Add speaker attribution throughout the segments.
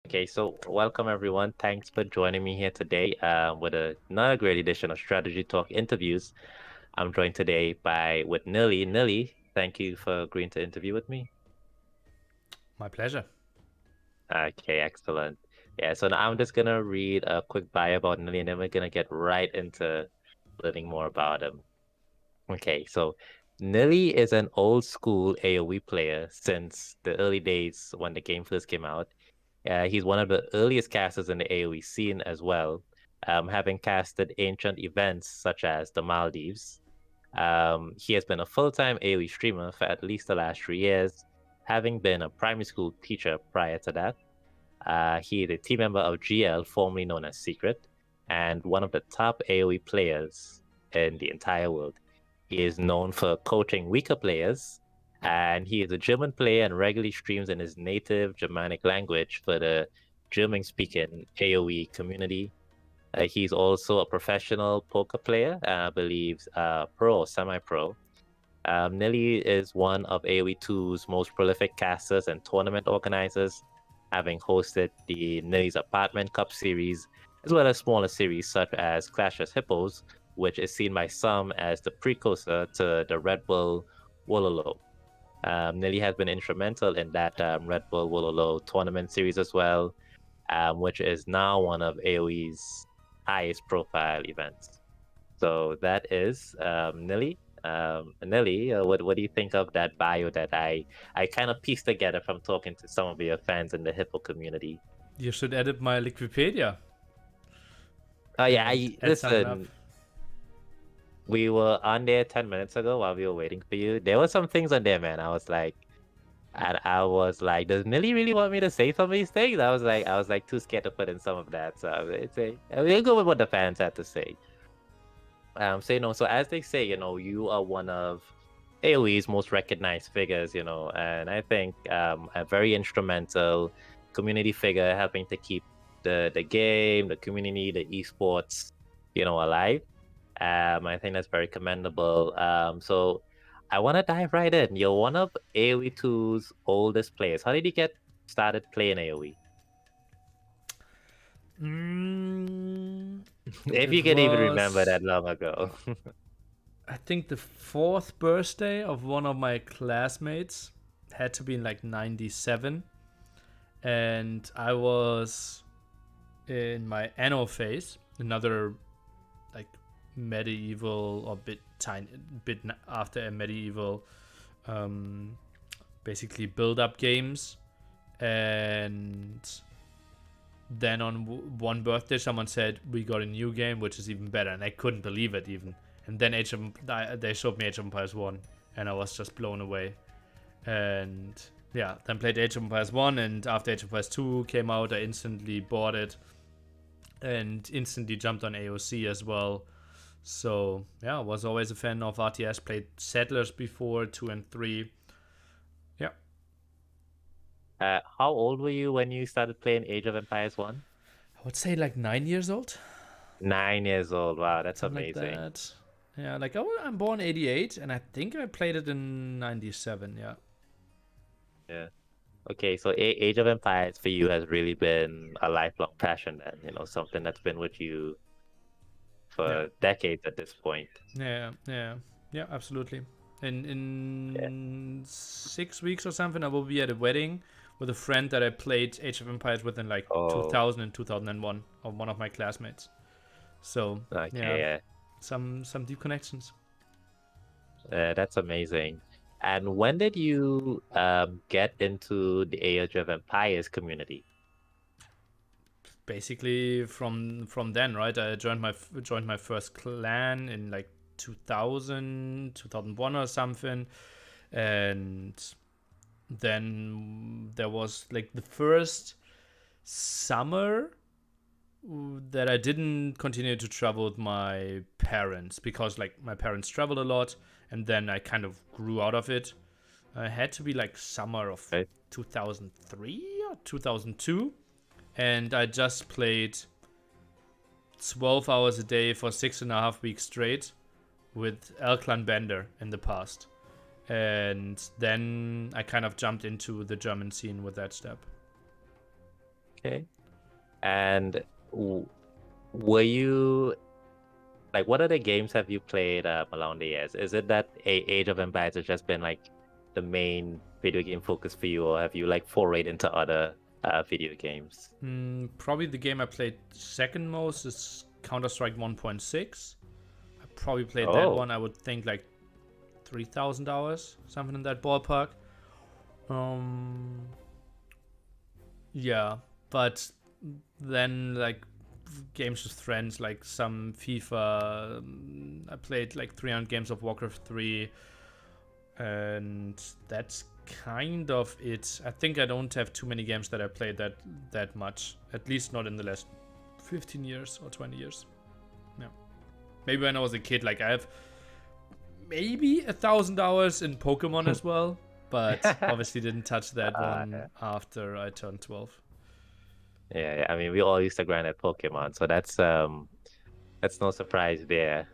Speaker 1: Okay, so welcome everyone. Thanks for joining me here today with another great edition of Strategy Talk interviews. I'm joined today with Nili. Nili, thank you for agreeing to interview with me.
Speaker 2: My pleasure.
Speaker 1: Okay, excellent. Yeah, so now I'm just gonna read a quick bio about Nili, and then we're gonna get right into learning more about him. Okay, so Nili is an old school AoE player since the early days when the game first came out. He's one of the earliest casters in the AoE scene as well, having casted ancient events such as the Maldives. He has been a full-time AoE streamer for at least the last 3 years, having been a primary school teacher prior to that. He is a team member of GL, formerly known as Secret, and one of the top AoE players in the entire world. He is known for coaching weaker players, and he is a German player and regularly streams in his native Germanic language for the German-speaking AoE community. He's also a professional poker player, I believe pro or semi-pro. Nellie is one of AoE2's most prolific casters and tournament organizers, having hosted the Nellie's Apartment Cup series, as well as smaller series such as Clash of Hippos, which is seen by some as the precursor to the Red Bull Wololo. Nelly has been instrumental in that Red Bull Wololo tournament series as well, which is now one of AoE's highest profile events. So that is Nelly. Nelly, what do you think of that bio that I kind of pieced together from talking to some of your fans in the Hippo community?
Speaker 2: You should edit my Wikipedia
Speaker 1: Oh yeah,
Speaker 2: and
Speaker 1: I
Speaker 2: add something up.
Speaker 1: listen. We were on there 10 minutes ago while we were waiting for you. There were some things on there, man. I was like, does Nelly really want me to say some of these things? I was like too scared to put in some of that. So we'll go with what the fans had to say. So as they say, you are one of AoE's most recognized figures, and I think a very instrumental community figure helping to keep the game, the community, the esports, alive. I think that's very commendable. So I want to dive right in. You're one of AoE2's oldest players. How did you get started playing AoE?
Speaker 2: Mm,
Speaker 1: If you
Speaker 2: it
Speaker 1: can even remember
Speaker 2: was,
Speaker 1: that long ago.
Speaker 2: I think, the fourth birthday of one of my classmates. Had to be in like 97. And I was in my Anno phase, another like medieval or bit after a medieval, basically build up games. And then on one birthday, someone said we got a new game, which is even better, and I couldn't believe it even. And then they showed me Age of Empires 1, and I was just blown away. And yeah, then played Age of Empires 1, and after Age of Empires 2 came out, I instantly bought it and instantly jumped on AOC as well. So yeah, I was always a fan of RTS. Played Settlers before 2 and 3. Yeah,
Speaker 1: How old were you when you started playing Age of Empires 1?
Speaker 2: I would say like 9 years old,
Speaker 1: 9 years old. Wow, that's
Speaker 2: something like
Speaker 1: amazing.
Speaker 2: that. Yeah, like I'm born 88, and I think I played it in 97. Yeah,
Speaker 1: Yeah. Okay, so Age of Empires for you has really been a lifelong passion then, something that's been with you
Speaker 2: yeah,
Speaker 1: for decades at this point.
Speaker 2: yeah, absolutely. In
Speaker 1: Yeah.
Speaker 2: 6 weeks or something, I will be at a wedding with a friend that I played Age of Empires with in like
Speaker 1: Oh,
Speaker 2: 2000 and 2001, of one of my classmates. So
Speaker 1: okay,
Speaker 2: yeah,
Speaker 1: yeah.
Speaker 2: some deep connections.
Speaker 1: That's amazing. And when did you get into the Age of Empires community?
Speaker 2: Basically from then, right? I joined my first clan in like 2000, 2001 or something, and then there was like the first summer that I didn't continue to travel with my parents, because like my parents traveled a lot, and then I kind of grew out of it. I had to be like summer of
Speaker 1: Right?
Speaker 2: 2003 or 2002, and I just played 12 hours a day for 6.5 weeks straight with Elklan Bender in the past. And then I kind of jumped into the German scene with that step.
Speaker 1: Okay. And were you like, what other games have you played along the years? Is it that Age of Empires has just been like the main video game focus for you, or have you like forayed into other video games?
Speaker 2: Probably the game I played second most is Counter-Strike 1.6. I probably played that
Speaker 1: Oh,
Speaker 2: one. I would think like 3,000 hours, something in that ballpark. Um, yeah, but then like games with friends, like some FIFA. I played like 300 games of Warcraft 3, and that's kind of it. I think I don't have too many games that I played that much. At least not in the last 15 years or 20 years. Yeah, maybe when I was a kid, like I have maybe 1,000 hours in Pokemon as well, but obviously didn't touch that one
Speaker 1: yeah.
Speaker 2: after I turned 12.
Speaker 1: Yeah, I mean, we all used to grind at Pokemon, so that's no surprise there.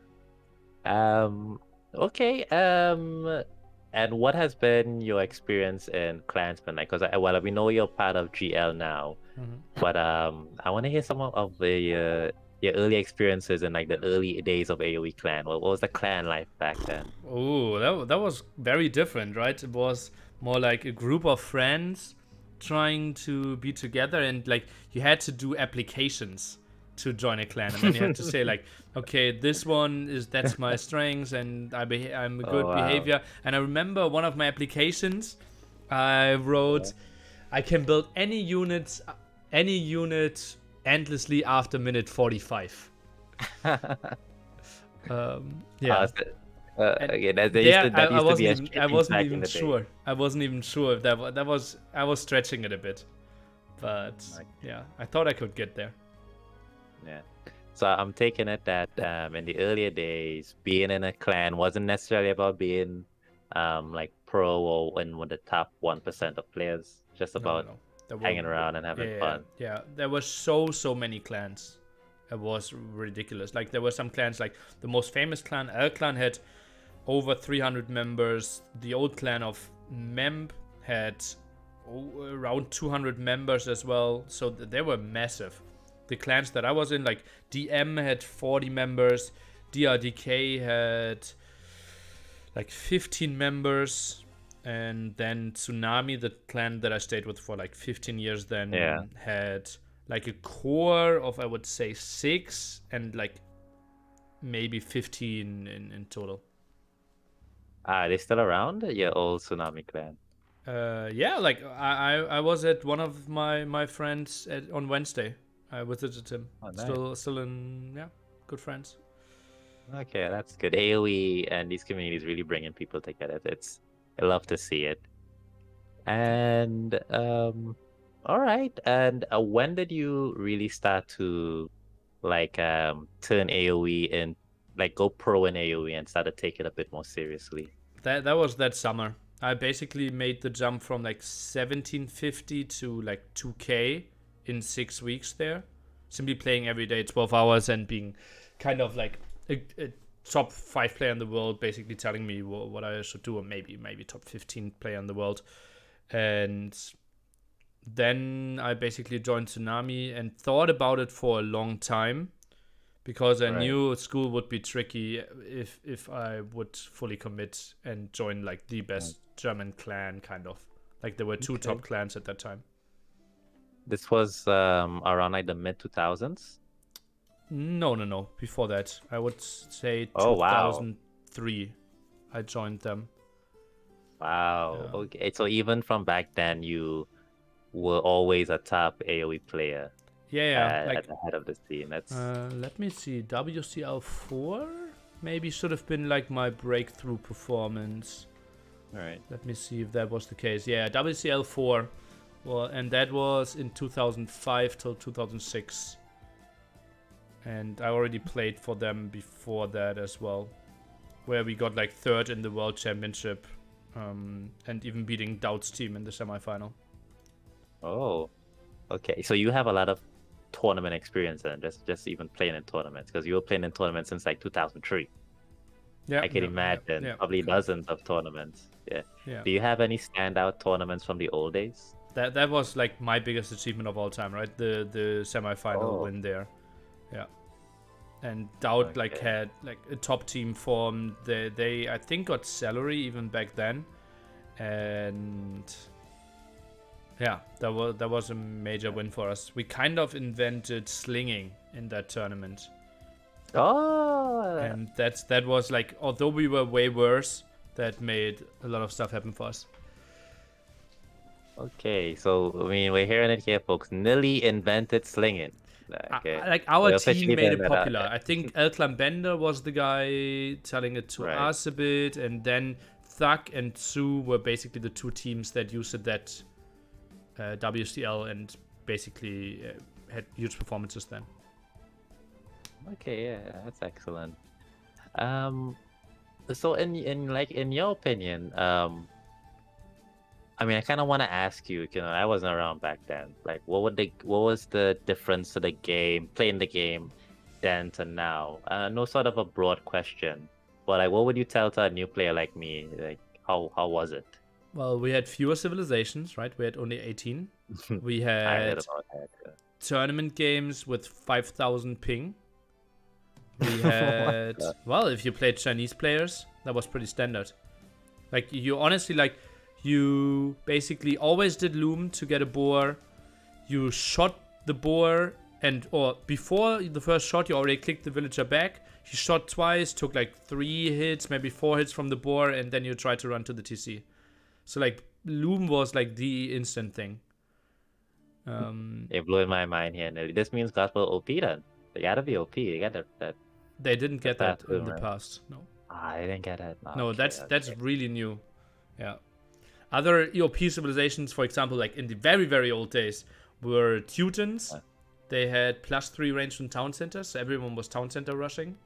Speaker 1: Um, okay. And what has been your experience in Clansman? Like, because well, we know you're part of GL now,
Speaker 2: Mhm.
Speaker 1: but I want to hear some of the your early experiences in like the early days of AoE Clan. What was the clan life back then?
Speaker 2: Oh, that was very different, right? It was more like a group of friends trying to be together, and like you had to do applications to join a clan, and then you had to say like, okay, this one is that's my strengths, and I'm a
Speaker 1: Oh
Speaker 2: good
Speaker 1: wow.
Speaker 2: behavior. And I remember one of my applications, I wrote, I can build any unit endlessly after minute 45. Yeah.
Speaker 1: So,
Speaker 2: And
Speaker 1: again,
Speaker 2: there
Speaker 1: that
Speaker 2: I
Speaker 1: used to be
Speaker 2: wasn't
Speaker 1: a
Speaker 2: even I
Speaker 1: streaming
Speaker 2: wasn't
Speaker 1: back in
Speaker 2: even
Speaker 1: the day.
Speaker 2: sure. I wasn't even sure if that was I was stretching it a bit, but yeah, I thought I could get there.
Speaker 1: Yeah. So I'm taking it that in the earlier days, being in a clan wasn't necessarily about being like pro or in one of the top 1% of players, just
Speaker 2: No, no,
Speaker 1: about
Speaker 2: no. There were
Speaker 1: hanging around and
Speaker 2: yeah,
Speaker 1: having
Speaker 2: yeah, yeah,
Speaker 1: fun.
Speaker 2: yeah. There were so many clans. It was ridiculous. Like there were some clans, like the most famous clan, L clan, had over 300 members. The old clan of Memb had around 200 members as well. So they were massive. The clans that I was in, like DM had 40 members, DRDK had like 15 members, and then Tsunami, the clan that I stayed with for like 15 years,
Speaker 1: Yeah.
Speaker 2: then had like a core of, I would say, 6 and like maybe 15 in total.
Speaker 1: Are they still around? Your old Tsunami clan.
Speaker 2: Yeah, like I was at one of my friends on Wednesday. I visited him.
Speaker 1: Oh, nice.
Speaker 2: Still in, yeah, good friends.
Speaker 1: Okay, that's good. AoE and these communities really bringing people together. I love to see it. And all right. And when did you really start to like turn AoE and like go pro in AoE and start to take it a bit more seriously?
Speaker 2: That was that summer. I basically made the jump from like 1750 to like 2K in 6 weeks there. Simply playing every day 12 hours and being kind of like a top 5 player in the world, basically telling me what I should do, or maybe top 15 player in the world. And then I basically joined Tsunami and thought about it for a long time, because I
Speaker 1: Right.
Speaker 2: knew school would be tricky if I would fully commit and join like the
Speaker 1: Right.
Speaker 2: best German clan, kind of. Like there were two
Speaker 1: Okay.
Speaker 2: top clans at that time.
Speaker 1: This was around like the mid 2000s.
Speaker 2: No. Before that, I would say
Speaker 1: Oh wow.
Speaker 2: 2003. I joined them.
Speaker 1: Wow. Okay. So even from back then you were always a top AoE player
Speaker 2: Yeah.
Speaker 1: at
Speaker 2: Like,
Speaker 1: the head of the scene. That's
Speaker 2: let me see. WCL4 maybe should have been like my breakthrough performance.
Speaker 1: all right.
Speaker 2: Let me see if that was the case. Yeah, WCL4. Well, and that was in 2005 till 2006. And I already played for them before that as well, where we got like third in the World Championship, and even beating Doubt's team in the semifinal.
Speaker 1: Oh, okay. So you have a lot of tournament experience then, just even playing in tournaments, because you were playing in tournaments since like 2003.
Speaker 2: Yeah,
Speaker 1: I can imagine
Speaker 2: yeah,
Speaker 1: probably
Speaker 2: kind of.
Speaker 1: dozens of tournaments. Yeah.
Speaker 2: Yeah.
Speaker 1: Do you have any standout tournaments from the old days?
Speaker 2: That was like my biggest achievement of all time, right? The semifinal
Speaker 1: Oh,
Speaker 2: win there. Yeah. And Dowd like
Speaker 1: okay.
Speaker 2: had like a top team formed. They I think got salary even back then. And yeah, that was a major win for us. We kind of invented slinging in that tournament.
Speaker 1: Oh,
Speaker 2: And that was like, although we were way worse, that made a lot of stuff happen for us.
Speaker 1: okay. So, I mean, we're hearing it here, folks. Nili invented slinging. Okay.
Speaker 2: Like our
Speaker 1: We
Speaker 2: team
Speaker 1: officially
Speaker 2: made
Speaker 1: found
Speaker 2: it
Speaker 1: that out.
Speaker 2: popular. I think El Bender was the guy telling it to
Speaker 1: Right.
Speaker 2: us a bit, and then Thug and Sue were basically the two teams that used it that WCL and basically had huge performances then.
Speaker 1: Okay, yeah, that's excellent. Um, so in your opinion, I mean, I kind of want to ask you, I wasn't around back then. Like, what was the difference to the game, playing the game then to now? No sort of a broad question, but like, what would you tell to a new player like me? Like, how was it?
Speaker 2: Well, we had fewer civilizations, right? We had only 18. We
Speaker 1: I heard
Speaker 2: had
Speaker 1: about that.
Speaker 2: tournament games with 5,000 ping. We
Speaker 1: What
Speaker 2: had,
Speaker 1: the-
Speaker 2: well, if you played Chinese players, that was pretty standard. Like, you honestly, like, you basically always did loom to get a boar. You shot the boar, or before the first shot, you already clicked the villager back. You shot twice, took like 3 hits, maybe 4 hits from the boar, and then you tried to run to the TC. So, like, loom was like the instant thing.
Speaker 1: It blew my mind here, Nelly. This means gospel OP then. They gotta be OP. They got that
Speaker 2: They didn't
Speaker 1: the
Speaker 2: get that
Speaker 1: fast
Speaker 2: in
Speaker 1: boom,
Speaker 2: the
Speaker 1: right?
Speaker 2: past. No.
Speaker 1: I didn't get it.
Speaker 2: No,
Speaker 1: Okay,
Speaker 2: that's
Speaker 1: okay.
Speaker 2: really new. Yeah. Other EOP civilizations, for example, like in the very, very old days, were Teutons. They had +3 range from town centers, so everyone was town center rushing.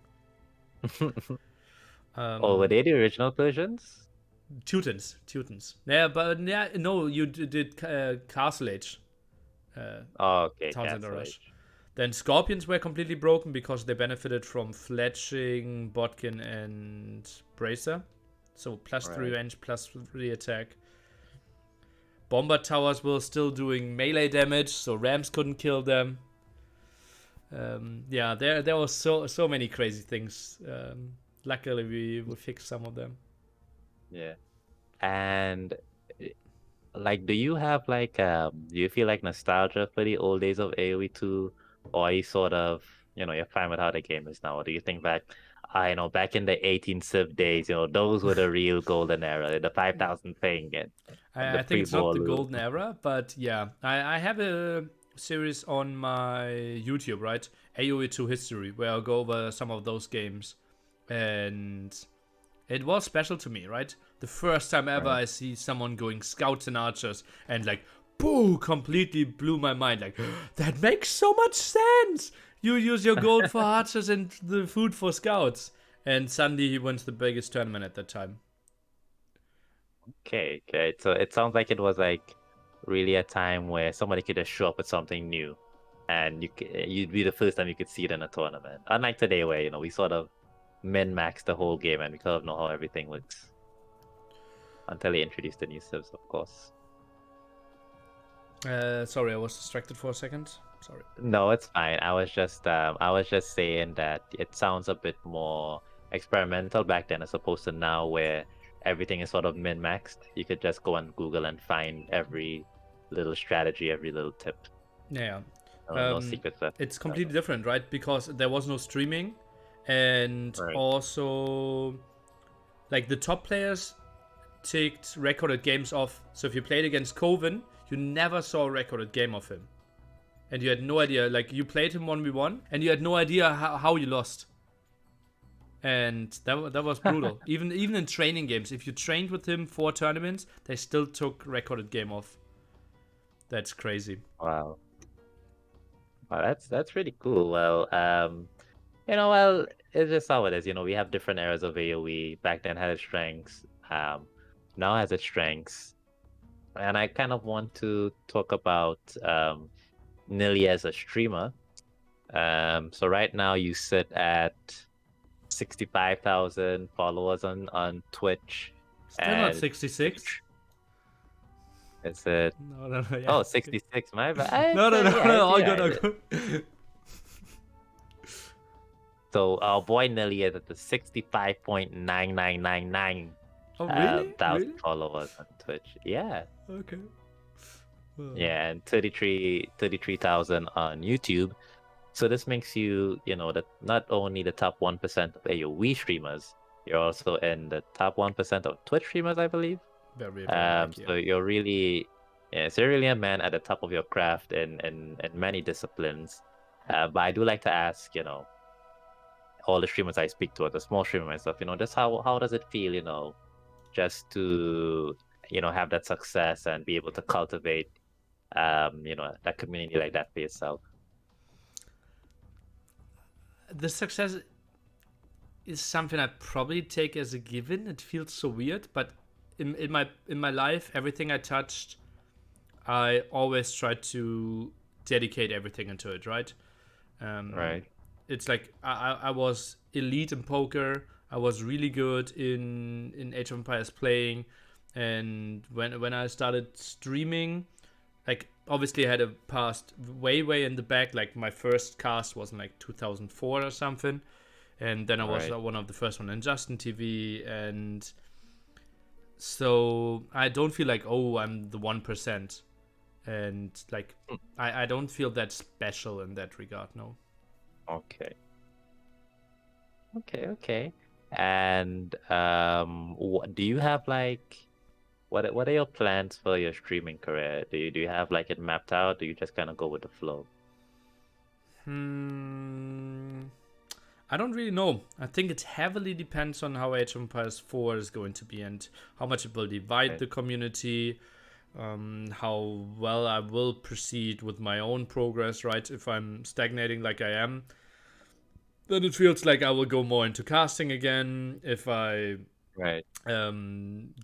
Speaker 1: Oh, were they the original versions?
Speaker 2: Teutons. Yeah, but yeah, no, you did Castle Age,
Speaker 1: Oh, okay,
Speaker 2: town center
Speaker 1: Castle
Speaker 2: rush.
Speaker 1: Age.
Speaker 2: Then Scorpions were completely broken because they benefited from Fletching, Bodkin, and Bracer. So +3
Speaker 1: Right.
Speaker 2: range, +3 attack. Bomber towers were still doing melee damage, so Rams couldn't kill them. Yeah, there was so many crazy things. Luckily, we fixed some of them.
Speaker 1: Yeah. And eh, like, do you have like do you feel like nostalgia for the old days of AoE 2, or are you sort of, you're fine with how the game is now? Or do you think back, I know back in the 18 Civ days, those were the real golden era, the 5,000 thing and the
Speaker 2: I think it's not
Speaker 1: pre-ball
Speaker 2: the
Speaker 1: loop.
Speaker 2: golden era, but yeah, I have a series on my YouTube, right? AoE2 History, where I go over some of those games, and it was special to me, right? The first time ever
Speaker 1: Right.
Speaker 2: I see someone going scouts and archers, and like, boo, completely blew my mind. Like, that makes so much sense. You use your gold for archers and the food for scouts, and suddenly he wins the biggest tournament at that time.
Speaker 1: Okay, okay. So it sounds like it was like really a time where somebody could just show up with something new, and you'd be the first time you could see it in a tournament. Unlike today, where we sort of min-max the whole game and we kind of know how everything looks until they introduce the new civs, of course.
Speaker 2: Sorry, I was distracted for a second. Sorry.
Speaker 1: No, it's fine. I was just saying that it sounds a bit more experimental back then as opposed to now where everything is sort of min-maxed. You could just go on Google and find every little strategy, every little tip.
Speaker 2: Yeah.
Speaker 1: No secrets left.
Speaker 2: It's completely different, right? Because there was no streaming, and
Speaker 1: Right.
Speaker 2: also, like, the top players ticked recorded games off. So if you played against Coven, you never saw a recorded game of him, and you had no idea. Like, you played him 1v1, and you had no idea how you lost. And that was brutal. even in training games, if you trained with him for tournaments, they still took recorded game off. That's crazy.
Speaker 1: Wow. Wow, that's really cool. Well, it's just how it is. We have different eras of AoE. Back then had its strengths. Now has its strengths. And I kind of want to talk about Nili as a streamer. So right now you sit at 65,000 followers on Twitch.
Speaker 2: Still not
Speaker 1: And
Speaker 2: 66.
Speaker 1: Is it?
Speaker 2: No, yeah.
Speaker 1: Oh,
Speaker 2: Okay.
Speaker 1: 66. My bad.
Speaker 2: No, no, no,
Speaker 1: Yeah,
Speaker 2: no.
Speaker 1: it's
Speaker 2: All
Speaker 1: yeah.
Speaker 2: good, all good.
Speaker 1: So our boy Nelly is at the 65.9999
Speaker 2: Oh, really?
Speaker 1: thousand
Speaker 2: Really?
Speaker 1: followers on Twitch. Yeah.
Speaker 2: Okay. Well,
Speaker 1: Yeah, and 33,000 on YouTube. So this makes you, that not only the top 1% of AoE streamers, you're also in the top 1% of Twitch streamers, I believe.
Speaker 2: very, very lucky.
Speaker 1: So you're really, yeah, so you're really a man at the top of your craft in many disciplines. But I do like to ask, all the streamers I speak to, the small streamer myself, just how does it feel, just to, have that success and be able to cultivate, that community like that for yourself.
Speaker 2: The success is something I probably take as a given. It feels so weird, but in my life, everything I touched, I always try to dedicate everything into it. Right?
Speaker 1: Right.
Speaker 2: It's like I was elite in poker. I was really good in Age of Empires playing, and when I started streaming, like obviously I had a past way in the back. Like my first cast was in like 2004 or something, and then I was
Speaker 1: Right.
Speaker 2: one of the first one in Justin TV, and so I don't feel like, oh, I'm the 1%, and like
Speaker 1: Hmm.
Speaker 2: I don't feel that special in that regard. No.
Speaker 1: Okay. Okay. And what do you have like what are your plans for your streaming career? Do you have like it mapped out? Do you just kind of go with the flow?
Speaker 2: Hmm. I don't really know. I think it heavily depends on how Age of Empires 4 is going to be and how much it will divide
Speaker 1: Right.
Speaker 2: the community, how well I will proceed with my own progress, right? If I'm stagnating like I am, then it feels like I will go more into casting again. If I
Speaker 1: Right.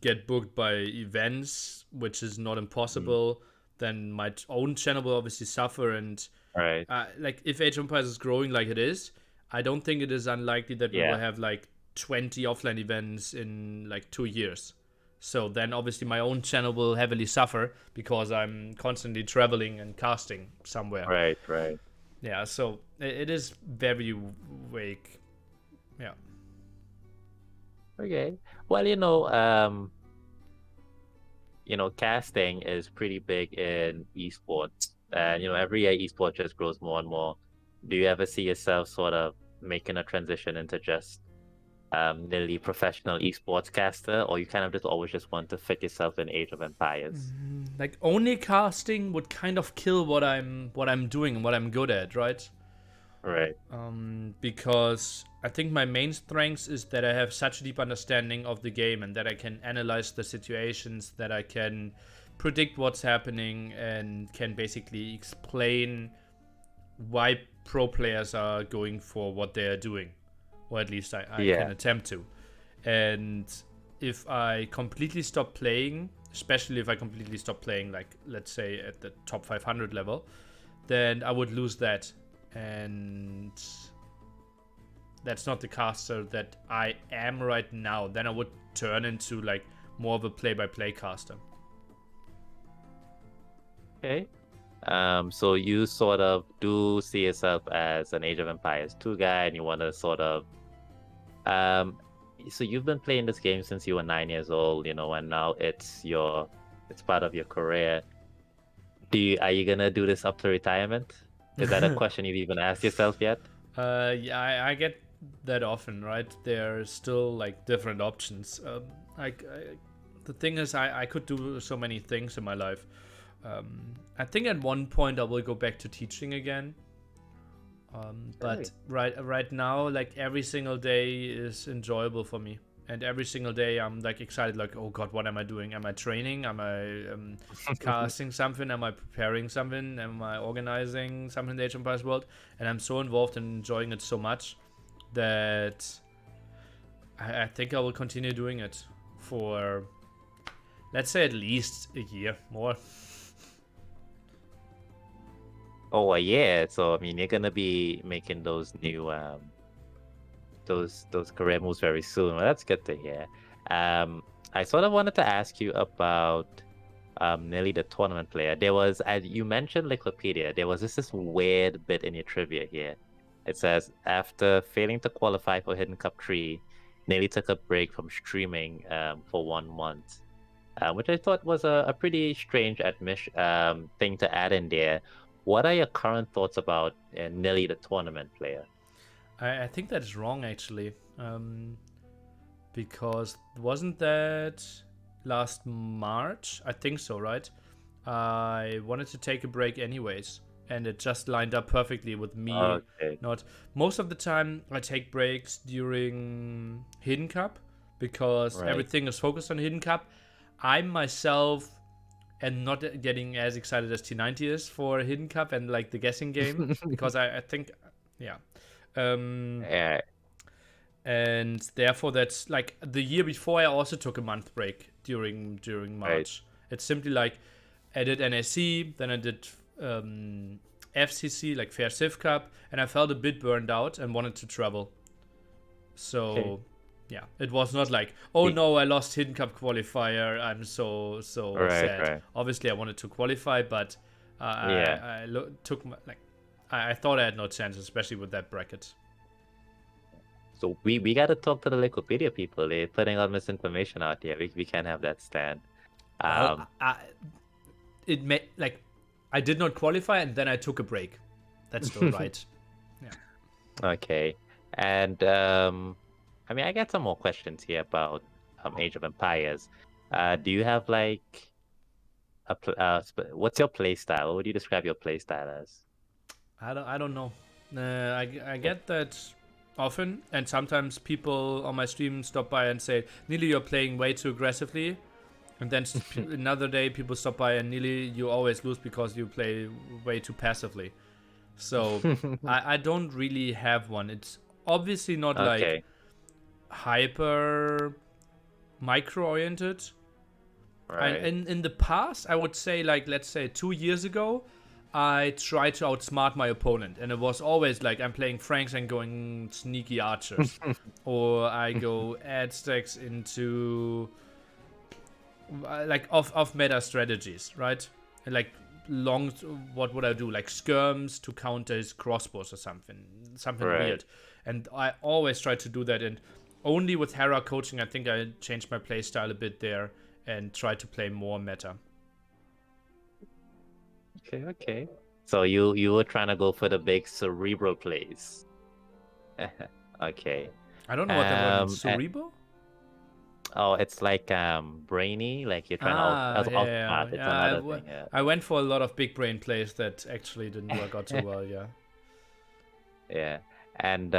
Speaker 2: get booked by events, which is not
Speaker 1: Mm.
Speaker 2: impossible, then my own channel will obviously suffer. And
Speaker 1: Right.
Speaker 2: like if Age of Empires is growing like it is, I don't think it is unlikely that we will
Speaker 1: Yeah.
Speaker 2: have like 20 offline events in like 2 years. So then obviously my own channel will heavily suffer because I'm constantly traveling and casting somewhere.
Speaker 1: Right.
Speaker 2: Yeah, so it is very vague. Yeah.
Speaker 1: Okay. Well, casting is pretty big in esports. And, every year esports just grows more and more. Do you ever see yourself sort of making a transition into just nearly professional esports caster, or you kind of just always just want to fit yourself in Age of Empires?
Speaker 2: Like only casting would kind of kill what I'm doing and what I'm good at, right?
Speaker 1: Right.
Speaker 2: Because I think my main strength is that I have such a deep understanding of the game and that I can analyze the situations, that I can predict what's happening and can basically explain why pro players are going for what they are doing, or at least I can
Speaker 1: Yeah.
Speaker 2: attempt to. And if I completely stop playing, especially if I completely stop playing, like let's say at the top 500 level, then I would lose that. And that's not the caster that I am right now. Then I would turn into like more of a play-by-play caster.
Speaker 1: Okay. So you sort of do see yourself as an Age of Empires 2 guy, and you want to sort of, um, so you've been playing this game since you were 9 years old, and now it's part of your career. Are you gonna do this up to retirement? Is that a question you've even asked yourself yet?
Speaker 2: Yeah, I get that often, right? There are still like different options. The thing is, I could do so many things in my life. I think at one point I will go back to teaching again. But right now, like every single day is enjoyable for me, and every single day I'm like excited. Like, oh God, what am I doing? Am I training? Am I casting something? Am I preparing something? Am I organizing something in the Age of Empires world? And I'm so involved and enjoying it so much that I think I will continue doing it for, let's say, at least a year more.
Speaker 1: Oh, yeah. So I mean, you're gonna be making those new those career moves very soon. Well, that's good to hear. I sort of wanted to ask you about Nili, the tournament player, there was, as you mentioned, Wikipedia, there was this weird bit in your trivia here. It says, after failing to qualify for Hidden Cup 3, Nili took a break from streaming for 1 month, which I thought was a pretty strange admission thing to add in there. What are your current thoughts about Nili, the tournament player?
Speaker 2: I think that is wrong actually, because wasn't that last March? I think so, right? I wanted to take a break anyways, and it just lined up perfectly with me.
Speaker 1: Okay.
Speaker 2: Not most of the time I take breaks during Hidden Cup because
Speaker 1: Right.
Speaker 2: everything is focused on Hidden Cup. I myself am not getting as excited as T90 is for Hidden Cup and like the guessing game because I think, yeah.
Speaker 1: Yeah,
Speaker 2: And therefore that's like the year before I also took a month break during
Speaker 1: right.
Speaker 2: March. It's simply like I did NAC, then I did FCC, like Fair Civ Cup, and I felt a bit burned out and wanted to travel.
Speaker 1: Okay.
Speaker 2: So yeah, it was not like, oh
Speaker 1: The-
Speaker 2: no, I lost Hidden Cup qualifier, I'm so
Speaker 1: Right,
Speaker 2: sad.
Speaker 1: right.
Speaker 2: Obviously I wanted to qualify, but
Speaker 1: Yeah.
Speaker 2: took like I thought I had no chance, especially with that bracket.
Speaker 1: So we gotta talk to the Wikipedia people. They're putting all misinformation out there. We can't have that stand.
Speaker 2: Well,
Speaker 1: Um,
Speaker 2: it may like I did not qualify and then I took a break. That's still right. Yeah.
Speaker 1: okay. And I mean, I got some more questions here about Age of Empires. Do you have like what's your play style? What would you describe your play style as?
Speaker 2: I don't know. I get that often, and sometimes people on my stream stop by and say, "Nili, you're playing way too aggressively." And then another day, people stop by and Nili, you always lose because you play way too passively. So I don't really have one. It's obviously not like
Speaker 1: Okay.
Speaker 2: hyper micro oriented. And
Speaker 1: Right.
Speaker 2: in the past, I would say, like, let's say 2 years ago, I tried to outsmart my opponent, and it was always like I'm playing Franks and going sneaky archers, or I go add stacks into like off meta strategies, right? And like long, what would I do? Like skirms to counter his crossbows or something
Speaker 1: Right.
Speaker 2: weird. And I always try to do that, and only with Hera coaching, I think I changed my playstyle a bit there and try to play more meta.
Speaker 1: Okay, okay. So you were trying to go for the big cerebral plays. Okay.
Speaker 2: I don't know what that word means.
Speaker 1: A-
Speaker 2: Cerebro?
Speaker 1: oh, it's like brainy, like you're trying to outsmart. It's another thing, yeah.
Speaker 2: I went for a lot of big brain plays that actually didn't work out so well. Yeah.
Speaker 1: Yeah. And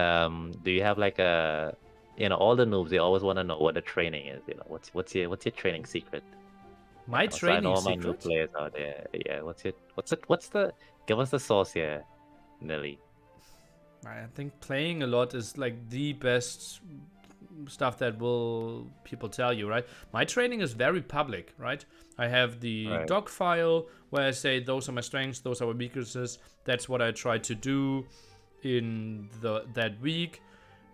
Speaker 1: do you have like all the noobs, they always want to know what the training is, what's your training secret?
Speaker 2: My
Speaker 1: So I know
Speaker 2: training
Speaker 1: all my new
Speaker 2: secret?
Speaker 1: players out there. Yeah, give us the sauce here, Nelly.
Speaker 2: I think playing a lot is like the best stuff that will people tell you, right? My training is very public, right? I have the
Speaker 1: Right.
Speaker 2: doc file where I say those are my strengths, those are my weaknesses. That's what I try to do in that week,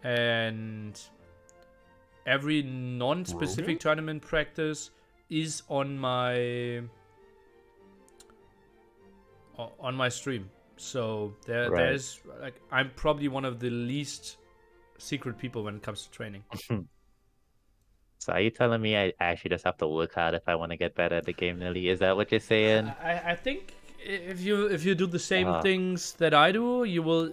Speaker 2: and every non-specific tournament practice is on my stream. So
Speaker 1: Right.
Speaker 2: there's like I'm probably one of the least secret people when it comes to training.
Speaker 1: So are you telling me I actually just have to work hard if I want to get better at the game, Nelly? Is that what you're saying?
Speaker 2: I think if you do the same
Speaker 1: Uh,
Speaker 2: things that I do, you will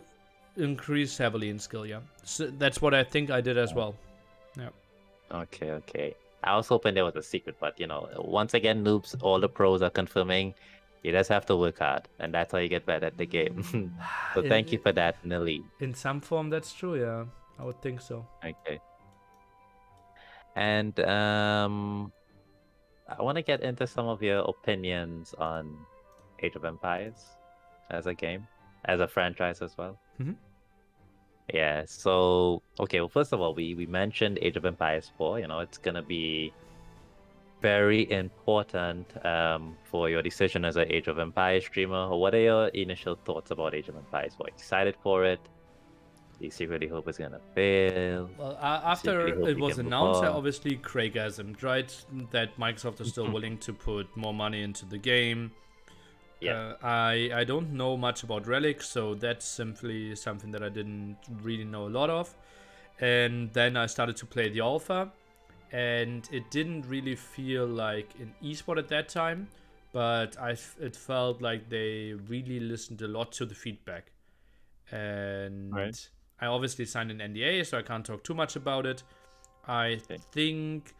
Speaker 2: increase heavily in skill. Yeah, so that's what I think I did as well. Yeah.
Speaker 1: okay, okay. I was hoping there was a secret, but once again, noobs, all the pros are confirming you just have to work hard, and that's how you get better at the game. So thank you for that, Nelly.
Speaker 2: In some form, that's true. Yeah, I would think so.
Speaker 1: Okay. And I want to get into some of your opinions on Age of Empires as a game, as a franchise as well.
Speaker 2: Mhm.
Speaker 1: Yeah, so okay, well first of all, we mentioned Age of Empires 4, it's gonna be very important for your decision as an Age of Empires streamer. What are your initial thoughts about Age of Empires 4? Excited for it? You secretly hope it's gonna fail.
Speaker 2: Well,
Speaker 1: You secretly
Speaker 2: after
Speaker 1: hope
Speaker 2: it
Speaker 1: you
Speaker 2: was
Speaker 1: can move
Speaker 2: announced,
Speaker 1: on.
Speaker 2: obviously Craigism, right? That Microsoft is still willing to put more money into the game.
Speaker 1: Yeah.
Speaker 2: I don't know much about Relic, so that's simply something that I didn't really know a lot of. And then I started to play the alpha, and it didn't really feel like an esport at that time, but it felt like they really listened a lot to the feedback.
Speaker 1: Right.
Speaker 2: And I obviously signed an NDA, so I can't talk too much about it. I
Speaker 1: Okay.
Speaker 2: think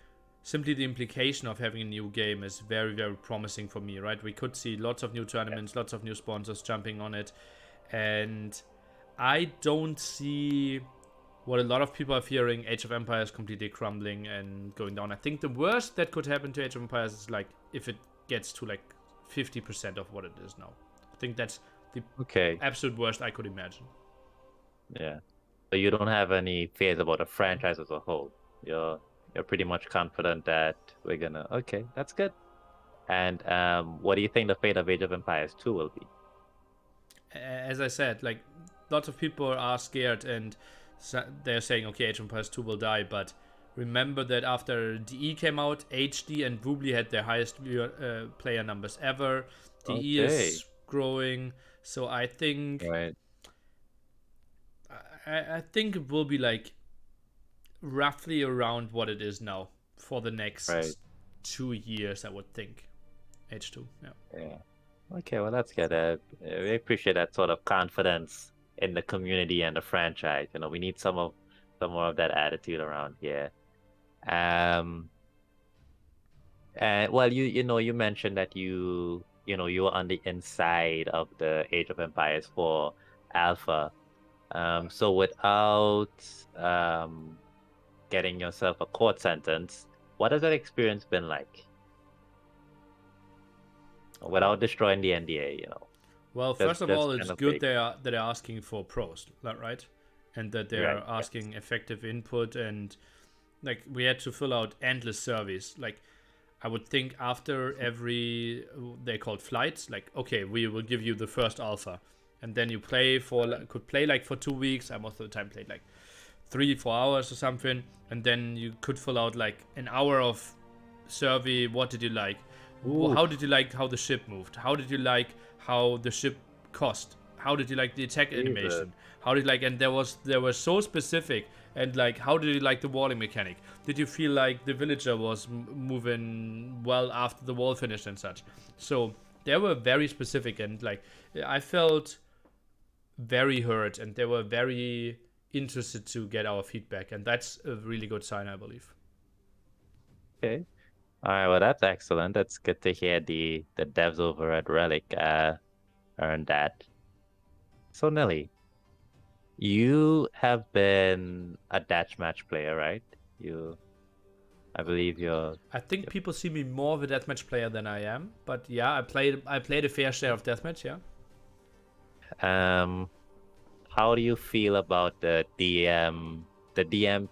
Speaker 2: simply the implication of having a new game is very, very promising for me, right? We could see lots of new tournaments, lots of new sponsors jumping on it, and I don't see what a lot of people are fearing, Age of Empires completely crumbling and going down. I think the worst that could happen to Age of Empires is like if it gets to like 50% of what it is now. I think that's the
Speaker 1: Okay.
Speaker 2: absolute worst I could imagine.
Speaker 1: Yeah. So you don't have any fears about the franchise as a whole. You're pretty much confident that we're gonna. Okay, that's good. And what do you think the fate of Age of Empires 2 will be?
Speaker 2: As I said, like lots of people are scared and they're saying, okay, Age of Empires 2 will die, but remember that after DE came out, HD and Woobly had their highest player numbers ever. DE
Speaker 1: Okay.
Speaker 2: is growing, so I think
Speaker 1: Right.
Speaker 2: I think it will be like roughly around what it is now for the
Speaker 1: Right.
Speaker 2: next 2 years, I would think. H2, yeah.
Speaker 1: Yeah. Okay, well that's good. We appreciate that sort of confidence in the community and the franchise. We need some more of that attitude around here. Um, and well, you mentioned that you were on the inside of the Age of Empires 4 alpha. So without getting yourself a court sentence, what has that experience been like?
Speaker 2: Well,
Speaker 1: Without destroying the NDA.
Speaker 2: Well,
Speaker 1: Just
Speaker 2: first of
Speaker 1: just
Speaker 2: all,
Speaker 1: kind
Speaker 2: it's
Speaker 1: of
Speaker 2: good
Speaker 1: like
Speaker 2: that they're asking for pros, right? And that they're
Speaker 1: right, yes.
Speaker 2: asking effective input, and like we had to fill out endless surveys. Like I would think after every they called flights, like okay, we will give you the first alpha, and then you could play like for 2 weeks. I most of the time played like 3-4 hours or something, and then you could fill out like an hour of survey. What did you like?
Speaker 1: Ooh,
Speaker 2: How did you like how the ship moved? How did you like how the ship cost? How did you like the attack
Speaker 1: Jesus.
Speaker 2: animation? How did you like, and there was so specific, and like how did you like the walling mechanic? Did you feel like the villager was moving well after the wall finished and such? So they were very specific, and like I felt very hurt, and they were very interested to get our feedback, and that's a really good sign, I believe.
Speaker 1: Okay. All right, well that's excellent. That's good to hear the devs over at Relic earned that. So Nelly, you have been a deathmatch player, right? I believe
Speaker 2: I think people see me more of a deathmatch player than I am, but yeah, I played a fair share of deathmatch. Yeah.
Speaker 1: um how do you feel about the DM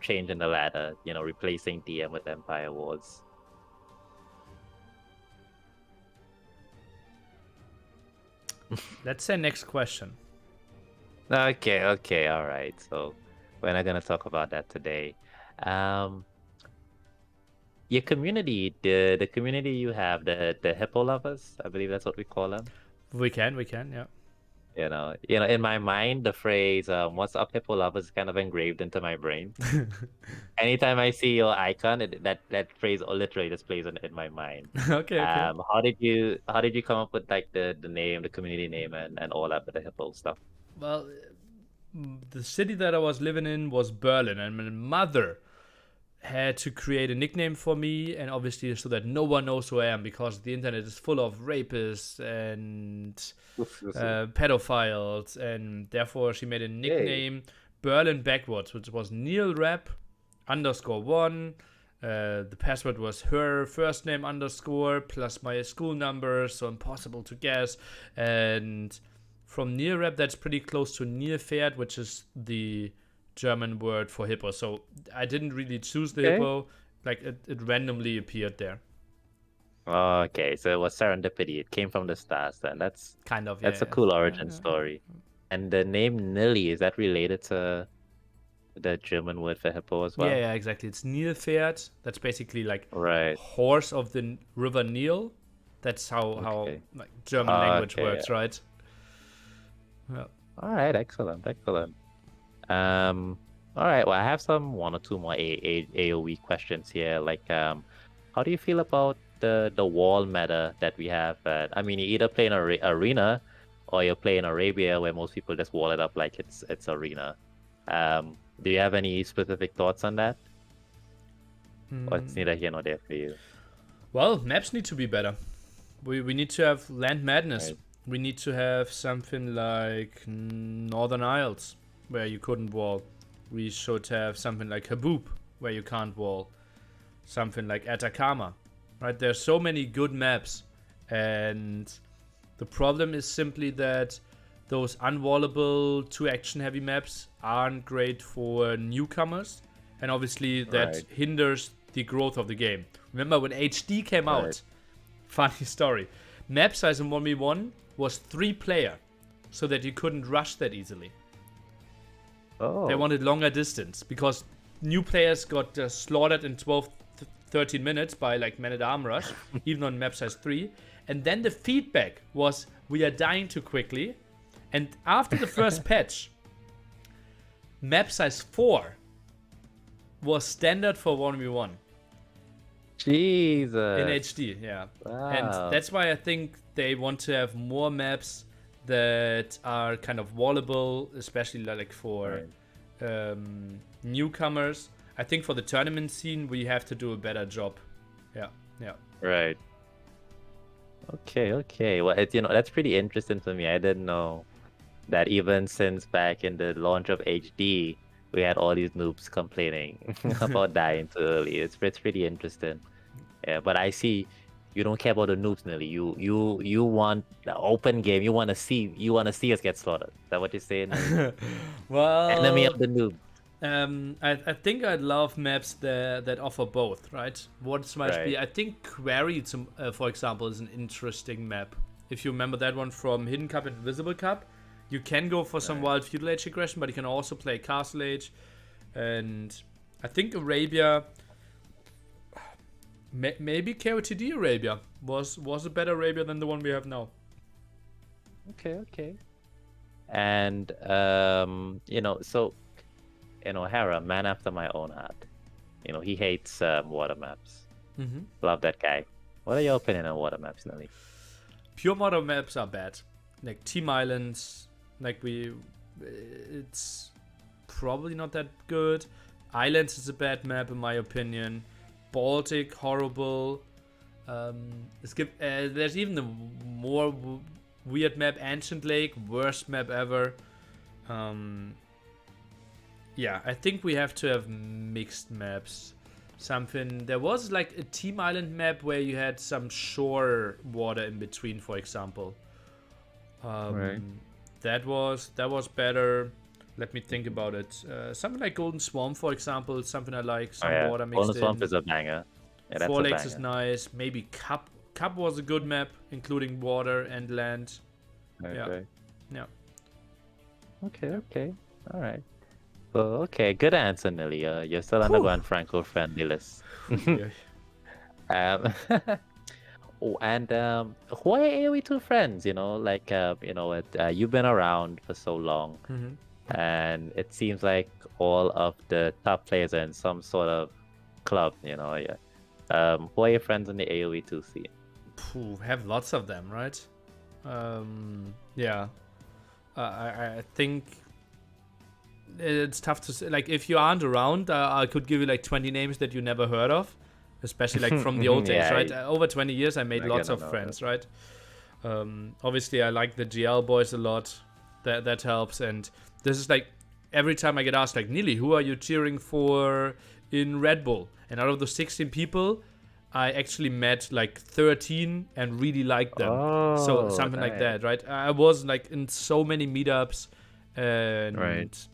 Speaker 1: change in the ladder, replacing DM with Empire Wars?
Speaker 2: Let's say next question.
Speaker 1: Okay, okay, all right. So we're not gonna talk about that today. Um, your community, the community you have, the hippo lovers, I believe that's what we call them.
Speaker 2: We can, yeah.
Speaker 1: In my mind, the phrase "What's up, hippo lovers" is kind of engraved into my brain. Anytime I see your icon, that phrase literally just plays in my mind.
Speaker 2: Okay, okay.
Speaker 1: How did you come up with like the name, the community name, and all that with the hippo stuff?
Speaker 2: Well, the city that I was living in was Berlin, and my mother had to create a nickname for me, and obviously so that no one knows who I am, because the internet is full of rapists and pedophiles, and therefore she made a
Speaker 1: Hey.
Speaker 2: nickname Berlin backwards, which was Neil Rap _1. The password was her first name underscore plus my school number, so impossible to guess. And from Neil Rap, that's pretty close to Nilpferd, which is the German word for hippo. So I didn't really choose the
Speaker 1: Okay.
Speaker 2: hippo, like it randomly appeared there.
Speaker 1: Okay, so it was serendipity. It came from the stars then. That's
Speaker 2: Kind of,
Speaker 1: that's a
Speaker 2: yeah.
Speaker 1: cool origin
Speaker 2: Yeah.
Speaker 1: story. And the name Nili, is that related the German word for hippo as
Speaker 2: Yeah,
Speaker 1: well?
Speaker 2: yeah, exactly. It's Nilpferd. That's basically like
Speaker 1: Right.
Speaker 2: horse of the River Nile. That's how
Speaker 1: Okay.
Speaker 2: like German language
Speaker 1: Okay.
Speaker 2: works, right? Yeah.
Speaker 1: All right. Excellent. Excellent. Um. All right. Well, I have some one or two more AOE questions here. Like, how do you feel about the wall meta that we have? I mean, you either play in arena, or you play in Arabia, where most people just wall it up like it's arena. Do you have any specific thoughts on that? Or it's neither here nor there for you?
Speaker 2: Well, maps need to be better. We need to have Land Madness.
Speaker 1: Right.
Speaker 2: We need to have something like Northern Isles, where you couldn't wall. We should have something like Haboob, where you can't wall. Something like Atacama, right? There's so many good maps, and the problem is simply that those unwallable, too action-heavy maps aren't great for newcomers, and obviously that
Speaker 1: Right.
Speaker 2: hinders the growth of the game. Remember when HD came
Speaker 1: Right.
Speaker 2: out? Funny story. Map size in 1v1 was 3-player, so that you couldn't rush that easily.
Speaker 1: Oh.
Speaker 2: They wanted longer distance because new players got slaughtered in 12, 13 minutes by like Man at Arm Rush, even on map size 3. And then the feedback was, we are dying too quickly. And after the first patch, map size 4 was standard for 1v1
Speaker 1: Jesus.
Speaker 2: in HD, yeah.
Speaker 1: Wow.
Speaker 2: And that's why I think they want to have more maps that are kind of wallable, especially like for newcomers. I think for the tournament scene, we have to do a better job. Yeah, yeah.
Speaker 1: Right. Okay. Well, that's pretty interesting for me. I didn't know that even since back in the launch of HD, we had all these noobs complaining about dying too early. It's pretty interesting. Yeah, but I see you don't care about the noobs, Nelly. You want the open game. You want to see us get slaughtered. Is that what you're saying, Nelly? Enemy
Speaker 2: Well,
Speaker 1: of the noob.
Speaker 2: I think I'd love maps that offer both, right? What might be,
Speaker 1: Right.
Speaker 2: I think Quarry, for example, is an interesting map. If you remember that one from Hidden Cup and Invisible Cup, you can go for some
Speaker 1: Right.
Speaker 2: wild feudal age aggression, but you can also play Castle Age. And I think Arabia, maybe KOTD Arabia was a better Arabia than the one we have now.
Speaker 1: Okay. And so Hera, man after my own heart. He hates water maps.
Speaker 2: Mm-hmm.
Speaker 1: Love that guy. What are your opinion on water maps, Nelly?
Speaker 2: Pure model maps are bad. Like Team Islands, it's probably not that good. Islands is a bad map in my opinion. Baltic, horrible. There's even a more weird map, Ancient Lake, worst map ever. Yeah, I think we have to have mixed maps. There was like a Team Island map where you had some shore water in between, for example.
Speaker 1: Right.
Speaker 2: That was better. Let me think about it. Something like Golden Swamp, for example, something I like. Some water mixed
Speaker 1: Golden Swamp
Speaker 2: in.
Speaker 1: is a banger. Yeah, that's
Speaker 2: Four
Speaker 1: a
Speaker 2: Lakes
Speaker 1: banger.
Speaker 2: is nice. Maybe Cup. Cup was a good map, including water and land.
Speaker 1: Okay.
Speaker 2: Yeah.
Speaker 1: Okay. All right. Well, okay. Good answer, Nelly. You're still on the Juan Franco friendly list.
Speaker 2: Yeah.
Speaker 1: Oh, and who are your AoE2 friends? You've been around for so long,
Speaker 2: Mm-hmm.
Speaker 1: and it seems like all of the top players are in some sort of club. Yeah. Who are your friends in the AoE2 scene?
Speaker 2: Have lots of them, right? Yeah. I think it's tough to say. Like, if you aren't around, I could give you like 20 names that you never heard of, especially like from the old days,
Speaker 1: Yeah,
Speaker 2: right? Over 20 years, I made
Speaker 1: I
Speaker 2: lots
Speaker 1: gotta
Speaker 2: of
Speaker 1: know
Speaker 2: friends, right? Obviously, I like the GL boys a lot. That helps. And this is like every time I get asked, like, Nili, who are you cheering for in Red Bull? And out of the 16 people, I actually met like 13 and really liked them. So
Speaker 1: Oh,
Speaker 2: something like
Speaker 1: nice.
Speaker 2: that, right? I was like in so many meetups and
Speaker 1: Right.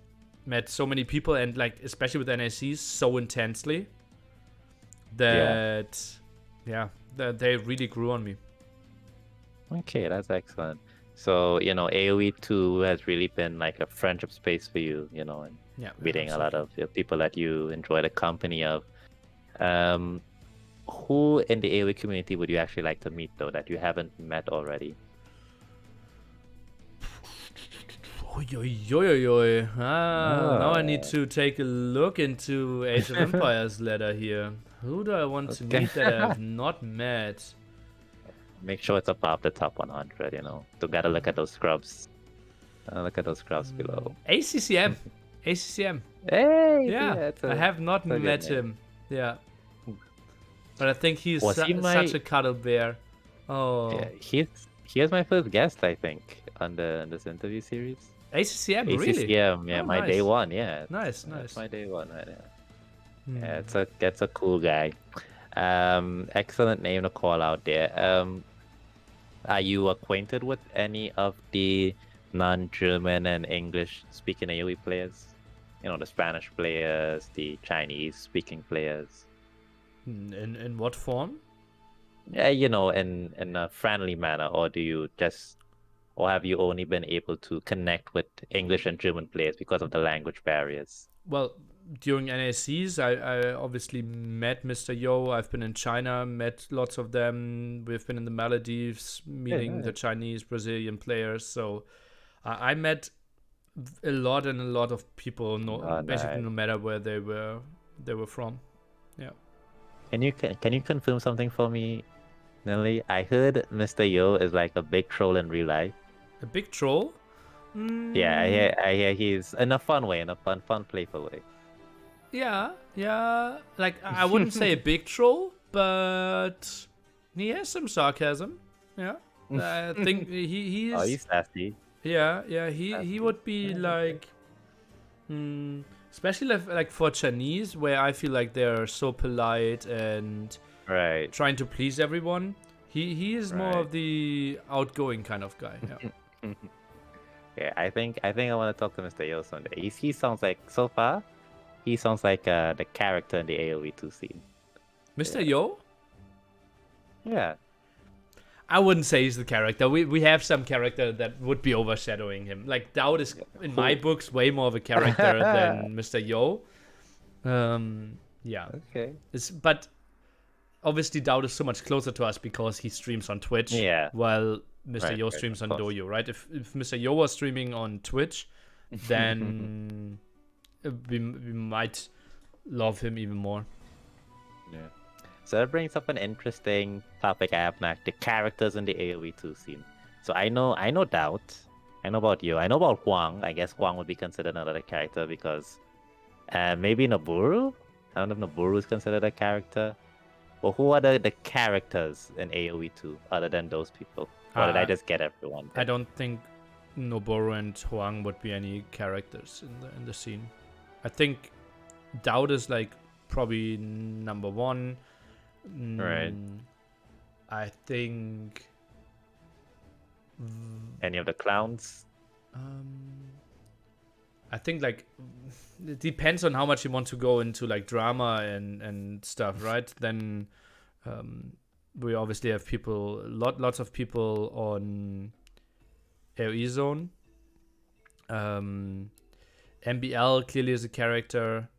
Speaker 2: met so many people, and like especially with NACs so intensely that that they really grew on me.
Speaker 1: Okay, that's excellent. So, AoE 2 has really been like a friendship space for you, and
Speaker 2: Yeah,
Speaker 1: meeting a lot
Speaker 2: absolutely.
Speaker 1: of people that you enjoy the company of. Um, who in the AoE community would you actually like to meet though that you haven't met already?
Speaker 2: Oi, oi, oi, oi, oi. Now I need
Speaker 1: Oh,
Speaker 2: to take a look into Age of Empires letter here. Who do I want to
Speaker 1: okay.
Speaker 2: meet that I have not met?
Speaker 1: Make sure it's above the top 100, To gotta look at those scrubs. Look at those scrubs below.
Speaker 2: ACCM. ACCM.
Speaker 1: Hey,
Speaker 2: Yeah,
Speaker 1: yeah, it's
Speaker 2: I
Speaker 1: a,
Speaker 2: have not
Speaker 1: it's a good
Speaker 2: met
Speaker 1: name.
Speaker 2: him. Yeah, but I think he's
Speaker 1: Was he
Speaker 2: such
Speaker 1: my
Speaker 2: a cuddle bear.
Speaker 1: Yeah,
Speaker 2: Oh,
Speaker 1: he was my first guest, I think, on this interview series.
Speaker 2: ACCM, really?
Speaker 1: ACCM, yeah,
Speaker 2: Oh,
Speaker 1: my day
Speaker 2: nice.
Speaker 1: one, yeah.
Speaker 2: Nice,
Speaker 1: That's
Speaker 2: nice.
Speaker 1: my day one right there. Yeah,
Speaker 2: Hmm.
Speaker 1: it's a cool guy. Excellent name to call out there. Are you acquainted with any of the non-German and English speaking AoE players? The Spanish players, the Chinese speaking players.
Speaker 2: In what form?
Speaker 1: Yeah, in a friendly manner, or have you only been able to connect with English and German players because of the language barriers?
Speaker 2: Well, during NACs, I obviously met Mr. Yo. I've been in China, met lots of them. We've been in the Maldives,
Speaker 1: Yeah,
Speaker 2: meeting the
Speaker 1: nice.
Speaker 2: Chinese, Brazilian players. So I met a lot and a lot of people. No,
Speaker 1: Oh,
Speaker 2: basically
Speaker 1: nice.
Speaker 2: no matter where they were from. Yeah.
Speaker 1: Can you confirm something for me, Nelly? I heard Mr. Yo is like a big troll in real life.
Speaker 2: A big troll.
Speaker 1: Yeah, I
Speaker 2: Mm,
Speaker 1: hear, I hear he's in a fun way, in a fun, playful way.
Speaker 2: yeah, yeah. Like I wouldn't say a big troll, but he has some sarcasm. Yeah. I think he
Speaker 1: Oh,
Speaker 2: is.
Speaker 1: he's sassy.
Speaker 2: Yeah, yeah. He
Speaker 1: Sassy.
Speaker 2: would be
Speaker 1: Yeah, okay.
Speaker 2: like, especially like for Chinese, where I feel like they're so polite and
Speaker 1: Right,
Speaker 2: trying to please everyone. He is more
Speaker 1: right.
Speaker 2: of the outgoing kind of guy. Yeah.
Speaker 1: Yeah, I think I want to talk to Mr. Yo someday. He sounds like so far, he sounds like the character in the AoE 2 scene.
Speaker 2: Mr.
Speaker 1: Yeah.
Speaker 2: Yo,
Speaker 1: Yeah.
Speaker 2: I wouldn't say he's the character. We have some character that would be overshadowing him. Like Dowd is in my
Speaker 1: Who?
Speaker 2: books way more of a character than Mr. Yo. Yeah.
Speaker 1: Okay.
Speaker 2: But obviously Dowd is so much closer to us because he streams on Twitch
Speaker 1: Yeah.
Speaker 2: while Mr.
Speaker 1: Right,
Speaker 2: Yo
Speaker 1: right,
Speaker 2: streams
Speaker 1: of
Speaker 2: on
Speaker 1: course.
Speaker 2: Dojo, right? If Mr. Yo was streaming on Twitch, then we might love him even more.
Speaker 1: Yeah. So that brings up an interesting topic I have now, the characters in the AoE 2 scene. So I know Doubt. I know about you. I know about Huang. I guess Huang would be considered another character because maybe Naburu? I don't know if Naburu is considered a character. Or who are the characters in AoE 2 other than those people? Or did I
Speaker 2: I
Speaker 1: just get everyone
Speaker 2: I
Speaker 1: there?
Speaker 2: don't think Noboru and Huang would be any characters in the scene. I think Dowd is like probably number one.
Speaker 1: Right.
Speaker 2: I think.
Speaker 1: Any of the clowns?
Speaker 2: Um, I think like it depends on how much you want to go into like drama and stuff, right? Then we obviously have lots of people on AoE Zone. MBL clearly is a character.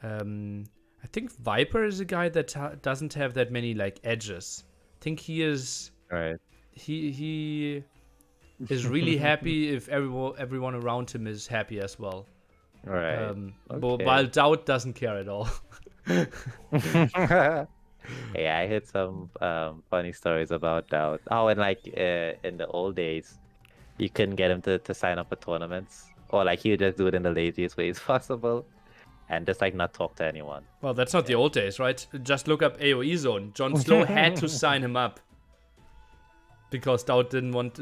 Speaker 2: I think Viper is a guy that doesn't have that many like edges. I think he is
Speaker 1: Right.
Speaker 2: he is really happy if everyone around him is happy as well.
Speaker 1: Right.
Speaker 2: But
Speaker 1: Okay.
Speaker 2: while Doubt doesn't care at all.
Speaker 1: Yeah, I heard some funny stories about Doubt. Oh, and like in the old days, you couldn't get him to sign up for tournaments, or like he would just do it in the laziest ways possible, and just like not talk to anyone.
Speaker 2: Well, that's not the
Speaker 1: Yeah.
Speaker 2: old days, right? Just look up AoE Zone. Jon Snow had to sign him up because Doubt didn't want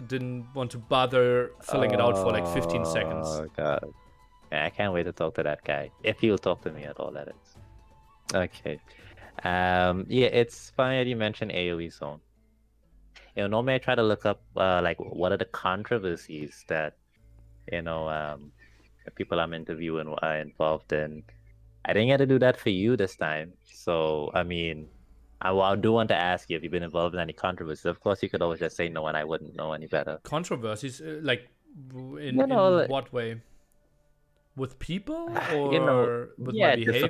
Speaker 2: to bother filling it out for like 15 seconds.
Speaker 1: Oh God. Yeah, I can't wait to talk to that guy. If he'll talk to me at all, that is. Okay. Yeah, it's funny that you mentioned AoE Zone. Normally I try to look up like what are the controversies that the people I'm interviewing are involved in. I didn't get to do that for you this time. So I mean, I do want to ask you if you've been involved in any controversies. Of course, you could always just say no, and I wouldn't know any better.
Speaker 2: Controversies, like
Speaker 1: You know,
Speaker 2: in
Speaker 1: like,
Speaker 2: what way? With people
Speaker 1: you know,
Speaker 2: or with my
Speaker 1: yeah,
Speaker 2: behavior?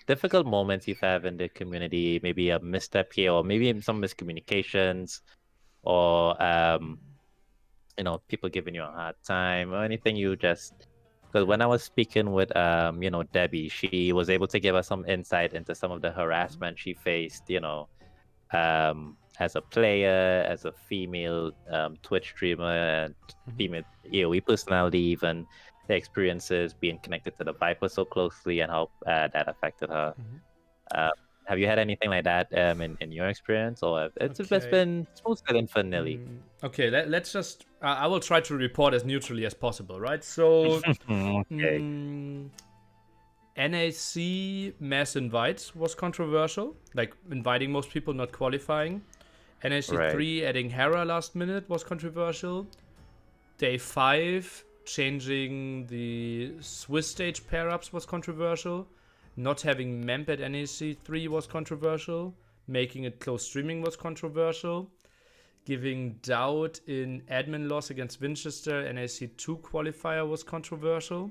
Speaker 1: difficult moments you've had in the community, maybe a misstep here, or maybe some miscommunications, or people giving you a hard time, or anything you just. Because when I was speaking with Debbie, she was able to give us some insight into some of the harassment she faced, as a player, as a female Twitch streamer, and female AOE personality, even the experiences being connected to the Viper so closely and how that affected her. Um, have you had anything like that in your experience, or it's just
Speaker 2: Okay.
Speaker 1: been smooth sailing for Nili?
Speaker 2: Okay, let's just. I will try to report as neutrally as possible, right? So,
Speaker 1: Okay,
Speaker 2: NAC mass invites was controversial, like inviting most people, not qualifying. NAC
Speaker 1: right.
Speaker 2: 3 adding Hera last minute was controversial. Day 5 changing the Swiss stage pair ups was controversial. Not having Memp at NAC 3 was controversial. Making it close streaming was controversial. Giving doubt in admin loss against Winchester NAC 2 qualifier was controversial.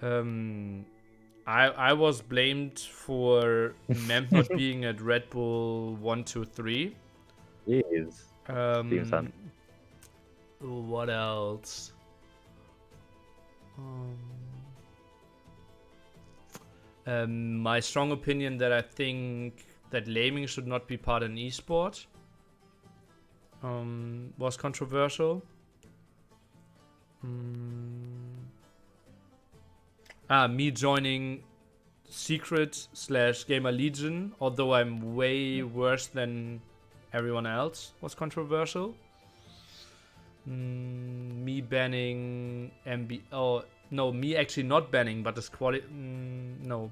Speaker 2: I was blamed for Memp not being at Red Bull 1, 2, 3.
Speaker 1: Jeez. Seems
Speaker 2: Um, what else? My strong opinion that I think that laming should not be part of an esport was controversial. Me joining Secret/Gamer Legion, although I'm way worse than everyone else, was controversial. Me banning MB. Oh, no, me actually not banning, but no.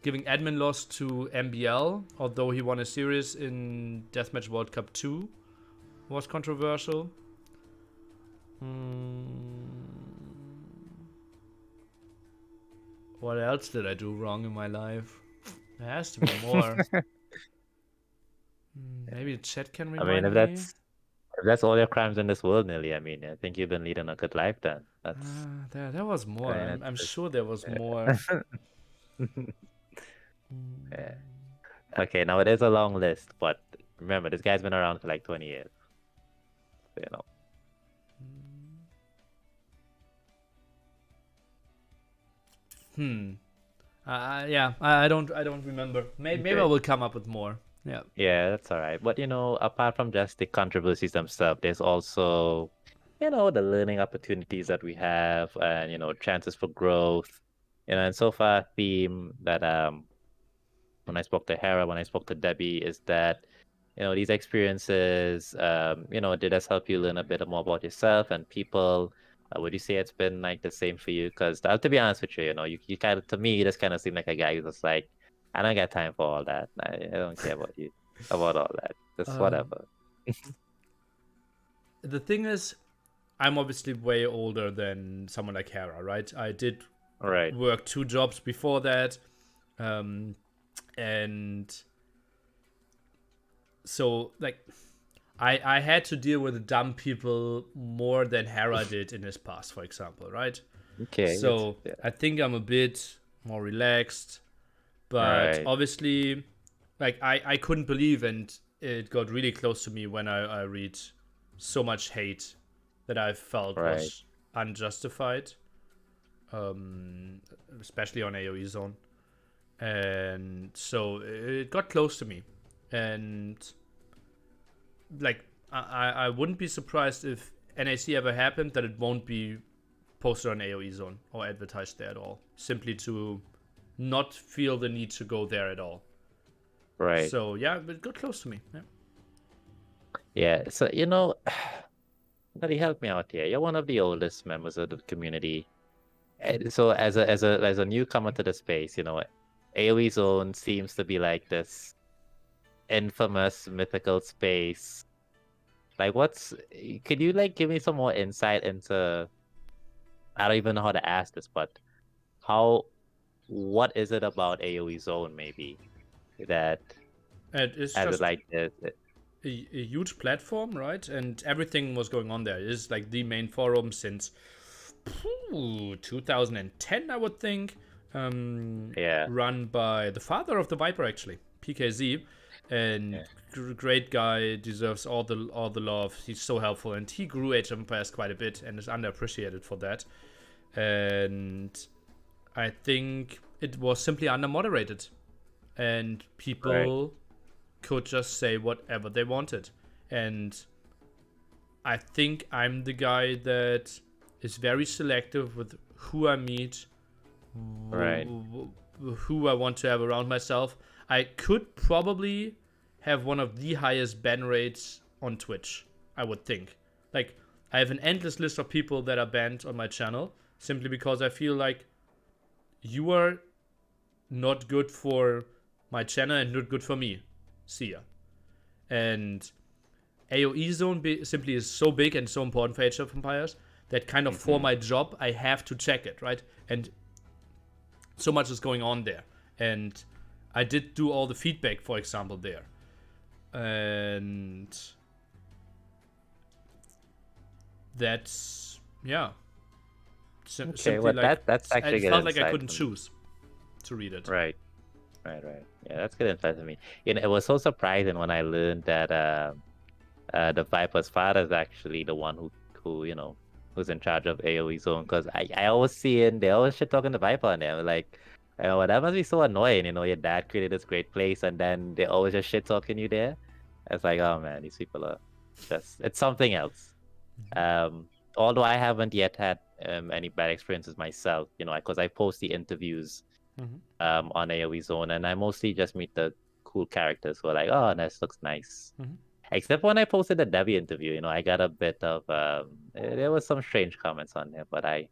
Speaker 2: Giving admin loss to MBL, although he won a series in Deathmatch World Cup 2, was controversial. What else did I do wrong in my life? There has to be more. Maybe the chat can
Speaker 1: I mean,
Speaker 2: remind
Speaker 1: if
Speaker 2: me.
Speaker 1: that's all your crimes in this world, Nelly, I mean, I think you've been leading a good life then. That's,
Speaker 2: There was more.
Speaker 1: I mean,
Speaker 2: I'm
Speaker 1: it's
Speaker 2: sure there was more.
Speaker 1: yeah. Yeah. Okay, now it is a long list, but remember, this guy's been around for like 20 years. So,
Speaker 2: Yeah, I don't remember. Maybe I
Speaker 1: Okay.
Speaker 2: will come up with more. Yeah.
Speaker 1: Yeah, that's all right. But apart from just the controversies themselves, there's also the learning opportunities that we have and chances for growth. And so far a theme that when I spoke to Hera, when I spoke to Debbie, is that these experiences did us help you learn a bit more about yourself and people. Would you say it's been like the same for you? Because to be honest with you, you kind of, to me, you just kind of seem like a guy who's just like, I don't got time for all that. I don't care about you, about all that. Just
Speaker 2: Um,
Speaker 1: whatever.
Speaker 2: the thing is, I'm obviously way older than someone like Hera, right? I did
Speaker 1: All right.
Speaker 2: work 2 jobs before that, and so like I had to deal with dumb people more than Hera did in his past, for example, right?
Speaker 1: Okay.
Speaker 2: So
Speaker 1: Yeah.
Speaker 2: I think I'm a bit more relaxed, but
Speaker 1: Right.
Speaker 2: obviously, like I couldn't believe, and it got really close to me when I read so much hate that I felt
Speaker 1: Right.
Speaker 2: was unjustified, especially on AOE Zone, and so it got close to me, and like I wouldn't be surprised if NAC ever happened that it won't be posted on AOE Zone or advertised there at all, simply to not feel the need to go there at all.
Speaker 1: Right.
Speaker 2: So yeah, it got close to me. Yeah.
Speaker 1: Yeah. So Buddy, help me out here. You're one of the oldest members of the community. So as a newcomer to the space, AoE Zone seems to be like this infamous mythical space. Like could you like give me some more insight into, I don't even know how to ask this, but how what is it about AoE Zone maybe? that
Speaker 2: And it's
Speaker 1: has
Speaker 2: just
Speaker 1: like this.
Speaker 2: a huge platform, right? And everything was going on there. It is like the main forum since 2010, I would think.
Speaker 1: Yeah,
Speaker 2: Run by the father of the Viper, actually, PKZ, and
Speaker 1: yeah.
Speaker 2: great guy, deserves all the love. He's so helpful, and he grew Age of Empires quite a bit, and is underappreciated for that. And I think it was simply under moderated, and
Speaker 1: Right,
Speaker 2: people could just say whatever they wanted. And I think I'm the guy that is very selective with who I meet,
Speaker 1: right.
Speaker 2: who I want to have around myself. I could probably have one of the highest ban rates on Twitch, I would think. Like, I have an endless list of people that are banned on my channel simply because I feel like you are not good for my channel and not good for me. See ya. And AoE zone simply is so big and so important for Age of Empires that kind of for my job I have to check it, right? And so much is going on there. And I did do all the feedback, for example, there. And that's, yeah.
Speaker 1: Okay,
Speaker 2: Simply
Speaker 1: well
Speaker 2: like,
Speaker 1: that's
Speaker 2: I
Speaker 1: actually good
Speaker 2: felt like I
Speaker 1: insight
Speaker 2: couldn't
Speaker 1: for me.
Speaker 2: choose to read it.
Speaker 1: Right, right. Yeah, that's good insight for me. It was so surprising when I learned that the Viper's father is actually the one who who's in charge of AoE Zone, because I always see it, they always shit talking the Viper on them, like, well, that must be so annoying, your dad created this great place and then they always just shit talking you there. It's like, oh man, these people are just, it's something else. Although I haven't yet had any bad experiences myself, because I post the interviews
Speaker 2: Mm-hmm.
Speaker 1: on AoE Zone, and I mostly just meet the cool characters who are like, oh, this looks nice.
Speaker 2: Mm-hmm.
Speaker 1: Except when I posted the Debbie interview, I got a bit of there was some strange comments on there, but I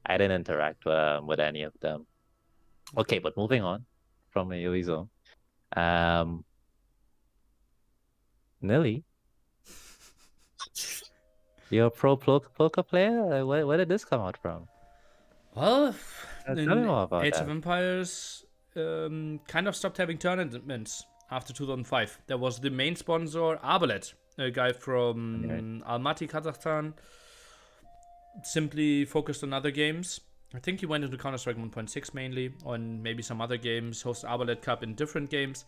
Speaker 1: didn't interact with any of them. Okay, but moving on from AoE Zone, um, Nili, you're a poker player. Where did this come out from?
Speaker 2: Well,
Speaker 1: Tell me
Speaker 2: in
Speaker 1: more about
Speaker 2: Age of
Speaker 1: that.
Speaker 2: Empires, kind of stopped having tournaments after 2005. There was the main sponsor, Arbalet, a guy
Speaker 1: Okay.
Speaker 2: from Almaty, Kazakhstan, simply focused on other games. I think he went into Counter-Strike 1.6 mainly, on maybe some other games, host Arbalet Cup in different games.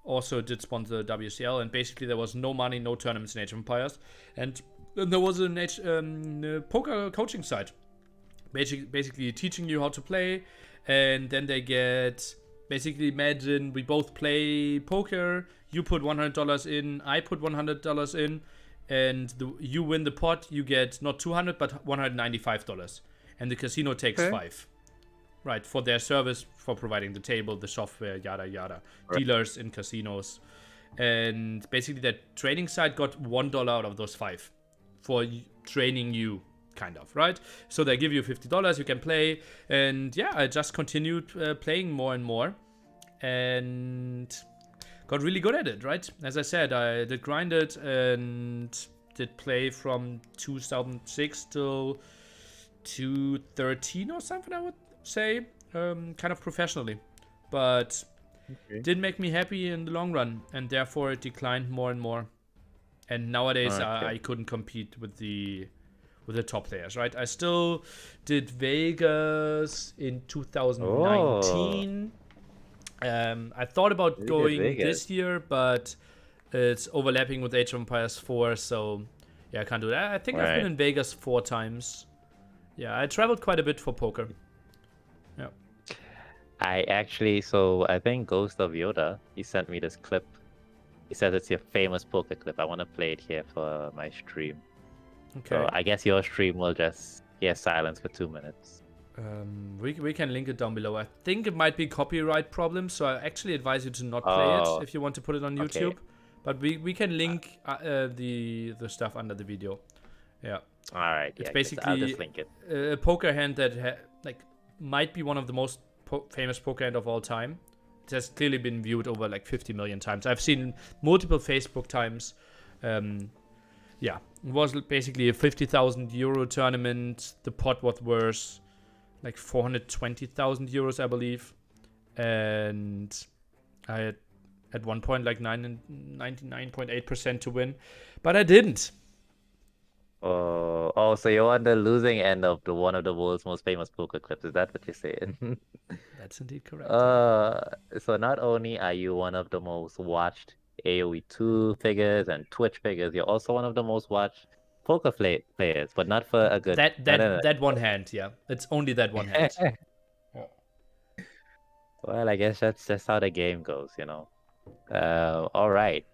Speaker 2: Also did sponsor WCL, and basically there was no money, no tournaments in Age of Empires. And then there was a poker coaching site basically teaching you how to play, and then they get, basically, imagine we both play poker, you put $100 in, I put $100 in, and you win the pot, you get not 200 but $195, and the casino takes
Speaker 1: Okay.
Speaker 2: 5, right, for their service, for providing the table, the software, yada yada,
Speaker 1: Right.
Speaker 2: dealers in casinos. And basically that training site got $1 out of those 5 for training you, kind of, right? So they give you $50, you can play, and yeah, I just continued playing more and more, and got really good at it, right? As I said, I did grind it and did play from 2006 till 2013 or something, I would say, kind of professionally, but
Speaker 1: Okay.
Speaker 2: did make me happy in the long run, and therefore it declined more and more. And nowadays
Speaker 1: Okay.
Speaker 2: I couldn't compete with the top players, right? I still did Vegas in
Speaker 1: Oh,
Speaker 2: 2019. I thought about
Speaker 1: you did
Speaker 2: going
Speaker 1: Vegas.
Speaker 2: this year, but it's overlapping with Age of Empires 4, so yeah, I can't do that. I think I've been
Speaker 1: Right.
Speaker 2: in Vegas 4 times. Yeah, I traveled quite a bit for poker. Yeah.
Speaker 1: I think Ghost of Yoda, he sent me this clip. He says it's your famous poker clip. I want to play it here for my stream. So
Speaker 2: Okay.
Speaker 1: I guess your stream will just hear silence for 2 minutes.
Speaker 2: We can link it down below. I think it might be copyright problem, so I actually advise you to not play it
Speaker 1: Oh,
Speaker 2: if you want to put it on
Speaker 1: okay.
Speaker 2: YouTube. But we can link the stuff under the video. Yeah,
Speaker 1: All right.
Speaker 2: it's
Speaker 1: Yeah, I'll
Speaker 2: basically
Speaker 1: just link it.
Speaker 2: a poker hand that like might be one of the most famous poker hand of all time. It has clearly been viewed over like 50 million times. I've seen multiple Facebook times. Yeah, it was basically a 50,000 euro tournament. The pot was worth like 420,000 euros, I believe. And I had at one point like 99.8% to win, but I didn't.
Speaker 1: Oh, so you're on the losing end of the one of the world's most famous poker clips. Is that what you're saying?
Speaker 2: That's indeed correct. Yeah.
Speaker 1: Uh, so not only are you one of the most watched AoE 2 figures and Twitch figures, you're also one of the most watched poker players, but not for a good,
Speaker 2: That
Speaker 1: not
Speaker 2: that that one hand. Yeah, it's only that one hand. Oh.
Speaker 1: Well, I guess that's just how the game goes, you know. All right.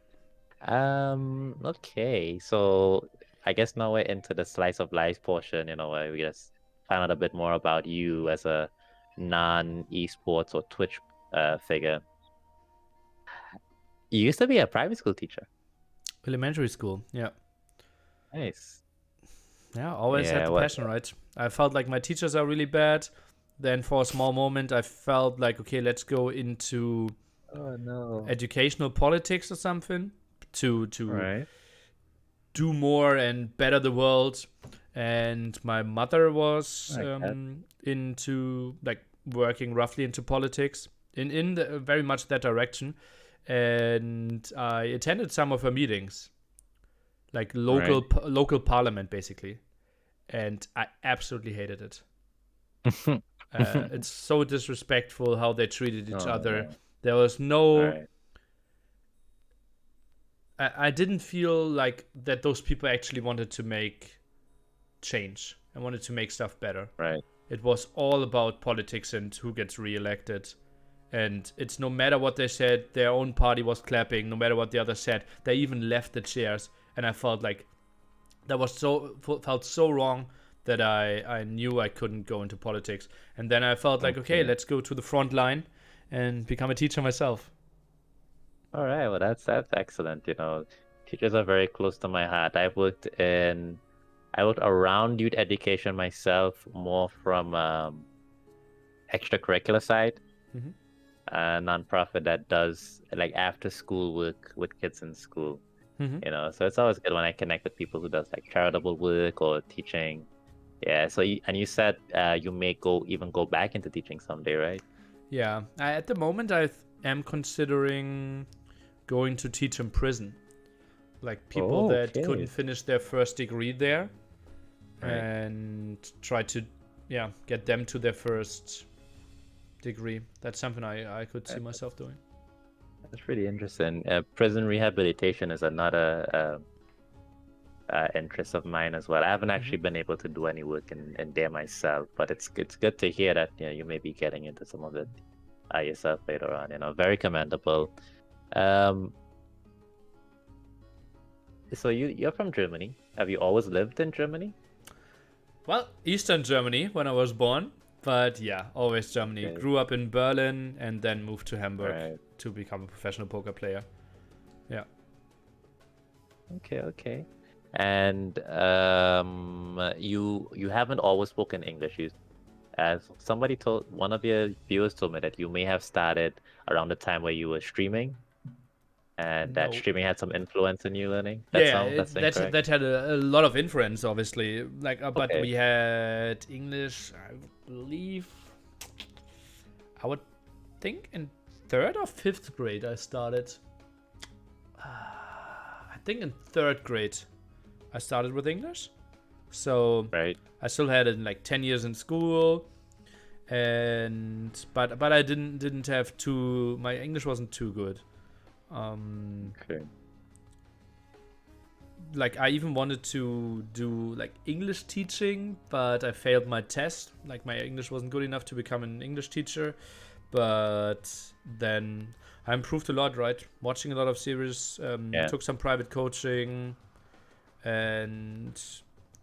Speaker 1: Okay. So I guess now we're into the slice of life portion, you know, where we just find out a bit more about you as a non-esports or Twitch figure. You used to be a private school teacher.
Speaker 2: Elementary school. Yeah.
Speaker 1: Nice.
Speaker 2: Yeah, always had
Speaker 1: Yeah,
Speaker 2: the
Speaker 1: what?
Speaker 2: passion, right? I felt like my teachers are really bad. Then for a small moment, I felt like, okay, let's go into
Speaker 1: Oh no.
Speaker 2: educational politics or something to
Speaker 1: Right.
Speaker 2: do more and better the world. And my mother was
Speaker 1: Like that.
Speaker 2: into like working roughly into politics in the, very much that direction. And I attended some of her meetings, like
Speaker 1: Right.
Speaker 2: local parliament basically, and I absolutely hated it. It's so disrespectful how they treated each
Speaker 1: Oh
Speaker 2: other.
Speaker 1: no.
Speaker 2: There was
Speaker 1: All
Speaker 2: no.
Speaker 1: right.
Speaker 2: I didn't feel like that those people actually wanted to make change and wanted to make stuff better.
Speaker 1: Right.
Speaker 2: It was all about politics and who gets reelected. And it's no matter what they said, their own party was clapping, no matter what the other said. They even left the chairs. And I felt like that was felt so wrong that I knew I couldn't go into politics. And then I felt like, okay,
Speaker 1: Okay.
Speaker 2: let's go to the front line and become a teacher myself.
Speaker 1: All right. Well, that's excellent. You know, teachers are very close to my heart. I worked around youth education myself, more from extracurricular side,
Speaker 2: Mm-hmm.
Speaker 1: a nonprofit that does like after school work with kids in school.
Speaker 2: Mm-hmm.
Speaker 1: You know, so it's always good when I connect with people who does like charitable work or teaching. Yeah. So you said you may even go back into teaching someday, right?
Speaker 2: Yeah, at the moment I am considering going to teach in prison, like people
Speaker 1: Oh,
Speaker 2: that couldn't
Speaker 1: okay.
Speaker 2: finish their first degree there,
Speaker 1: Right.
Speaker 2: and try to, yeah, get them to their first degree. That's something I could see
Speaker 1: That-
Speaker 2: myself doing.
Speaker 1: That's pretty interesting. Prison rehabilitation is another interest of mine as well. I haven't
Speaker 2: Mm-hmm.
Speaker 1: actually been able to do any work in there myself, but it's good to hear that you may be getting into some of it yourself later on. You know, very commendable. Um, so you're from Germany. Have you always lived in Germany?
Speaker 2: Well, Eastern Germany when I was born, but yeah, always Germany.
Speaker 1: Okay.
Speaker 2: Grew up in Berlin and then moved to Hamburg
Speaker 1: Right.
Speaker 2: to become a professional poker player. Yeah.
Speaker 1: Okay. And you haven't always spoken English. As somebody told one of your viewers told me that you may have started around the time where you were streaming, and that
Speaker 2: No.
Speaker 1: streaming had some influence in you learning.
Speaker 2: Yeah,
Speaker 1: That's
Speaker 2: that
Speaker 1: incorrect.
Speaker 2: that had a lot of influence, obviously. Like, but
Speaker 1: Okay.
Speaker 2: we had English, I believe. I would think in third or fifth grade I started. I think in third grade I started with English. So
Speaker 1: Right.
Speaker 2: I still had it in like 10 years in school, and but I didn't have too. My English wasn't too good.
Speaker 1: Okay.
Speaker 2: Like I even wanted to do like English teaching, but I failed my test. Like my English wasn't good enough to become an English teacher. But then I improved a lot, right? Watching a lot of series,
Speaker 1: Yeah.
Speaker 2: took some private coaching, and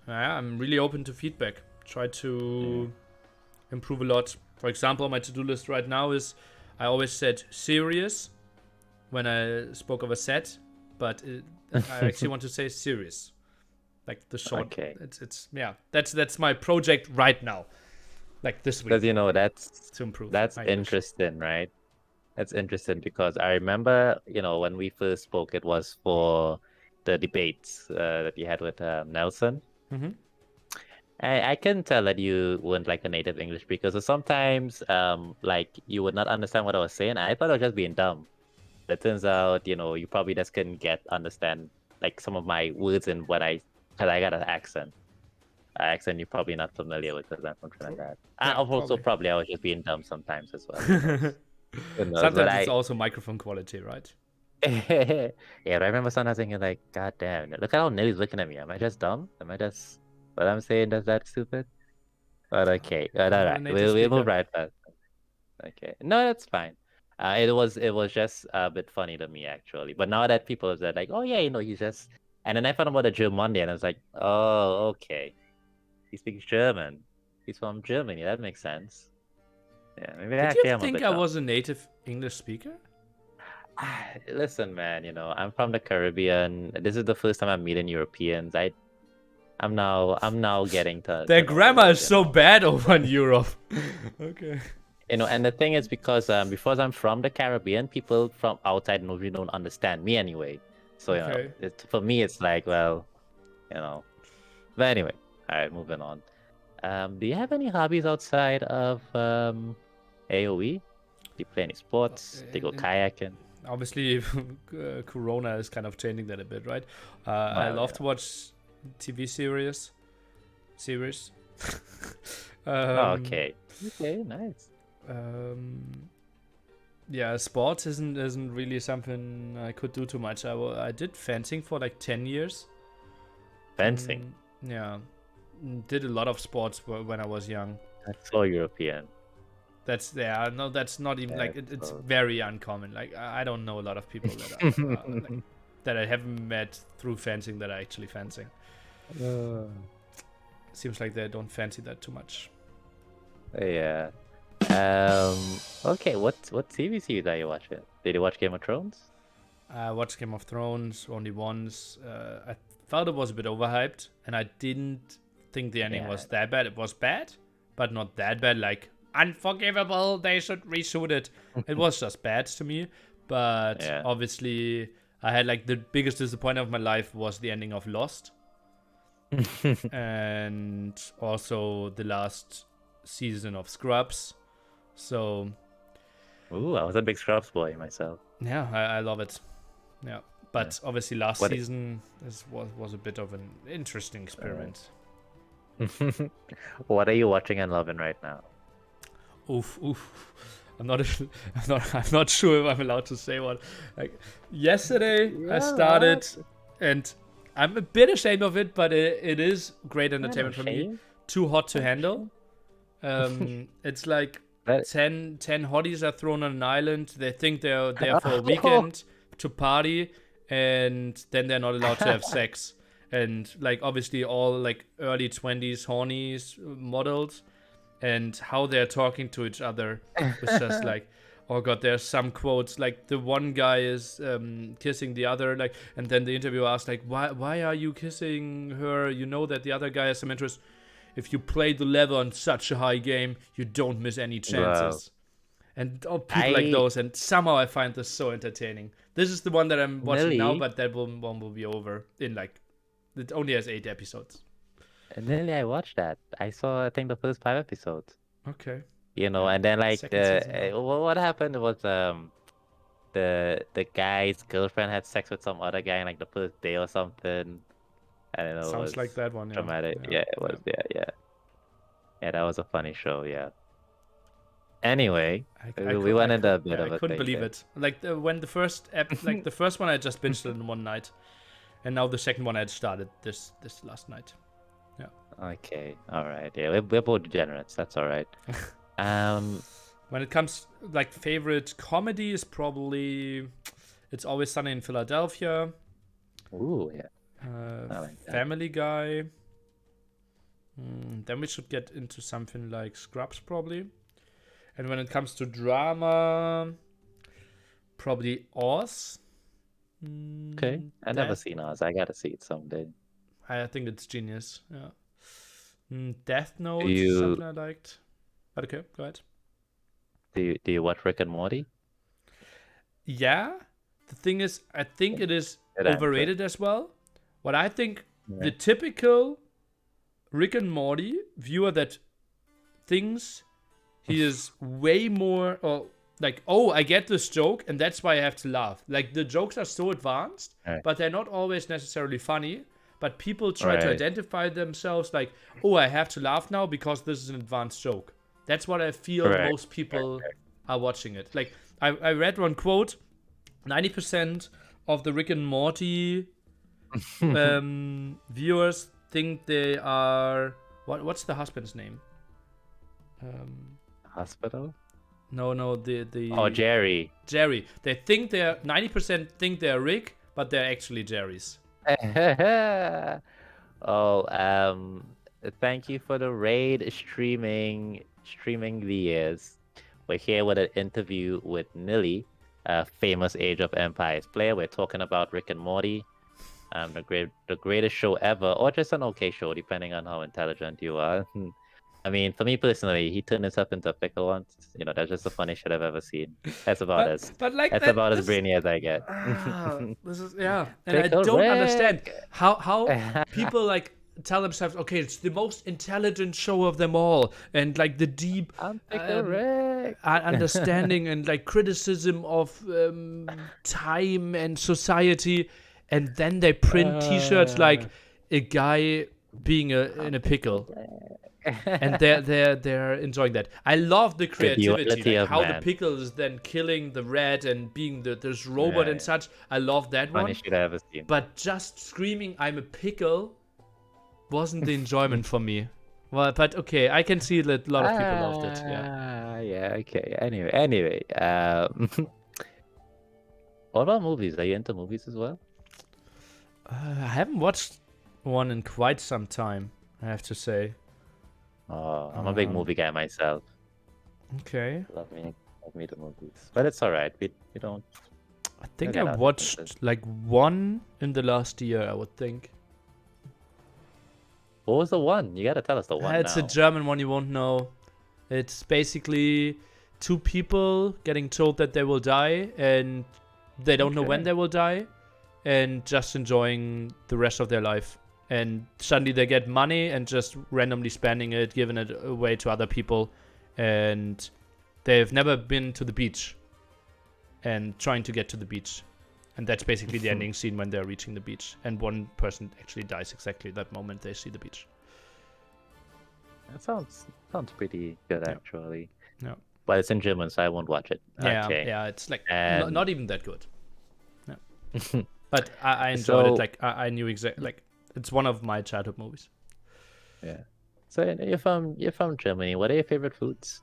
Speaker 2: yeah, I'm really open to feedback. Try to improve a lot. For example, my to-do list right now is I always said serious when I spoke of a set, but I actually want to say serious, like the short.
Speaker 1: Okay.
Speaker 2: It's yeah. That's my project right now, like this
Speaker 1: Because
Speaker 2: week
Speaker 1: that's
Speaker 2: to improve
Speaker 1: that's
Speaker 2: my English.
Speaker 1: interesting, right? That's interesting because I remember, when we first spoke, it was for the debates that you had with Nelson.
Speaker 2: Mm-hmm.
Speaker 1: I can tell that you weren't like a native English speaker, so sometimes like you would not understand what I was saying. I thought I was just being dumb. it turns out, you probably just couldn't understand like some of my words and because I got an accent. Accent you're probably not familiar with because I'm from Trinidad.
Speaker 2: Yeah,
Speaker 1: Also
Speaker 2: probably.
Speaker 1: probably I was just being dumb sometimes as well. Who knows? Who knows? But
Speaker 2: Sometimes it's also microphone quality, right?
Speaker 1: yeah, but I remember sometimes thinking like, God damn, look at how Nellie's looking at me. Am I just dumb? Am I just what I'm saying? Is that stupid? But okay, but
Speaker 2: I'm
Speaker 1: all
Speaker 2: not a
Speaker 1: right,
Speaker 2: native
Speaker 1: we'll move
Speaker 2: speaker.
Speaker 1: right past. Okay, no, that's fine. It was just a bit funny to me actually. But now that people have said like, oh yeah, he's just, and then I found out about the German Monday, and I was like, oh okay, he speaks German. He's from Germany. That makes sense. Yeah, maybe
Speaker 2: Did you
Speaker 1: actually I'm a
Speaker 2: think
Speaker 1: bit
Speaker 2: I
Speaker 1: dumb.
Speaker 2: was a native English speaker?
Speaker 1: Listen, man, I'm from the Caribbean. This is the first time I'm meeting Europeans. I'm now getting
Speaker 2: Their
Speaker 1: to know the
Speaker 2: grammar is
Speaker 1: world,
Speaker 2: so bad over in Europe. Okay.
Speaker 1: And the thing is because I'm from the Caribbean, people from outside really don't understand me anyway. So,
Speaker 2: Okay.
Speaker 1: for me it's like, well, you know. But anyway, all right, moving on. Do you have any hobbies outside of AOE? Do you play any sports? Do you go kayaking?
Speaker 2: Obviously, Corona is kind of changing that a bit, right? I
Speaker 1: Well,
Speaker 2: love to watch TV series.
Speaker 1: Oh,
Speaker 2: um,
Speaker 1: okay. Okay, nice.
Speaker 2: um, yeah, sports isn't really something I could do too much. I did fencing for like 10 years.
Speaker 1: Fencing.
Speaker 2: Yeah, did a lot of sports when I was young.
Speaker 1: That's so European.
Speaker 2: That's no, that's not even like it's
Speaker 1: So...
Speaker 2: very uncommon. Like I don't know a lot of people that are like, that I haven't met through fencing that are actually fencing. Seems like they don't fancy that too much.
Speaker 1: Yeah. Okay, what TV series are you watching? Did you watch Game of Thrones?
Speaker 2: I watched Game of Thrones only once. I felt it was a bit overhyped, and I didn't think the ending was that bad. It was bad, but not that bad. Like unforgivable. They should reshoot it. It was just bad to me. But
Speaker 1: Yeah.
Speaker 2: obviously, I had like the biggest disappointment of my life was the ending of Lost, and also the last season of Scrubs. So
Speaker 1: Ooh, I was a big Scrubs boy myself.
Speaker 2: yeah, I love it. Yeah, but obviously last
Speaker 1: What?
Speaker 2: season was a bit of an interesting experiment.
Speaker 1: What are you watching and loving right now?
Speaker 2: Oof. I'm not sure if I'm allowed to say what. Like yesterday, I started, and I'm a bit ashamed of it, but it is great entertainment for me. Too Hot to Handle. It's like 10 hotties are thrown on an island. They think they're there for a weekend to party, and then they're not allowed to have sex. And like obviously all like early 20s hornies models, and how they're talking to each other was just like, oh god, there's some quotes like the one guy is kissing the other, like, and then the interviewer asked like, why are you kissing her? You know that the other guy has some interest. If you play the level on such a high game, you don't miss any chances. Wow. And people like those, and somehow I find this so entertaining. This is the one that I'm watching now, but that one will be over in like, it only has 8 episodes.
Speaker 1: Nili, I watched that. I saw, I think, the first 5 episodes.
Speaker 2: Okay.
Speaker 1: And then like what happened was the guy's girlfriend had sex with some other guy in like the first day or something. I don't know.
Speaker 2: Sounds like that one.
Speaker 1: Dramatic. Yeah, it was. Yeah. Yeah, that was a funny show. Yeah. Anyway, we went into a bit of a
Speaker 2: I couldn't
Speaker 1: thing
Speaker 2: believe
Speaker 1: there.
Speaker 2: it. Like when the first like the first one I just binged it in one night, and now the second one I had started this last night. Yeah.
Speaker 1: Okay. All right. Yeah, we're both degenerates. That's all right.
Speaker 2: When it comes like favorite comedy is probably It's Always Sunny in Philadelphia.
Speaker 1: Ooh, yeah.
Speaker 2: Like Family Guy. Then we should get into something like Scrubs probably. And when it comes to drama, probably Oz.
Speaker 1: Okay. I've never seen Oz. I gotta see it someday.
Speaker 2: I think it's genius. Yeah. Death Note is something I liked. But okay, go ahead.
Speaker 1: Do you watch Rick and Morty?
Speaker 2: Yeah. The thing is, I think it is overrated as well. What I think the typical Rick and Morty viewer that thinks he is way more, or like, oh, I get this joke, and that's why I have to laugh. Like, the jokes are so advanced,
Speaker 1: Right.
Speaker 2: but they're not always necessarily funny. But people try to
Speaker 1: Right.
Speaker 2: identify themselves like, oh, I have to laugh now because this is an advanced joke. That's what I feel
Speaker 1: Correct.
Speaker 2: most people are watching it. Like, I read one quote, 90% of the Rick and Morty viewers think they are... What's the husband's name?
Speaker 1: Hospital?
Speaker 2: No, the
Speaker 1: Oh, Jerry.
Speaker 2: Jerry. They think they're 90% think they're Rick, but they're actually Jerry's.
Speaker 1: Oh, thank you for the raid streaming the years. We're here with an interview with Nili, a famous Age of Empires player. We're talking about Rick and Morty, the greatest show ever, or just an okay show, depending on how intelligent you are. I mean, for me personally, he turned himself into a pickle once. You know, that's just the funniest shit I've ever seen. That's about as brainy as I get.
Speaker 2: This is and I
Speaker 1: Pickle
Speaker 2: don't
Speaker 1: Rick.
Speaker 2: understand how people like tell themselves, okay, it's the most intelligent show of them all, and like the deep
Speaker 1: I'm Pickle Rick.
Speaker 2: understanding and like criticism of time and society, and then they print T-shirts like a guy being in a pickle. And they're enjoying that. I love the creativity,
Speaker 1: duality
Speaker 2: like
Speaker 1: of
Speaker 2: how the
Speaker 1: man.
Speaker 2: pickle is then killing the rat and being this robot and such. I love that one.
Speaker 1: Funniest shit I've ever seen.
Speaker 2: But just screaming "I'm a pickle" wasn't the enjoyment for me. Well, but okay, I can see that a lot of people loved it. Yeah.
Speaker 1: Yeah. Okay. Anyway. What about movies? Are you into movies as well?
Speaker 2: I haven't watched one in quite some time, I have to say.
Speaker 1: Oh, I'm a big movie guy myself.
Speaker 2: Okay.
Speaker 1: Love me the movies, but it's all right. We don't.
Speaker 2: I think
Speaker 1: Okay,
Speaker 2: I
Speaker 1: no,
Speaker 2: watched like one in the last year, I would think.
Speaker 1: What was the one? You gotta tell us the one
Speaker 2: It's
Speaker 1: now.
Speaker 2: a German one, you won't know. It's basically two people getting told that they will die, and they don't know when
Speaker 1: Okay.
Speaker 2: they will die, and just enjoying the rest of their life. And suddenly they get money and just randomly spending it, giving it away to other people, and they've never been to the beach and trying to get to the beach. And that's basically the ending scene when they're reaching the beach. And one person actually dies exactly that moment they see the beach.
Speaker 1: That sounds pretty good
Speaker 2: Yeah.
Speaker 1: actually.
Speaker 2: Yeah.
Speaker 1: But it's in German, so I won't watch it.
Speaker 2: Yeah,
Speaker 1: Okay.
Speaker 2: yeah, it's like
Speaker 1: And-
Speaker 2: not even that good. Yeah. But I enjoyed
Speaker 1: So-
Speaker 2: it. Like I knew exactly. Like it's one of my childhood movies.
Speaker 1: Yeah. So you're from Germany. What are your favorite foods?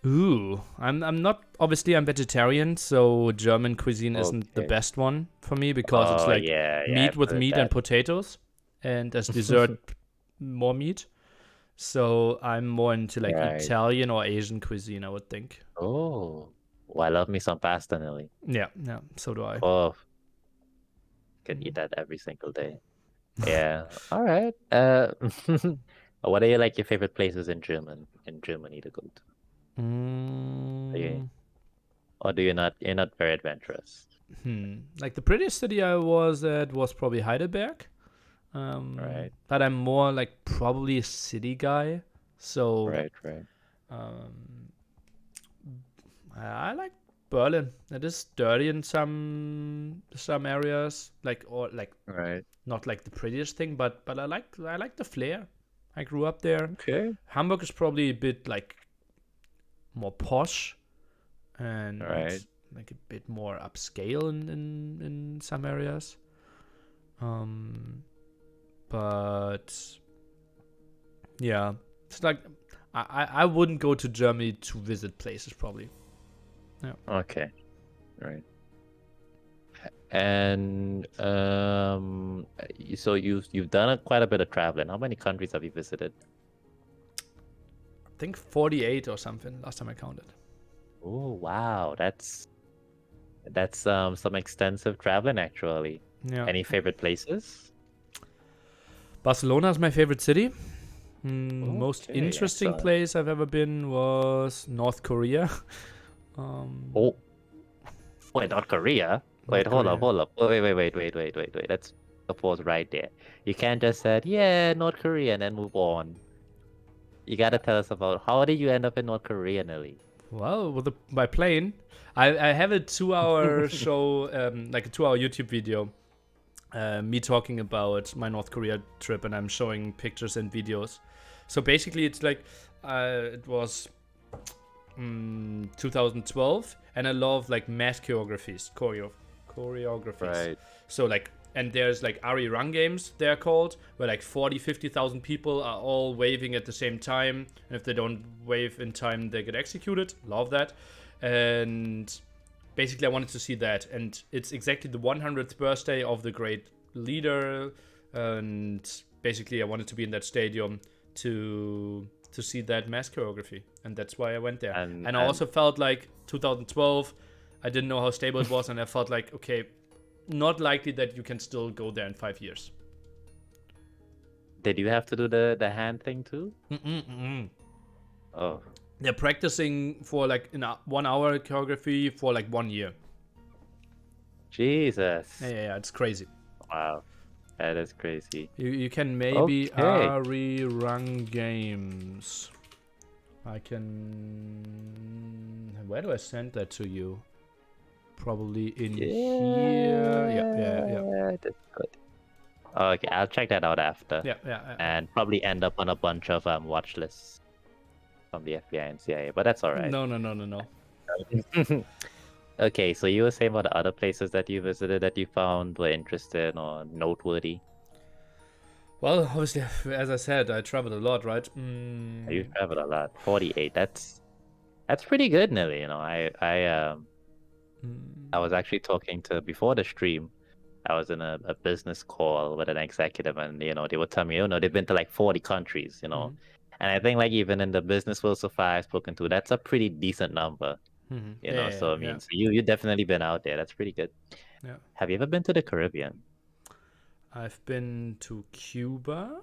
Speaker 2: Ooh, I'm not. Obviously, I'm vegetarian, so German cuisine isn't the
Speaker 1: Okay.
Speaker 2: best one for me because it's
Speaker 1: Oh,
Speaker 2: like
Speaker 1: yeah,
Speaker 2: meat
Speaker 1: I've
Speaker 2: with
Speaker 1: heard
Speaker 2: meat
Speaker 1: that.
Speaker 2: and potatoes, and as dessert, more meat. So I'm more into like
Speaker 1: Right.
Speaker 2: Italian or Asian cuisine, I would think.
Speaker 1: Oh, I love me some pasta, Nelly.
Speaker 2: Yeah, so do I.
Speaker 1: Oh, could eat that every single day. Yeah. All right. What are your favorite places in Germany to go to?
Speaker 2: Mm,
Speaker 1: Or do you not? You're not very adventurous.
Speaker 2: Like the prettiest city I was at was probably Heidelberg.
Speaker 1: Right.
Speaker 2: But I'm more like probably a city guy. So
Speaker 1: Right.
Speaker 2: I like Berlin. It is dirty in some areas, like
Speaker 1: Right.
Speaker 2: not like the prettiest thing, but I like the flair. I grew up there.
Speaker 1: Okay.
Speaker 2: Hamburg is probably a bit like more posh and
Speaker 1: Right.
Speaker 2: like a bit more upscale in some areas. But yeah, it's like I wouldn't go to Germany to visit places probably.
Speaker 1: Okay. Right. And so you've done quite a bit of traveling. How many countries have you visited?
Speaker 2: I think 48 or something last time I counted.
Speaker 1: Oh wow, that's some extensive traveling actually.
Speaker 2: Yeah.
Speaker 1: Any favorite places?
Speaker 2: Barcelona is my favorite city. Most
Speaker 1: Okay,
Speaker 2: interesting
Speaker 1: excellent.
Speaker 2: place I've ever been was North Korea.
Speaker 1: Oh, wait, North Korea? Wait,
Speaker 2: North
Speaker 1: hold up. Wait. Let's pause right there. You can't just say, yeah, North Korea and then move on. You gotta tell us about how did you end up in North Korea, Nelly?
Speaker 2: Well, by plane, I have a 2-hour show, like a 2-hour YouTube video, me talking about my North Korea trip, and I'm showing pictures and videos. So basically, it's like it was 2012, and I love like mass choreographies.
Speaker 1: Right.
Speaker 2: So like, and there's like Ari Run games, they're called, where like 50,000 people are all waving at the same time, and if they don't wave in time, they get executed. Love that. And basically, I wanted to see that, and it's exactly the 100th birthday of the great leader, and basically, I wanted to be in that stadium to see that mass choreography, and that's why I went there. And I also felt like 2012, I didn't know how stable it was, and I felt like, okay, not likely that you can still go there in 5 years.
Speaker 1: Did you have to do the hand thing too? Oh,
Speaker 2: They're practicing for like in a 1 hour choreography for like 1 year.
Speaker 1: Jesus.
Speaker 2: Yeah, it's crazy.
Speaker 1: Wow. That is crazy.
Speaker 2: You can maybe
Speaker 1: Okay.
Speaker 2: Ari Run games. I can. Where do I send that to you? Probably in here. Yeah.
Speaker 1: That's good. Okay, I'll check that out after.
Speaker 2: Yeah.
Speaker 1: And probably end up on a bunch of watch lists from the FBI and CIA, but that's all right.
Speaker 2: No.
Speaker 1: Okay, so you were saying about the other places that you visited that you found were interesting or noteworthy.
Speaker 2: Well, obviously, as I said, I traveled a lot, right?
Speaker 1: You traveled a lot. 48. That's pretty good, Nelly. You know, I was actually talking to before the stream. I was in a business call with an executive, and they would tell me, they've been to like 40 countries, and I think like even in the business world so far I've spoken to, that's a pretty decent number, So I mean, so you definitely been out there. That's pretty good.
Speaker 2: Yeah.
Speaker 1: Have you ever been to the Caribbean?
Speaker 2: I've been to Cuba,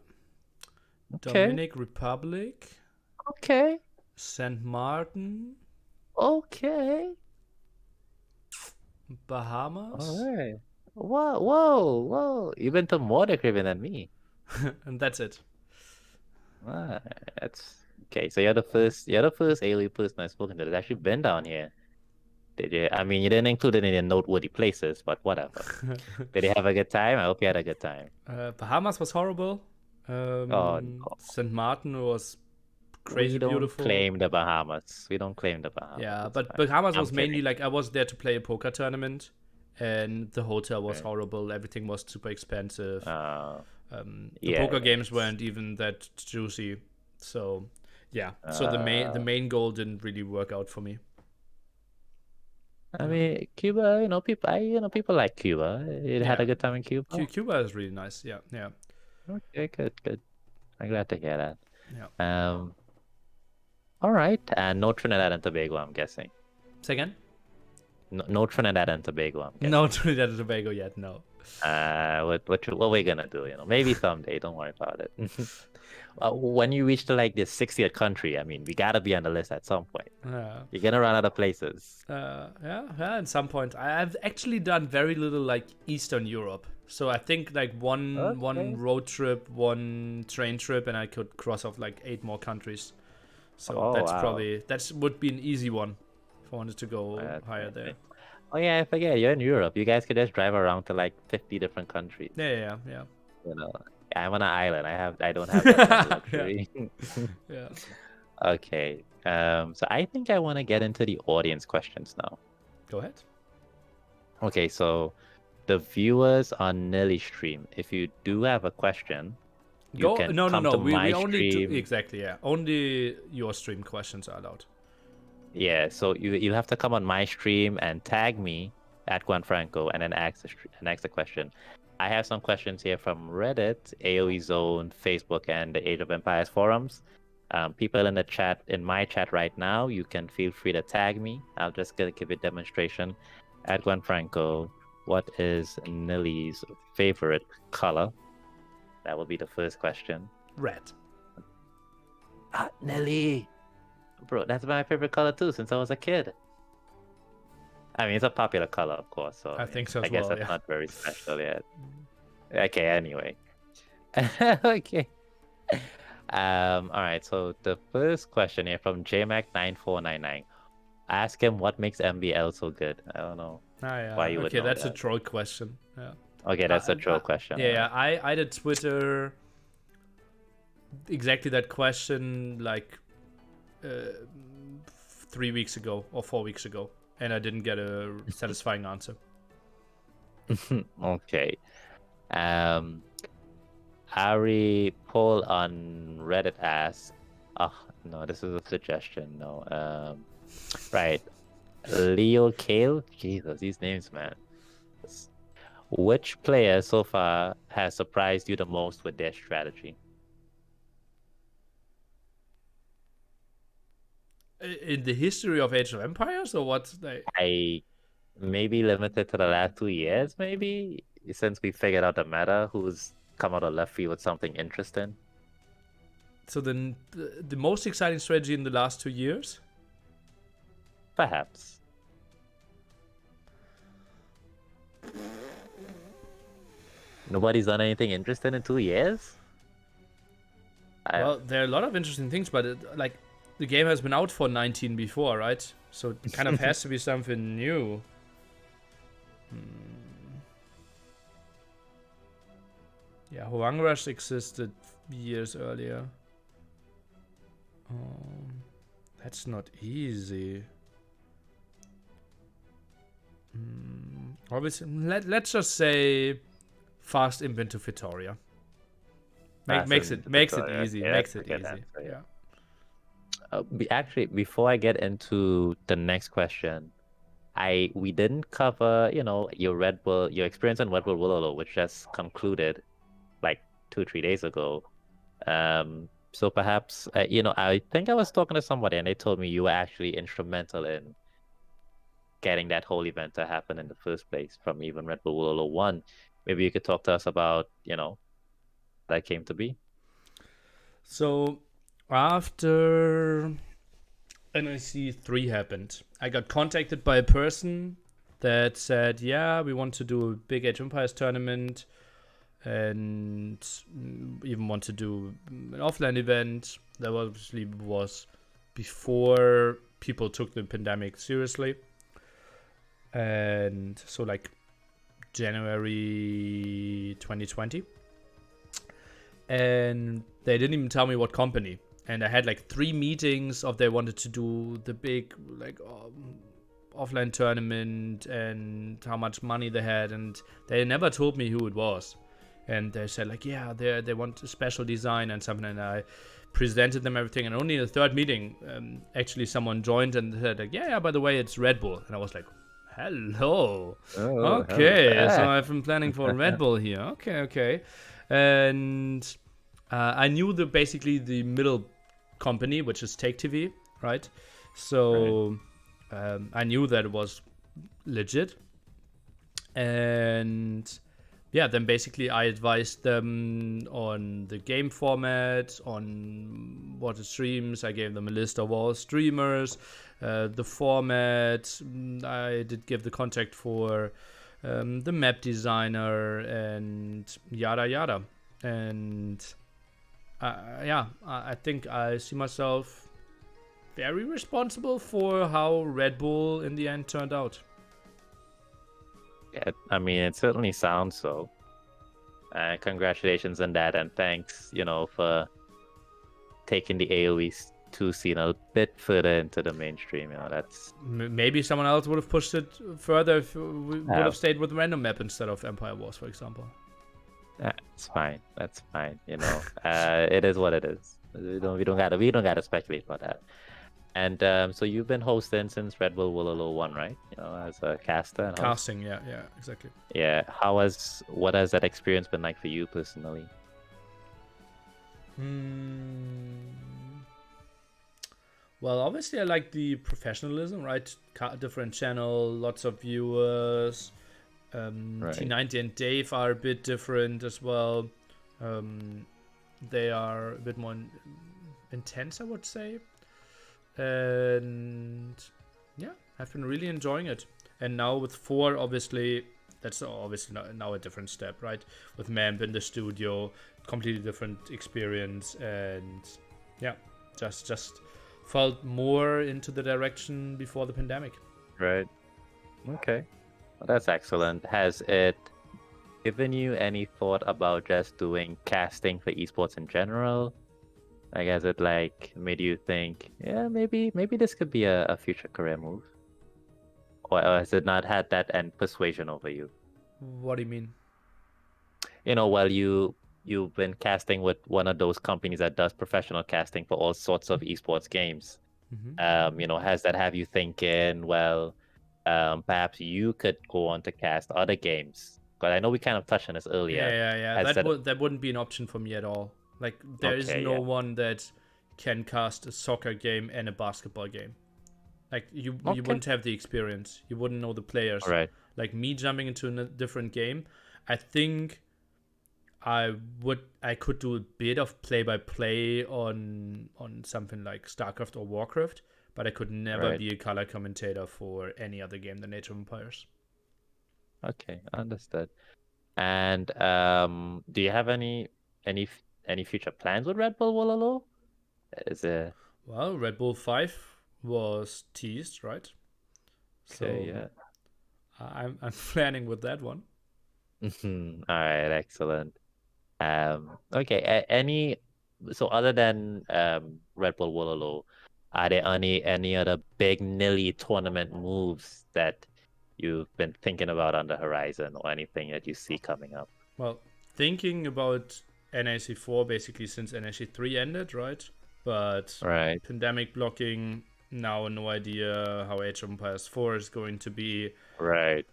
Speaker 1: Okay.
Speaker 2: Dominican Republic,
Speaker 1: Okay.
Speaker 2: Saint Martin,
Speaker 1: Okay.
Speaker 2: Bahamas.
Speaker 1: All right. Whoa! You've been to more the Caribbean than me.
Speaker 2: And that's it.
Speaker 1: That's okay. So you're the first alien person I've spoken to that's actually been down here. Did you? I mean, you didn't include it in your noteworthy places, but whatever. Did you have a good time? I hope you had a good time.
Speaker 2: Bahamas was horrible.
Speaker 1: No.
Speaker 2: St. Martin was crazy
Speaker 1: we don't
Speaker 2: beautiful.
Speaker 1: claim the Bahamas. We don't claim the Bahamas.
Speaker 2: Yeah,
Speaker 1: It's
Speaker 2: but
Speaker 1: fine.
Speaker 2: Bahamas
Speaker 1: I'm
Speaker 2: was mainly
Speaker 1: kidding.
Speaker 2: like I was there to play a poker tournament, and the hotel was
Speaker 1: Right.
Speaker 2: horrible. Everything was super expensive. The
Speaker 1: Yeah,
Speaker 2: poker games weren't even that juicy. So yeah, so the main goal didn't really work out for me.
Speaker 1: I mean, Cuba, people like Cuba. You had a good time in Cuba?
Speaker 2: Cuba is really nice. Yeah.
Speaker 1: Okay, good. I'm glad to hear that.
Speaker 2: Yeah.
Speaker 1: All right, and no Trinidad and Tobago, I'm guessing.
Speaker 2: Say again?
Speaker 1: No Trinidad and Tobago, I'm guessing.
Speaker 2: No Trinidad and Tobago yet. No.
Speaker 1: What we're gonna do, maybe someday. Don't worry about it. When you reach to like the 60th country, I mean, we gotta be on the list at some point. You're gonna run out of places.
Speaker 2: Yeah. At some point, I've actually done very little like Eastern Europe. So I think like one road trip, one train trip, and I could cross off like 8 more countries. So that would be an easy one if I wanted to go higher there.
Speaker 1: Oh yeah, I forget. You're in Europe. You guys could just drive around to like 50 different countries.
Speaker 2: Yeah.
Speaker 1: I'm on an island. I don't have that kind of luxury.
Speaker 2: Yeah.
Speaker 1: Okay. So I think I want to get into the audience questions now.
Speaker 2: Go ahead.
Speaker 1: Okay, so the viewers on Nelly stream, if you do have a question, you can come to my stream.
Speaker 2: Exactly, yeah. Only your stream questions are allowed.
Speaker 1: Yeah, so you have to come on my stream and tag me at Gianfranco and then ask the question. I have some questions here from Reddit, AOE Zone, Facebook, and the Age of Empires forums. People in the chat, in my chat right now, you can feel free to tag me. I'm just gonna give a demonstration. At Gianfranco, what is Nili's favorite color? That will be the first question.
Speaker 2: Red.
Speaker 1: Nelly! Bro, that's my favorite color too since I was a kid. I mean, it's a popular color, of course. So
Speaker 2: I think so as
Speaker 1: I guess
Speaker 2: well,
Speaker 1: that's
Speaker 2: yeah.
Speaker 1: not very special yet. Okay, anyway. Okay. All right. So the first question here from JMac9499. Ask him what makes MBL so good. I don't know why you would
Speaker 2: Okay,
Speaker 1: know
Speaker 2: that's a
Speaker 1: that.
Speaker 2: troll question. Yeah.
Speaker 1: Okay, that's a troll question.
Speaker 2: Yeah, I did Twitter exactly that question like 3 weeks ago or 4 weeks ago, and I didn't get a satisfying answer.
Speaker 1: Okay. Um, Ari Paul on Reddit asks, oh no, this is a suggestion. No. Right. Leo Kale. Jesus, these names, man. Which player so far has surprised you the most with their strategy?
Speaker 2: In the history of Age of Empires, or what?
Speaker 1: I maybe limited to the last 2 years, maybe since we figured out the meta, who's come out of left field with something interesting.
Speaker 2: So the most exciting strategy in the last 2 years?
Speaker 1: Perhaps. Nobody's done anything interesting in 2 years?
Speaker 2: Well, there are a lot of interesting things, but like the game has been out for 19 before, right? So it kind of has to be something new. Yeah, Huang Rush existed years earlier. That's not easy. Obviously, let's just say fast imp into Vitoria. Makes it easy.
Speaker 1: Yeah,
Speaker 2: Makes
Speaker 1: that's a
Speaker 2: it
Speaker 1: good
Speaker 2: easy.
Speaker 1: answer,
Speaker 2: Yeah.
Speaker 1: Actually, before I get into the next question, we didn't cover, your Red Bull, your experience in Red Bull Wololo, which just concluded like 2, 3 days ago. So perhaps, I think I was talking to somebody and they told me you were actually instrumental in getting that whole event to happen in the first place from even Red Bull Wololo 1. Maybe you could talk to us about, that came to be.
Speaker 2: So after NIC 3 happened, I got contacted by a person that said, yeah, we want to do a big Age of Empires tournament and even want to do an offline event. That obviously was before people took the pandemic seriously. And so like January 2020. And they didn't even tell me what company. And I had like 3 meetings of they wanted to do the big like offline tournament and how much money they had, and they never told me who it was. And they said like, yeah, they want a special design and something, and I presented them everything. And only in the 3rd meeting, actually someone joined and said like, yeah, by the way, it's Red Bull. And I was like, hello. Okay, so I've been planning for Red Bull here. Okay. And I knew basically the middle company, which is Take TV, right? So I knew that it was legit. And yeah, then basically I advised them on the game format, on what the streams. I gave them a list of all streamers, the format. I did give the contact for the map designer and yada yada. And I think I see myself very responsible for how Red Bull in the end turned out.
Speaker 1: Yeah, I mean, it certainly sounds so. Congratulations on that, and thanks, for taking the AoE 2 scene a bit further into the mainstream. That's
Speaker 2: maybe someone else would have pushed it further if we would have stayed with random map instead of Empire Wars, for example.
Speaker 1: It's fine. That's fine. It is what it is. We don't gotta speculate about that. And so you've been hosting since Red Bull Wololo 1, right? As a caster and host.
Speaker 2: Casting, yeah, exactly.
Speaker 1: Yeah. What has that experience been like for you personally?
Speaker 2: Well, obviously I like the professionalism, right? Different channel, lots of viewers. Right. T90 and Dave are a bit different as well. They are a bit more intense, I would say. And yeah, I've been really enjoying it. And now with 4, obviously, that's obviously now a different step, right? With Mamp in the studio, completely different experience. And yeah, just felt more into the direction before the pandemic.
Speaker 1: Right. Okay. Well, that's excellent. Has it given you any thought about just doing casting for esports in general? Like, has it like made you think, yeah, maybe this could be a future career move? Or has it not had that end persuasion over you?
Speaker 2: What do you mean?
Speaker 1: Well, you've been casting with one of those companies that does professional casting for all sorts of esports games. Has that have you thinking, well, perhaps you could go on to cast other games? Because I know we kind of touched on this earlier.
Speaker 2: Yeah.
Speaker 1: Has that
Speaker 2: That wouldn't be an option for me at all. Like there is
Speaker 1: okay,
Speaker 2: no
Speaker 1: yeah.
Speaker 2: one that can cast a soccer game and a basketball game. Like you
Speaker 1: Okay.
Speaker 2: wouldn't have the experience. You wouldn't know the players.
Speaker 1: All right.
Speaker 2: Like me jumping into a different game, I think I could do a bit of play by play on something like StarCraft or Warcraft, but I could never
Speaker 1: Right.
Speaker 2: be a color commentator for any other game than Age of Empires.
Speaker 1: Okay, understood. And do you have any future plans with Red Bull Wololo? Is it
Speaker 2: Well, Red Bull 5 was teased, right?
Speaker 1: okay,
Speaker 2: So
Speaker 1: yeah.
Speaker 2: I'm planning with that one.
Speaker 1: All right, excellent. Okay, so other than Red Bull Wololo, are there any other big Nili tournament moves that you've been thinking about on the horizon or anything that you see coming up?
Speaker 2: Well, thinking about NAC 4 basically since NAC 3 ended, right? But
Speaker 1: Right,
Speaker 2: pandemic blocking, now no idea how Age of Empires 4 is going to be.
Speaker 1: right.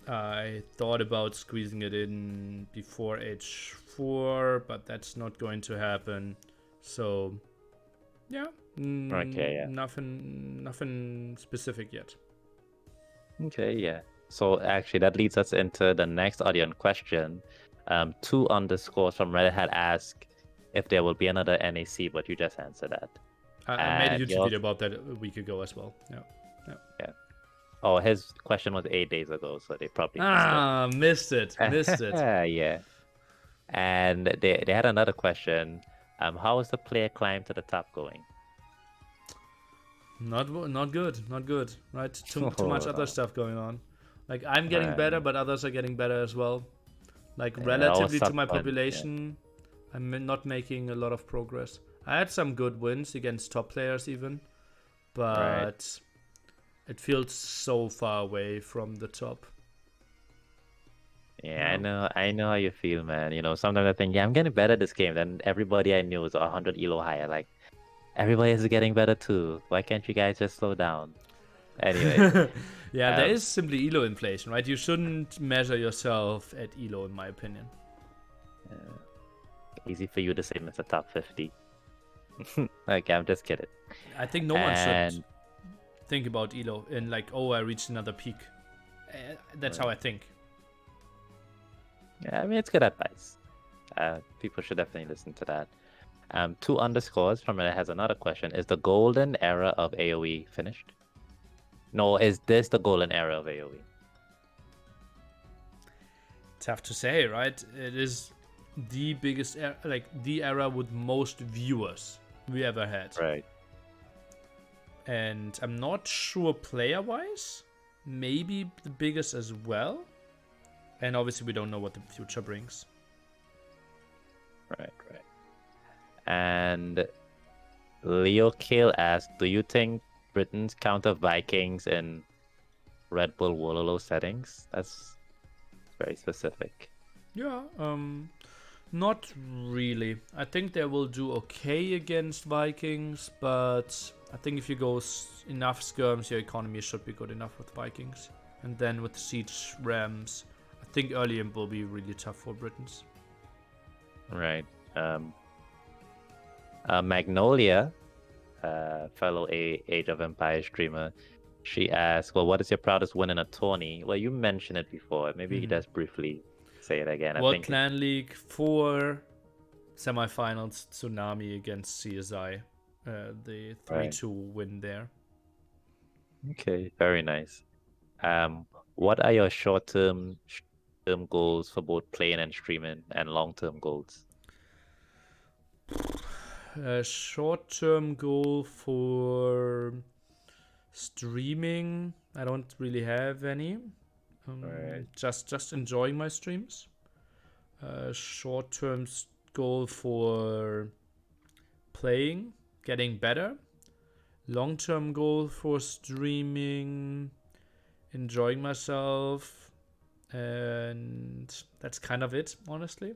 Speaker 2: I thought about squeezing it in before H4, but that's not going to happen. So, yeah,
Speaker 1: Okay, yeah.
Speaker 2: nothing specific yet.
Speaker 1: Okay, yeah. So actually, that leads us into the next audience question. Two underscores from Reddit had asked if there will be another NAC, but you just answered that.
Speaker 2: I made a
Speaker 1: And
Speaker 2: YouTube video about that a week ago as well. Yeah.
Speaker 1: yeah. Oh, his question was 8 days ago, so they probably
Speaker 2: Missed it. Missed it.
Speaker 1: Yeah. And they had another question. How is the player climb to the top going?
Speaker 2: Not good. Not good. Right? Too much
Speaker 1: Oh,
Speaker 2: other stuff going on. Like I'm getting better, but others are getting better as well. Like
Speaker 1: yeah, that was
Speaker 2: relatively to
Speaker 1: such
Speaker 2: my
Speaker 1: fun.
Speaker 2: population, I'm not making a lot of progress. I had some good wins against top players even,
Speaker 1: Right.
Speaker 2: but it feels so far away from the top.
Speaker 1: Yeah,
Speaker 2: No.
Speaker 1: I know how you feel, man. Sometimes I think, yeah, I'm getting better at this game. Then everybody I knew is 100 elo higher. Like, everybody is getting better too. Why can't you guys just slow down? Anyway,
Speaker 2: Yeah, there
Speaker 1: um,
Speaker 2: is simply elo inflation, right? You shouldn't measure yourself at elo, in my opinion.
Speaker 1: easy for you to say Mr. Top 50. Okay, I'm just kidding.
Speaker 2: I think no one should
Speaker 1: And
Speaker 2: think about elo in like, oh, I reached another peak. That's how I think.
Speaker 1: yeah, I mean, it's good advice. People should definitely listen to that. Two underscores from it has another question. Is the golden era of AoE finished? No, is this the golden era of AoE?
Speaker 2: Tough to say, right? It is the biggest, the era with most viewers we ever had.
Speaker 1: Right.
Speaker 2: And I'm not sure player-wise, maybe the biggest as well. And obviously we don't know what the future brings.
Speaker 1: Right. And Leo Kill asked, do you think Britain's counter Vikings in Red Bull Wololo settings? That's very specific.
Speaker 2: Yeah, not really. I think they will do okay against Vikings, but I think if you go enough skirms, your economy should be good enough with Vikings. And then with Siege Rams, I think early imp will be really tough for Britons.
Speaker 1: Right. Magnolia, fellow Age of Empires streamer, she asked, well, what is your proudest win in a tourney? Well, you mentioned it before. Maybe you just briefly say it again. I
Speaker 2: World
Speaker 1: think
Speaker 2: Clan League 4 semifinals Tsunami against CSI. The 3-2 win there.
Speaker 1: Okay, very nice. What are your short-term goals for both playing and streaming, and long-term goals?
Speaker 2: A short-term goal for streaming, I don't really have any.
Speaker 1: Right.
Speaker 2: Just enjoying my streams. Short-term goal for playing, getting better. Long-term goal for streaming, enjoying myself, and that's kind of it, honestly.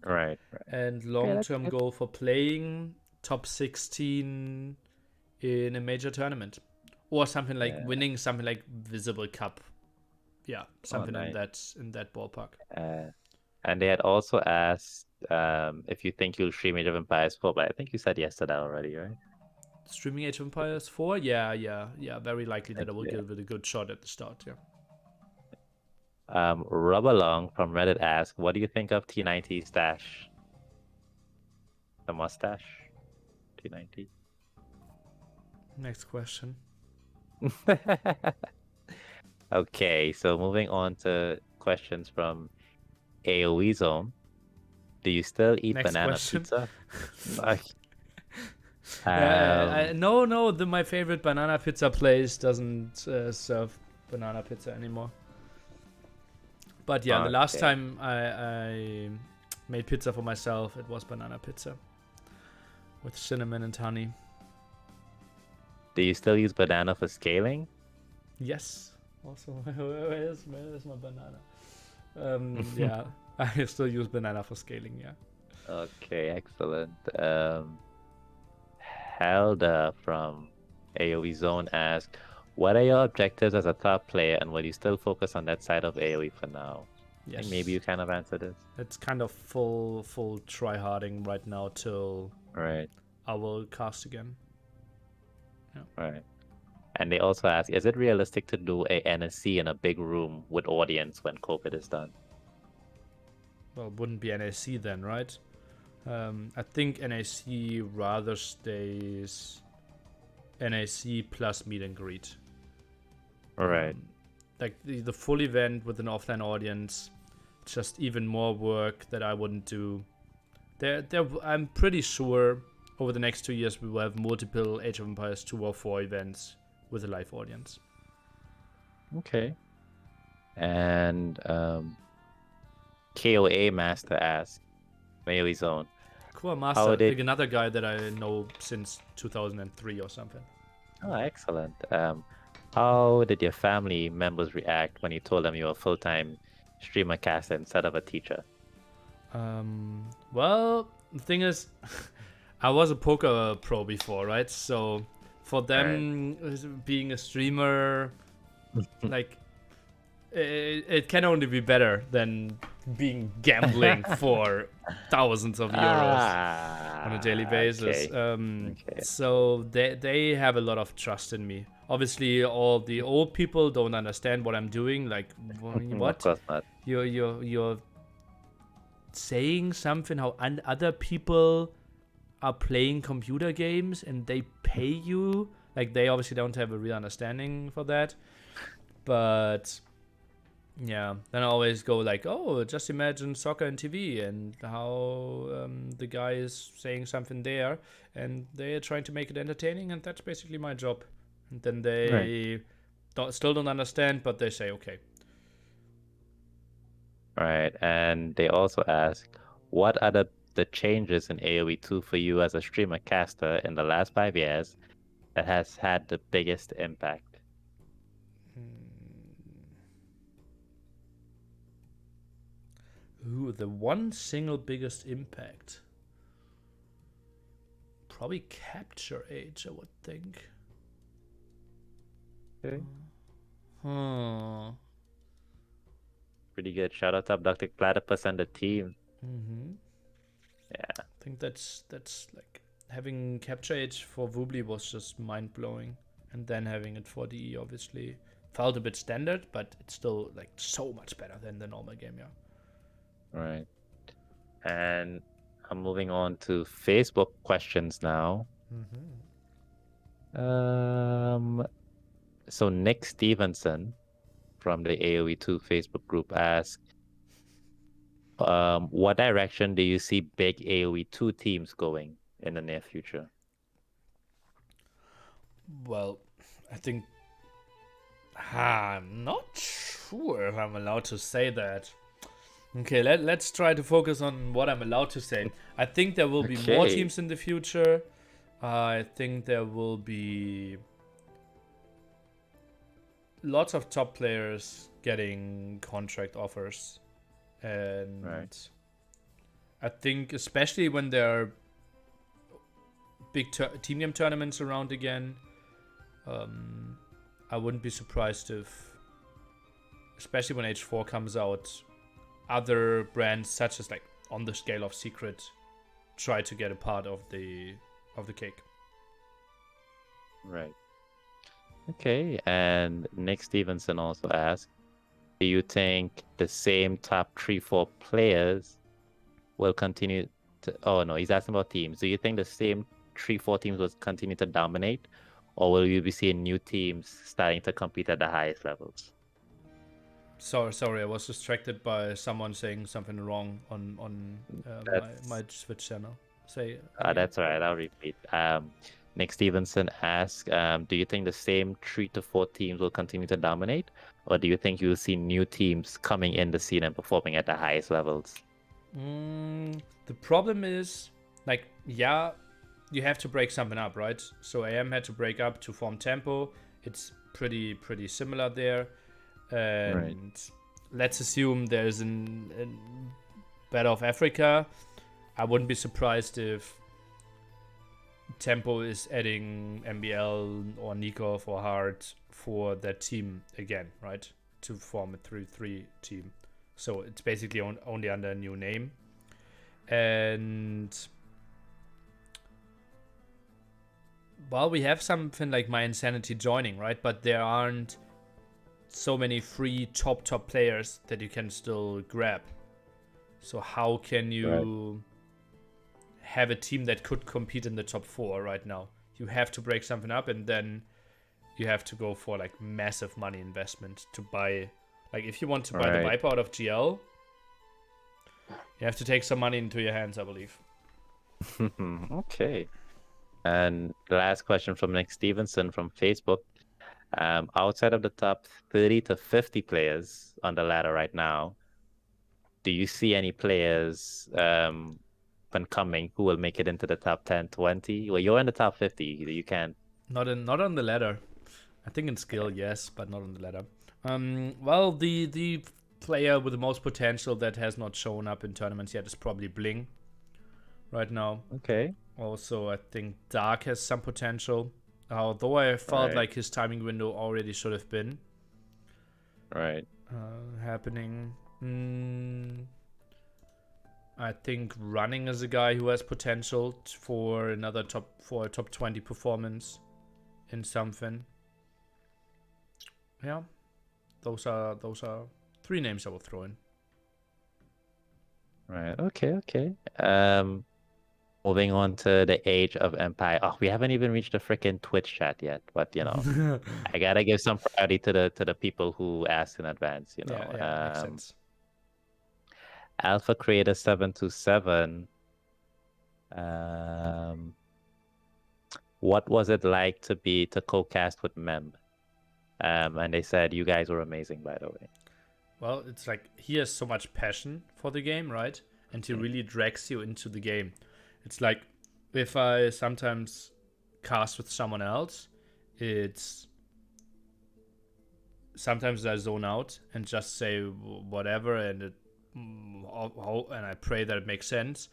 Speaker 1: Right.
Speaker 2: And
Speaker 1: Okay, that's
Speaker 2: long-term
Speaker 1: good.
Speaker 2: goal for playing top 16 in a major tournament, or something like
Speaker 1: Yeah.
Speaker 2: winning something like Visible Cup. Yeah, something in
Speaker 1: Nice.
Speaker 2: that ballpark.
Speaker 1: And they had also asked if you think you'll stream Age of Empires 4, but I think you said yes to that already, right?
Speaker 2: Streaming Age of Empires 4? Yeah. Very likely that I will
Speaker 1: Yeah.
Speaker 2: give it a good shot at the start. Yeah.
Speaker 1: Rub Along from Reddit asked, what do you think of T90 stash? The mustache? T90.
Speaker 2: Next question.
Speaker 1: Okay, so moving on to questions from AoE Zone. Do you still eat
Speaker 2: Next
Speaker 1: banana
Speaker 2: question.
Speaker 1: pizza? Like,
Speaker 2: No. My favorite banana pizza place doesn't serve banana pizza anymore. But yeah, the last
Speaker 1: okay.
Speaker 2: time I made pizza for myself, it was banana pizza with cinnamon and honey.
Speaker 1: Do you still use banana for scaling?
Speaker 2: Yes. Also, where's my banana? Yeah, I still use banana for scaling. Yeah.
Speaker 1: Okay, excellent. Helda from AoE Zone asked, what are your objectives as a top player, and will you still focus on that side of AoE for now? I think maybe
Speaker 2: Yes.
Speaker 1: you kind of answered this.
Speaker 2: It's kind of full try harding right now till
Speaker 1: Right,
Speaker 2: I will cast again.
Speaker 1: right. And they also ask, is it realistic to do a NSC in a big room with audience when COVID is done?
Speaker 2: Well, it wouldn't be NAC then, right? I think NAC rather stays NAC plus meet and greet.
Speaker 1: Right.
Speaker 2: Like the full event with an offline audience, just even more work that I wouldn't do. I'm pretty sure over the next 2 years we will have multiple Age of Empires 2 or 4 events with a live audience.
Speaker 1: Okay. And KOA Master asks, Melee Zone,
Speaker 2: Cool
Speaker 1: how
Speaker 2: Master,
Speaker 1: did...
Speaker 2: like another guy that I know since 2003 or something.
Speaker 1: Oh, excellent. How did your family members react when you told them you were a full-time streamer caster instead of a teacher?
Speaker 2: Well, the thing is, I was a poker pro before, right? So for them, being a streamer, like, it can only be better than being gambling for thousands of euros on a daily basis.
Speaker 1: Okay.
Speaker 2: So they have a lot of trust in me. Obviously, all the old people don't understand what I'm doing. Like,
Speaker 1: Of
Speaker 2: what?
Speaker 1: course not.
Speaker 2: You're saying something how other people are playing computer games and they pay you. Like, they obviously don't have a real understanding for that. But yeah, then I always go like, oh, just imagine soccer and TV and how the guy is saying something there and they're trying to make it entertaining, and that's basically my job. And then they still don't understand, but they say okay.
Speaker 1: Right. And they also ask, what are the changes in AoE 2 for you as a streamer caster in the last 5 years that has had the biggest impact?
Speaker 2: Ooh, the one single biggest impact. Probably capture age, I would think.
Speaker 1: Okay.
Speaker 2: Pretty
Speaker 1: good. Shout out to Abducted Platypus and the team. Yeah.
Speaker 2: I think that's like having capture age for Woobly was just mind blowing, and then having it for DE obviously felt a bit standard, but it's still like so much better than the normal game. Yeah.
Speaker 1: Right. And I'm moving on to Facebook questions now. So Nick Stevenson from the AoE2 Facebook group asked, what direction do you see big AoE2 teams going? in the near future?
Speaker 2: Well, I think I'm not sure if I'm allowed to say that. Okay, let's try to focus on what I'm allowed to say. I think there will be more
Speaker 1: Okay.
Speaker 2: teams in the future. I think there will be lots of top players getting contract offers. And
Speaker 1: Right.
Speaker 2: I think, especially when there are big team game tournaments around again, I wouldn't be surprised if, especially when H4 comes out, other brands such as like on the scale of Secret try to get a part of the cake.
Speaker 1: Right. Okay. And Nick Stevenson also asked, do you think the same top 3, 4 players will continue to? Oh no, he's asking about teams. Do you think the same 3, 4 teams will continue to dominate, or will you be seeing new teams starting to compete at the highest levels?
Speaker 2: Sorry, I was distracted by someone saying something wrong on my
Speaker 1: That's
Speaker 2: Switch channel. Say it again.
Speaker 1: that's all right. I'll repeat. Nick Stevenson asked, do you think the same 3 to 4 teams will continue to dominate, or do you think you'll see new teams coming in the scene and performing at the highest levels?
Speaker 2: The problem is, like, yeah, you have to break something up, right? So AM had to break up to form Tempo. It's pretty similar there.
Speaker 1: Right.
Speaker 2: And let's assume there's an Battle of Africa. I wouldn't be surprised if Tempo is adding MBL or Nikov or Hart for that team again, right? To form a 3-3 team. So it's basically only under a new name. And well, we have something like My Insanity joining, right? But there aren't so many free top players that you can still grab. So how can you have a team that could compete in the top 4 right now? You have to break something up, and then you have to go for like massive money investment to buy. Like if you want to buy the Viper out of GL, you have to take some money into your hands, I believe.
Speaker 1: Okay. And the last question from Nick Stevenson from Facebook. Outside of the top 30 to 50 players on the ladder right now, do you see any players when coming who will make it into the top 10, 20? Well, you're in the top 50. You can't.
Speaker 2: Not on the ladder. I think in skill, yes, but not on the ladder. Well, the player with the most potential that has not shown up in tournaments yet is probably Bling right now.
Speaker 1: Okay.
Speaker 2: Also, I think Dark has some potential. Although I felt like his timing window already should have been happening. I think Running is a guy who has potential for another top 20 performance in something. Yeah, those are 3 names I will throw in.
Speaker 1: Right. Okay. Moving on to the Age of Empire. Oh, we haven't even reached the freaking Twitch chat yet, but I gotta give some priority to the people who asked in advance,
Speaker 2: Yeah, makes sense.
Speaker 1: Alpha Creator 727. What was it like to co-cast with Mem? And they said you guys were amazing, by the way.
Speaker 2: Well, it's like he has so much passion for the game, right? And he really drags you into the game. It's like if I sometimes cast with someone else, it's sometimes I zone out and just say whatever, and I pray that it makes sense.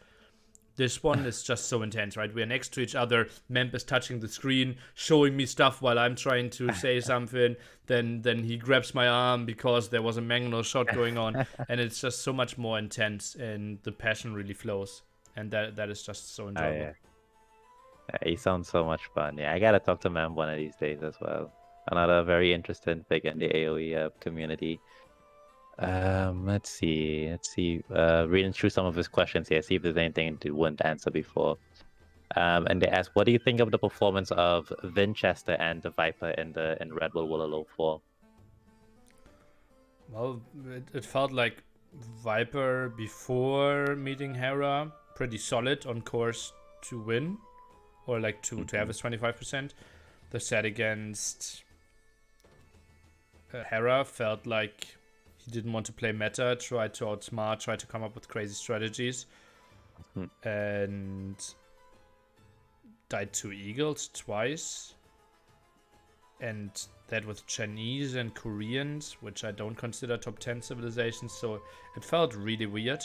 Speaker 2: This one is just so intense, right? We're next to each other. Memp is touching the screen, showing me stuff while I'm trying to say something. Then he grabs my arm because there was a mangonel shot going on, and it's just so much more intense, and the passion really flows, and that is just so enjoyable.
Speaker 1: Yeah. He sounds so much fun. Yeah, I gotta talk to Mem one of these days as well. Another very interesting figure in the AoE community. Let's see. Reading through some of his questions here, see if there's anything they wouldn't answer before. And they ask, what do you think of the performance of Vinchester and the Viper in Red Bull Wololo 4?
Speaker 2: Well, it felt like Viper before meeting Hera, pretty solid on course win, or like to have his 25%. The set against Hera felt like he didn't want to play meta, tried to outsmart, tried to come up with crazy strategies, and died to Eagles twice. And that with Chinese and Koreans, which I don't consider top 10 civilizations, so it felt really weird.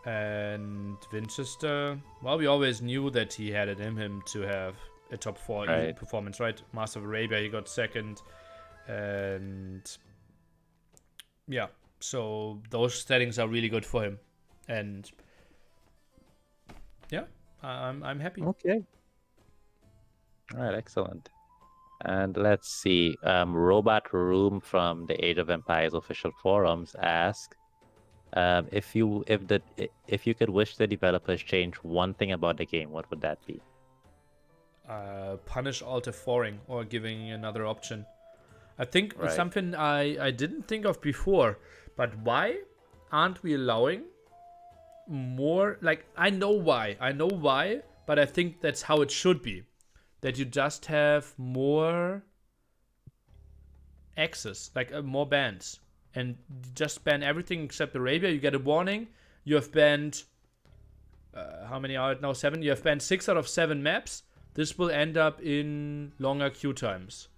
Speaker 2: And Winchester, well, we always knew that he had it in him to have a top 4
Speaker 1: Right.
Speaker 2: performance, right? Master of Arabia, he got second. And yeah, so those settings are really good for him. And yeah, I'm happy.
Speaker 1: Okay. All right, excellent. And let's see. Robot Room from the Age of Empires official forums asks, if you could wish the developers change one thing about the game, what would that be?
Speaker 2: Punish Alt F4ing or giving another option. I think
Speaker 1: Right.
Speaker 2: it's something I didn't think of before, but why aren't we allowing more? Like, I know why, but I think that's how it should be. That you just have more access, like more bans, and just ban everything except Arabia. You get a warning. You have banned how many are it now? 7. You have banned 6 out of 7 maps. This will end up in longer queue times.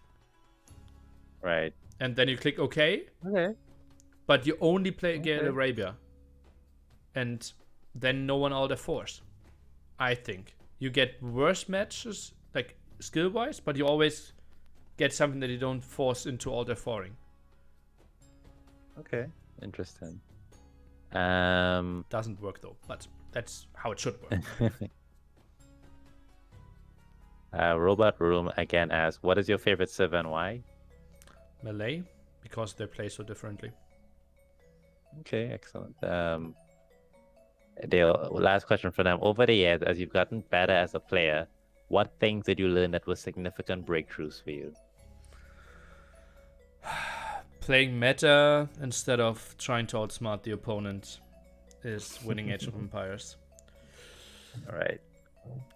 Speaker 1: Right.
Speaker 2: And then you click OK,
Speaker 1: Okay.
Speaker 2: but you only get
Speaker 1: Okay.
Speaker 2: Arabia. And then no one Alt F4s. I think. You get worse matches, like skill-wise, but you always get something that you don't force into Alt F4ing.
Speaker 1: Okay. Interesting. Um.
Speaker 2: Doesn't work though, but that's how it should work.
Speaker 1: Robot Room again asks, what is your favorite civ and why?
Speaker 2: Melee, because they play so differently.
Speaker 1: Okay, excellent. The last question for them. Over the years, as you've gotten better as a player, what things did you learn that were significant breakthroughs for you?
Speaker 2: Playing meta instead of trying to outsmart the opponent is winning Age of Empires.
Speaker 1: All right.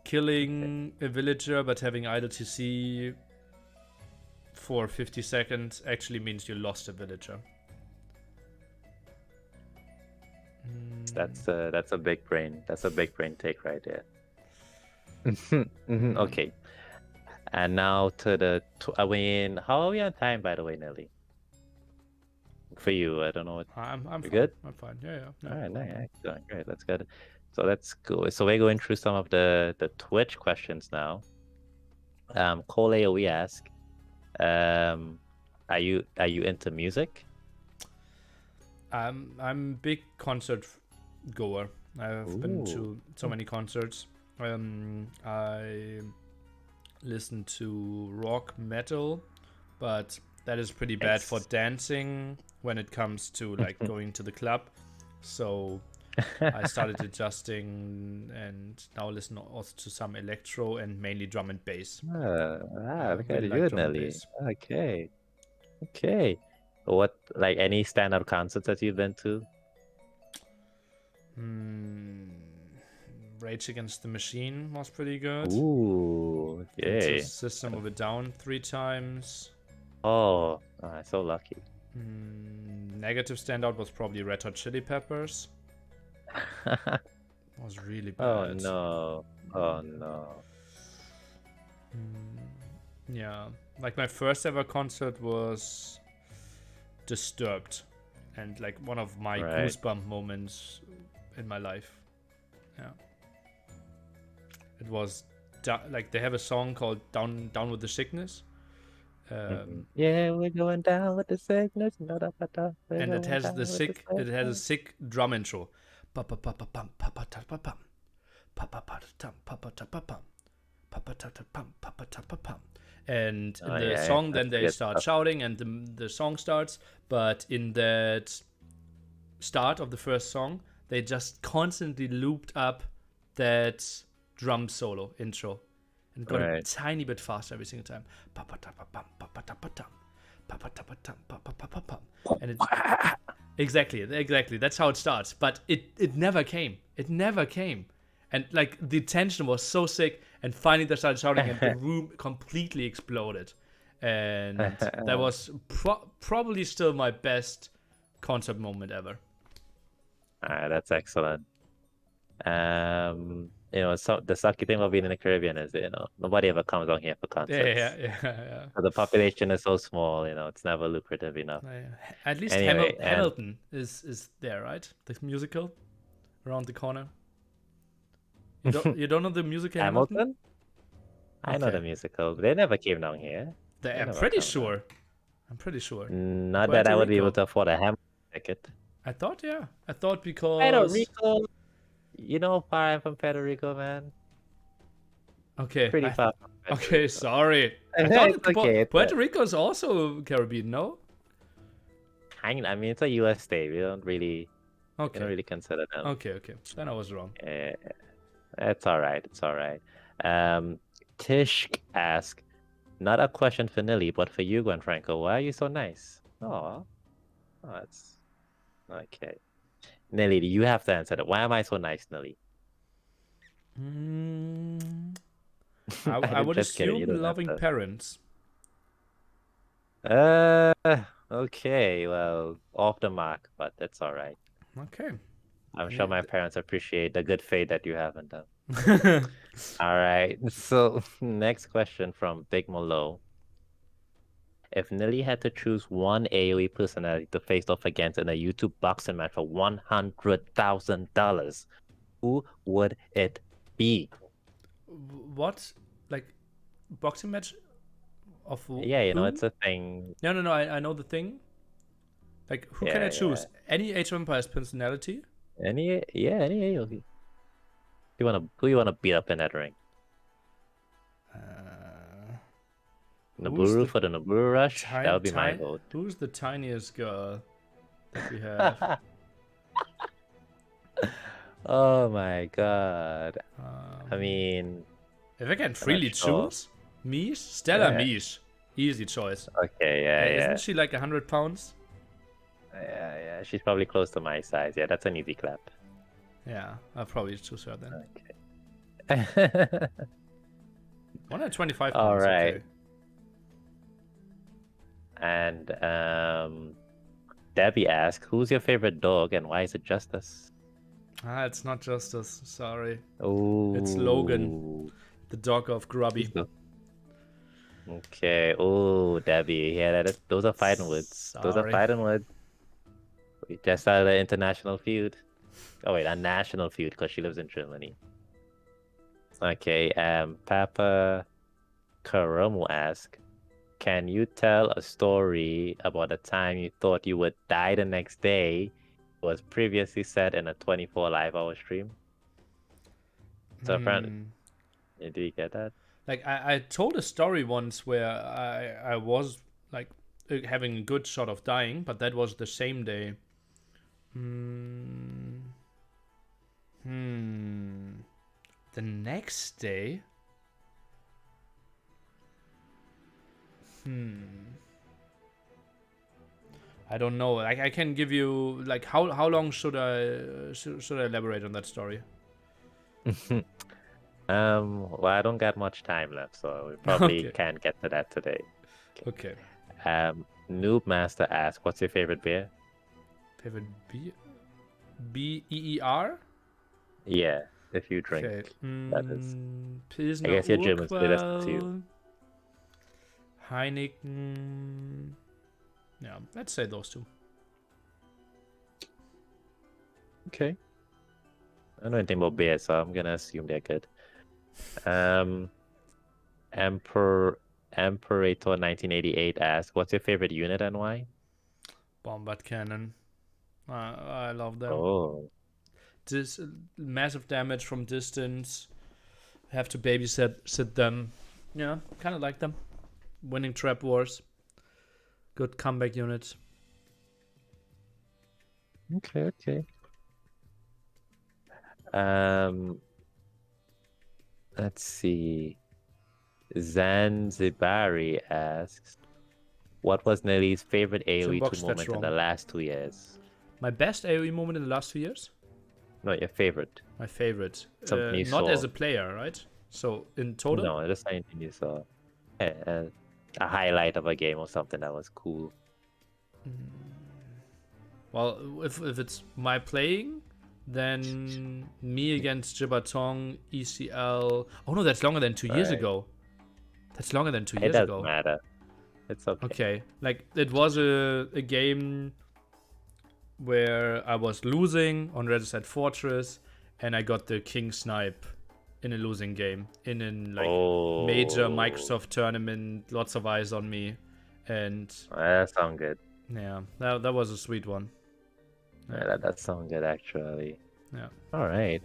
Speaker 2: Killing a villager but having idle TC for 50 seconds actually means you lost a villager.
Speaker 1: That's a big brain. That's a big brain take right there. Okay. And now to the. How are we on time, by the way, Nelly? For you, I don't know.
Speaker 2: I'm
Speaker 1: You
Speaker 2: fine.
Speaker 1: good?
Speaker 2: I'm fine. Yeah.
Speaker 1: All right, nice. Excellent. Great. That's good. So let's go. So we're going through some of the Twitch questions now. Cole AOE ask, are you into music?
Speaker 2: I'm a big concert goer. I've been to so many concerts. I listen to rock, metal, but that is pretty bad for dancing when it comes to like going to the club. So I started adjusting and now listen also to some electro and mainly drum and bass.
Speaker 1: Look at
Speaker 2: really
Speaker 1: you,
Speaker 2: like drum and
Speaker 1: Nelly.
Speaker 2: bass.
Speaker 1: Okay. What, like, any standout concerts that you've been to?
Speaker 2: Rage Against the Machine was pretty good.
Speaker 1: Ooh, okay.
Speaker 2: System of a Down 3 times.
Speaker 1: Oh, so lucky.
Speaker 2: Negative standout was probably Red Hot Chili Peppers. Was really bad.
Speaker 1: Oh no.
Speaker 2: Yeah, like my first ever concert was Disturbed, and like one of my goosebump moments in my life. Yeah, it was like they have a song called "Down with the Sickness."
Speaker 1: Yeah, we're going down with the sickness.
Speaker 2: And it has a sick drum intro. And in the song, then they start shouting, and the song starts. But in that start of the first song, they just constantly looped up that drum solo intro, and got a tiny bit faster every single time. And it exactly. That's how it starts. But it never came. It never came. And like the tension was so sick, and finally they started shouting, and the room completely exploded. And that was probably still my best concert moment ever.
Speaker 1: Alright, that's excellent. So the sucky thing about being in the Caribbean is, nobody ever comes down here for concerts.
Speaker 2: Yeah.
Speaker 1: The population is so small, it's never lucrative enough.
Speaker 2: Yeah. At least
Speaker 1: Anyway,
Speaker 2: Hamilton is there, right? The musical around the corner. You don't know the musical Hamilton?
Speaker 1: I know the musical. They never came down here.
Speaker 2: I'm pretty sure. I'm pretty sure.
Speaker 1: Not that
Speaker 2: Puerto
Speaker 1: I would be
Speaker 2: Rico.
Speaker 1: able to afford a Hamilton ticket.
Speaker 2: I thought because
Speaker 1: Puerto Rico, you know how far I'm from Puerto Rico, man.
Speaker 2: Okay.
Speaker 1: Pretty far from Puerto
Speaker 2: Okay,
Speaker 1: Rico.
Speaker 2: sorry. I thought
Speaker 1: It's okay.
Speaker 2: Puerto Rico is also Caribbean, no?
Speaker 1: I mean, it's a U.S. state. We don't really consider them.
Speaker 2: Okay. Then I was wrong.
Speaker 1: Yeah, it's all right. It's all right. Tishk asks, not a question for Nili, but for you, Gianfranco. Why are you so nice? Oh, that's okay. Nili, you have to answer that. Why am I so nice, Nili?
Speaker 2: I would
Speaker 1: Just kidding, you
Speaker 2: assume
Speaker 1: don't have
Speaker 2: loving
Speaker 1: to.
Speaker 2: parents.
Speaker 1: Okay, well, off the mark, but that's all right.
Speaker 2: Okay.
Speaker 1: I'm sure my parents appreciate the good faith that you have in them. All right, so next question from Big Molo. If Nili had to choose one AoE personality to face off against in a YouTube boxing match for $100,000, who would it be?
Speaker 2: What? Like boxing match of
Speaker 1: Yeah,
Speaker 2: who?
Speaker 1: it's a thing.
Speaker 2: No. I know the thing. Like who can I choose? Any Age of Empires personality?
Speaker 1: Any AoE. Who you wanna beat up in that ring? Naburu for the Naburu Rush? That would be my vote.
Speaker 2: Who's the tiniest girl that we have?
Speaker 1: Oh my god. I mean,
Speaker 2: if I can freely choose, Mish? Stella Mish. Easy choice.
Speaker 1: Okay, yeah.
Speaker 2: Isn't she like 100 pounds?
Speaker 1: Yeah. She's probably close to my size. Yeah, that's an easy clap.
Speaker 2: Yeah, I'll probably choose her then.
Speaker 1: Okay.
Speaker 2: 125 pounds.
Speaker 1: All right.
Speaker 2: Okay.
Speaker 1: And Debbie asks, who's your favorite dog and why is it Justice?
Speaker 2: It's not Justice. Sorry.
Speaker 1: Oh.
Speaker 2: It's Logan, the dog of Grubby.
Speaker 1: Okay. Oh, Debbie. Yeah, those are fighting words.
Speaker 2: Sorry.
Speaker 1: Those are fighting words. We just started an international feud. Oh wait, a national feud because she lives in Germany. Okay. Papa Karamu asks, can you tell a story about a time you thought you would die the next day? It was previously said in a 24 live-hour stream. So apparently, did you get that?
Speaker 2: Like I told a story once where I was like having a good shot of dying, but that was the same day. The next day. I don't know. Like I can give you like how long should I elaborate on that story?
Speaker 1: Well, I don't got much time left, so we probably can't get to that today.
Speaker 2: Okay.
Speaker 1: Noob Master asks, what's your favorite beer?
Speaker 2: Favorite beer? BEER?
Speaker 1: Yeah, if you drink.
Speaker 2: Okay.
Speaker 1: That is.
Speaker 2: Pilsner
Speaker 1: I guess you're German, so that's up to you.
Speaker 2: Urquell, Heineken. Yeah, let's say those two.
Speaker 1: Okay. I don't know anything about beer, so I'm gonna assume they're good. Emperator 1988 asks, what's your favorite unit and why?
Speaker 2: Bombard cannon. I love them.
Speaker 1: Oh.
Speaker 2: This massive damage from distance. Have to babysit them. Yeah, kind of like them. Winning trap wars. Good comeback unit.
Speaker 1: Okay. Let's see. Zanzibari asks, what was Nili's favorite AoE 2 moment in the last 2 years?
Speaker 2: My best AoE moment in the last 2 years?
Speaker 1: Not your favorite.
Speaker 2: My favorite.
Speaker 1: Something you
Speaker 2: Not
Speaker 1: saw.
Speaker 2: as a player, right? So in total?
Speaker 1: No, just anything you saw. A highlight of a game or something that was cool.
Speaker 2: Well, if it's my playing, then me against Jibatong, ECL. Oh no, that's longer than 2 years
Speaker 1: Right.
Speaker 2: ago. That's longer than two
Speaker 1: It
Speaker 2: years
Speaker 1: doesn't
Speaker 2: ago.
Speaker 1: matter. It's okay.
Speaker 2: Okay, like it was a game where I was losing on Red Fortress, and I got the king snipe in a losing game in an like major
Speaker 1: Oh,
Speaker 2: Microsoft tournament. Lots of eyes on me, and
Speaker 1: that sounds good.
Speaker 2: yeah, that was a sweet one.
Speaker 1: Yeah,
Speaker 2: Yeah,
Speaker 1: that sounds good actually.
Speaker 2: yeah.
Speaker 1: All right.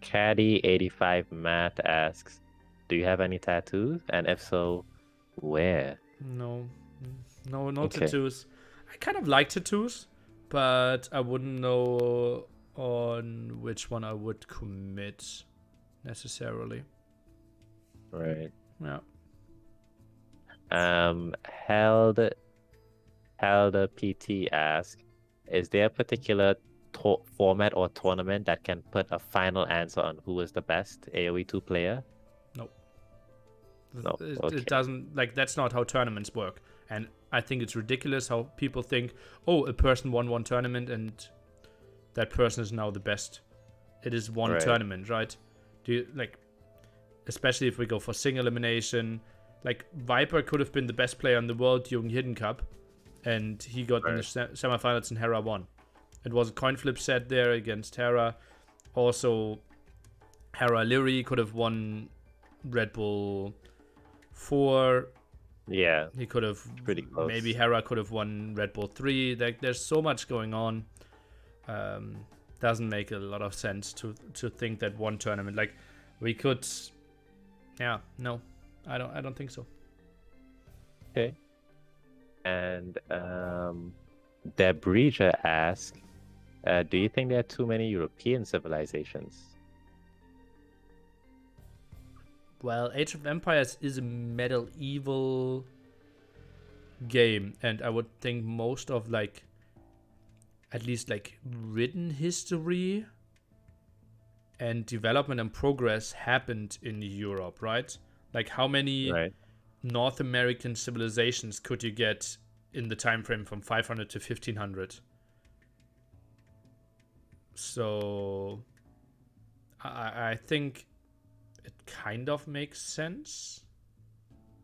Speaker 1: Caddy85 Matt asks, do you have any tattoos? And if so, where?
Speaker 2: No, no
Speaker 1: Okay.
Speaker 2: tattoos. I kind of like tattoos, but I wouldn't know on which one I would commit necessarily.
Speaker 1: Right.
Speaker 2: Yeah.
Speaker 1: Held PT asks, is there a particular format or tournament that can put a final answer on who is the best AoE 2 player?
Speaker 2: Nope.
Speaker 1: No.
Speaker 2: It
Speaker 1: Okay.
Speaker 2: doesn't, like, that's not how tournaments work. And I think it's ridiculous how people think, oh, a person won one tournament and that person is now the best. It is one
Speaker 1: Right.
Speaker 2: tournament, right? Do you, like, especially if we go for single elimination, like Viper could have been the best player in the world during Hidden Cup, and he got in the
Speaker 1: Right.
Speaker 2: semifinals and Hera won. It was a coin flip set there against Hera. Also, Hera Lyri could have won Red Bull 4.
Speaker 1: Yeah.
Speaker 2: He could have,
Speaker 1: It's pretty
Speaker 2: maybe
Speaker 1: close.
Speaker 2: Hera could have won Red Bull 3. Like, there's so much going on. Doesn't make a lot of sense to think that one tournament, like, we could. Yeah, no, I don't think so.
Speaker 1: Okay. And Debrija asks, do you think there are too many European civilizations?
Speaker 2: Well, Age of Empires is a medieval game, and I would think most of, like, at least like written history and development and progress happened in Europe, right? Like, how many
Speaker 1: Right.
Speaker 2: North American civilizations could you get in the time frame from 500 to 1500? So I think it kind of makes sense,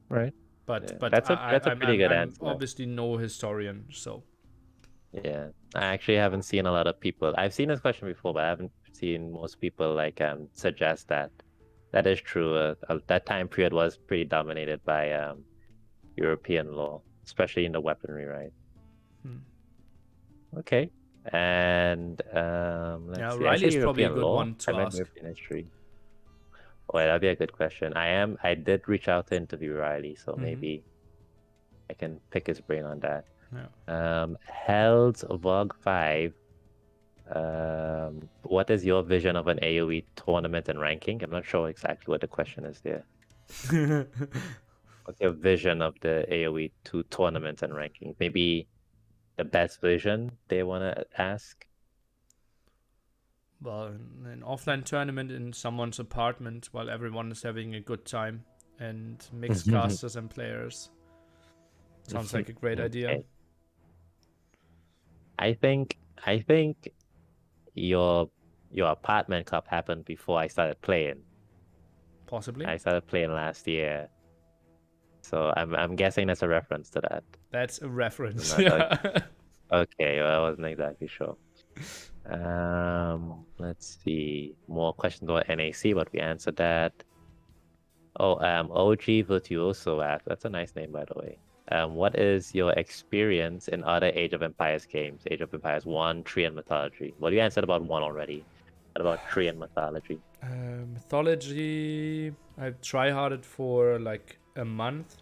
Speaker 1: Right.
Speaker 2: but
Speaker 1: Yeah.
Speaker 2: but
Speaker 1: That's a pretty good
Speaker 2: I'm
Speaker 1: answer.
Speaker 2: obviously no historian, so
Speaker 1: Yeah. I actually haven't seen a lot of people. I've seen this question before, but I haven't seen most people like suggest that. That is true. That time period was pretty dominated by European law, especially in the weaponry, right?
Speaker 2: hmm.
Speaker 1: Okay. And
Speaker 2: Yeah,
Speaker 1: let's see. I
Speaker 2: Riley
Speaker 1: say
Speaker 2: is probably a
Speaker 1: European
Speaker 2: good
Speaker 1: law.
Speaker 2: one
Speaker 1: I
Speaker 2: to
Speaker 1: meant
Speaker 2: ask.
Speaker 1: European history. Oh, that'd be a good question. I did reach out to interview Riley, so
Speaker 2: Mm-hmm.
Speaker 1: maybe I can pick his brain on that.
Speaker 2: Yeah.
Speaker 1: Hell's Vlog 5. What is your vision of an AoE tournament and ranking? I'm not sure exactly what the question is there. What's your vision of the AoE 2 tournament and ranking? Maybe the best vision they want to ask?
Speaker 2: Well, an offline tournament in someone's apartment while everyone is having a good time, and mixed casters and players. Sounds like a great idea.
Speaker 1: Okay. I think your your apartment cup happened before I started playing.
Speaker 2: Possibly.
Speaker 1: I started playing last year. So I'm guessing that's a reference to that.
Speaker 2: That's a
Speaker 1: I'm
Speaker 2: reference.
Speaker 1: not
Speaker 2: Yeah.
Speaker 1: okay, well, I wasn't exactly sure. Let's see. More questions about NAC, but we answered that. Oh, OG Virtuoso asked, that's a nice name, by the way. What is your experience in other Age of Empires games? Age of Empires 1, 3, and Mythology. Well, you answered about 1 already. What about 3 and Mythology?
Speaker 2: Mythology. I tryharded for like a month,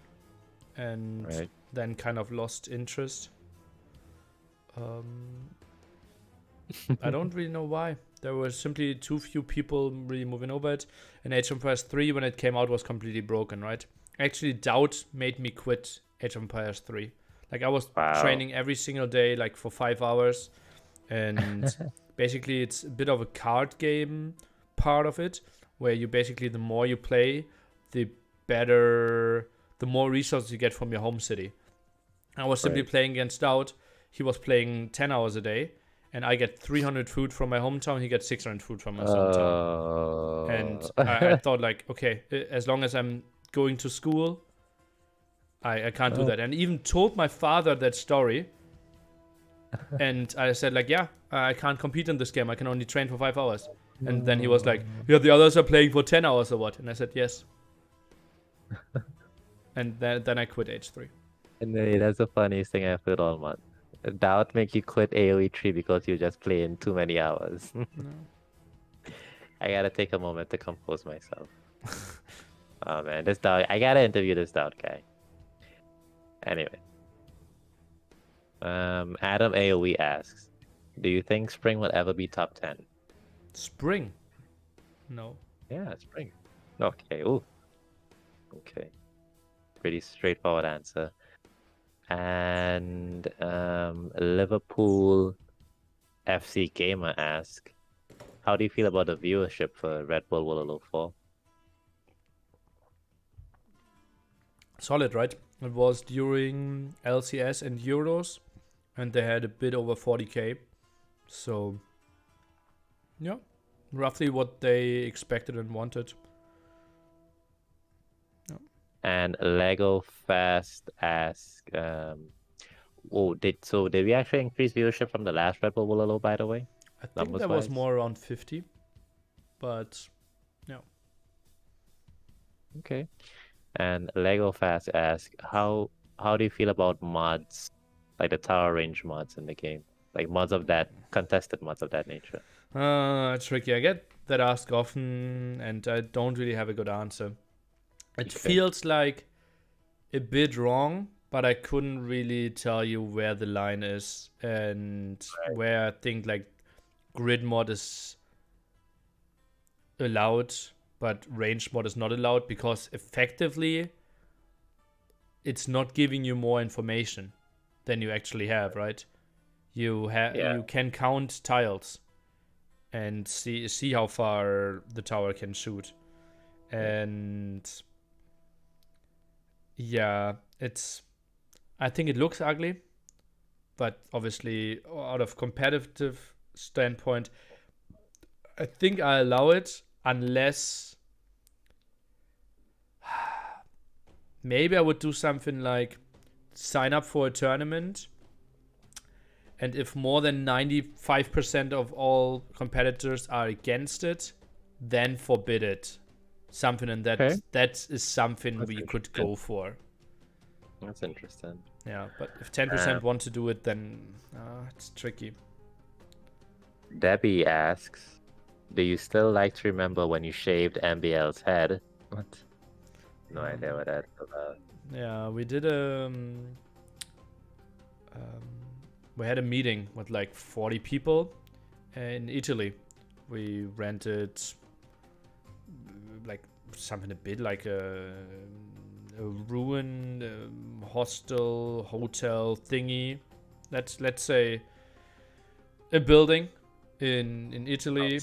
Speaker 2: and
Speaker 1: Right.
Speaker 2: then kind of lost interest. Um, I don't really know why. There were simply too few people really moving over it. And Age of Empires 3, when it came out, was completely broken, right? Actually, doubt made me quit Age of Empires 3. Like, I was
Speaker 1: Wow.
Speaker 2: training every single day, like for 5 hours, and basically it's a bit of a card game part of it, where you basically, the more you play, the more resources you get from your home city. I was simply
Speaker 1: Right.
Speaker 2: playing against Stout. He was playing 10 hours a day, and I get 300 food from my hometown. He gets 600 food from his hometown. And I thought, like, okay, as long as I'm going to school, I can't do
Speaker 1: Oh.
Speaker 2: that. And even told my father that story. And I said, like, yeah, I can't compete in this game. I can only train for 5 hours. And then he was like, yeah, the others are playing for 10 hours or what? And I said, yes. And then I quit age 3.
Speaker 1: And then that's the funniest thing I've heard all month. That would make you quit AoE 3 because you just playing too many hours.
Speaker 2: No.
Speaker 1: I gotta take a moment to compose myself. Oh man, this dog. I gotta interview this dog guy. Anyway, Adam AoE asks, "Do you think Spring will ever be top 10?"
Speaker 2: Spring? No.
Speaker 1: Yeah, Spring. Okay. Ooh. Okay. Pretty straightforward answer. And Liverpool FC Gamer asks, "How do you feel about the viewership for Red Bull Wololo 4?"
Speaker 2: Solid, right? It was during LCS and Euros, and they had a bit over 40k. So, yeah, roughly what they expected and wanted.
Speaker 1: And Lego Fast asks, did we actually increase viewership from the last Red Bull Wololo, by the way?
Speaker 2: I think
Speaker 1: Numbers
Speaker 2: that was
Speaker 1: wise?
Speaker 2: more around 50, but yeah.
Speaker 1: Okay. And Lego Fast asks, how do you feel about mods, like the tower range mods in the game? Like mods of that, contested mods of that nature.
Speaker 2: Tricky. I get that asked often, and I don't really have a good answer. It
Speaker 1: Okay.
Speaker 2: feels like a bit wrong, but I couldn't really tell you where the line is and where I think like grid mod is allowed, but range mod is not allowed, because effectively it's not giving you more information than you actually have, right? You can count tiles and see how far the tower can shoot. And yeah, I think it looks ugly, but obviously out of competitive standpoint, I think I allow it, unless maybe I would do something like sign up for a tournament, and if more than 95% of all competitors are against it, then forbid it. Something in that.
Speaker 1: Okay.
Speaker 2: That is something
Speaker 1: That's
Speaker 2: we could go for.
Speaker 1: That's interesting.
Speaker 2: Yeah, but if 10% want to do it, then it's tricky.
Speaker 1: Debbie asks, "Do you still like to remember when you shaved MBL's head?" What? No idea what that's about.
Speaker 2: Yeah, we did we had a meeting with like 40 people in Italy. We rented like something a bit like a ruin hostel hotel thingy. Let's say a building in Italy.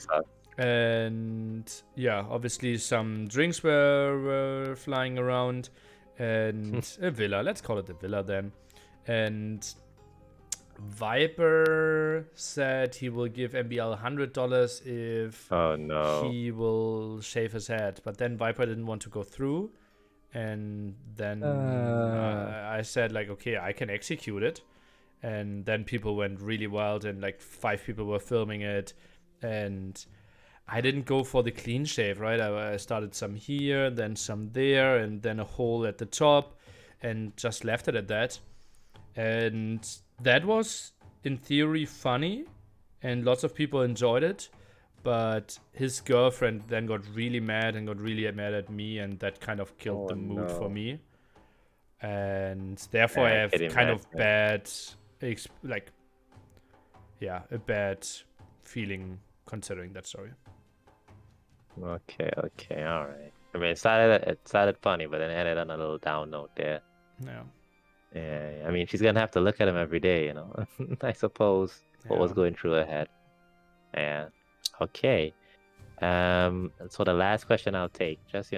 Speaker 2: And yeah, obviously some drinks were flying around, and a villa. Let's call it a villa then. And Viper said he will give MBL $100 if he will shave his head. But then Viper didn't want to go through. And then I said, like, okay, I can execute it. And then people went really wild, and like 5 people were filming it. And I didn't go for the clean shave, right? I started some here, then some there, and then a hole at the top, and just left it at that. And that was, in theory, funny, and lots of people enjoyed it. But his girlfriend then got really mad and got really mad at me, and that kind of killed the mood for me. And therefore, I have kind of bad, a bad feeling considering that story.
Speaker 1: Okay, all right. I mean, it started funny, but then it ended on a little down note there.
Speaker 2: Yeah.
Speaker 1: Yeah, I mean, she's gonna have to look at him every day, you know. I suppose what was going through her head. Yeah. Okay. So the last question I'll take, just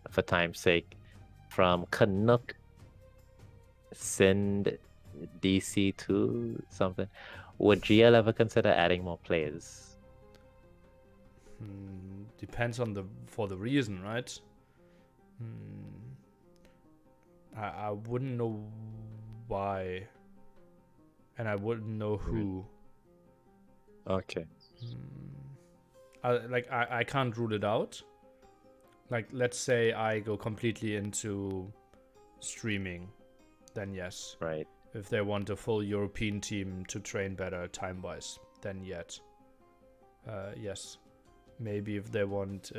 Speaker 1: for time's sake, from Canuck Send DC2 something. Would GL ever consider adding more players?
Speaker 2: Depends on the reason, right? I wouldn't know why, and I wouldn't know who.
Speaker 1: Okay.
Speaker 2: I can't rule it out. Like, let's say I go completely into streaming, then yes.
Speaker 1: Right.
Speaker 2: If they want a full European team to train better time-wise, then yes. Maybe if they want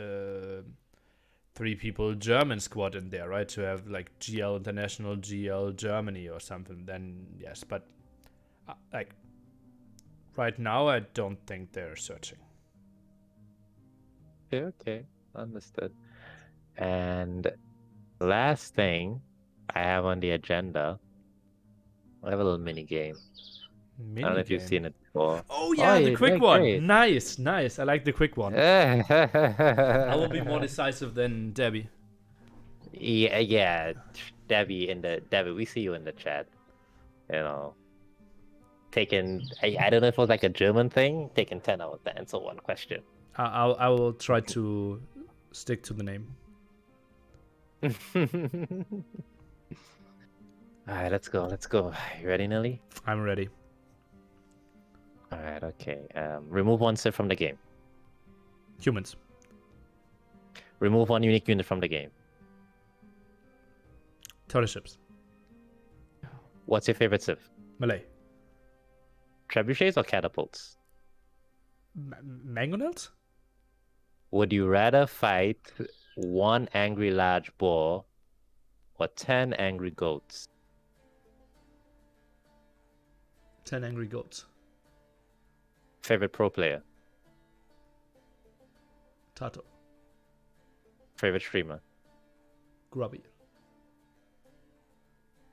Speaker 2: 3 people German squad in there, right? To have like GL International, GL Germany or something, then yes. But like right now, I don't think they're searching.
Speaker 1: Okay. Understood. And last thing I have on the agenda, I have a little mini game. I don't know if you've seen it before.
Speaker 2: Oh yeah, the quick one.
Speaker 1: Great.
Speaker 2: Nice. I like the quick one. I will be more decisive than Debbie.
Speaker 1: Yeah. Debbie, we see you in the chat. Taking, I don't know if it was like a German thing, taking 10 out of 10, so one question.
Speaker 2: I will try to stick to the name.
Speaker 1: All right, let's go. You ready, Nelly?
Speaker 2: I'm ready.
Speaker 1: All right, okay. Remove one set from the game.
Speaker 2: Humans.
Speaker 1: Remove one unique unit from the game.
Speaker 2: Turtle ships.
Speaker 1: What's your favorite civ?
Speaker 2: Malay.
Speaker 1: Trebuchets or catapults?
Speaker 2: Mangonels?
Speaker 1: Would you rather fight one angry large boar or 10 angry goats?
Speaker 2: 10 angry goats.
Speaker 1: Favorite pro player?
Speaker 2: Tato.
Speaker 1: Favorite streamer?
Speaker 2: Grubby.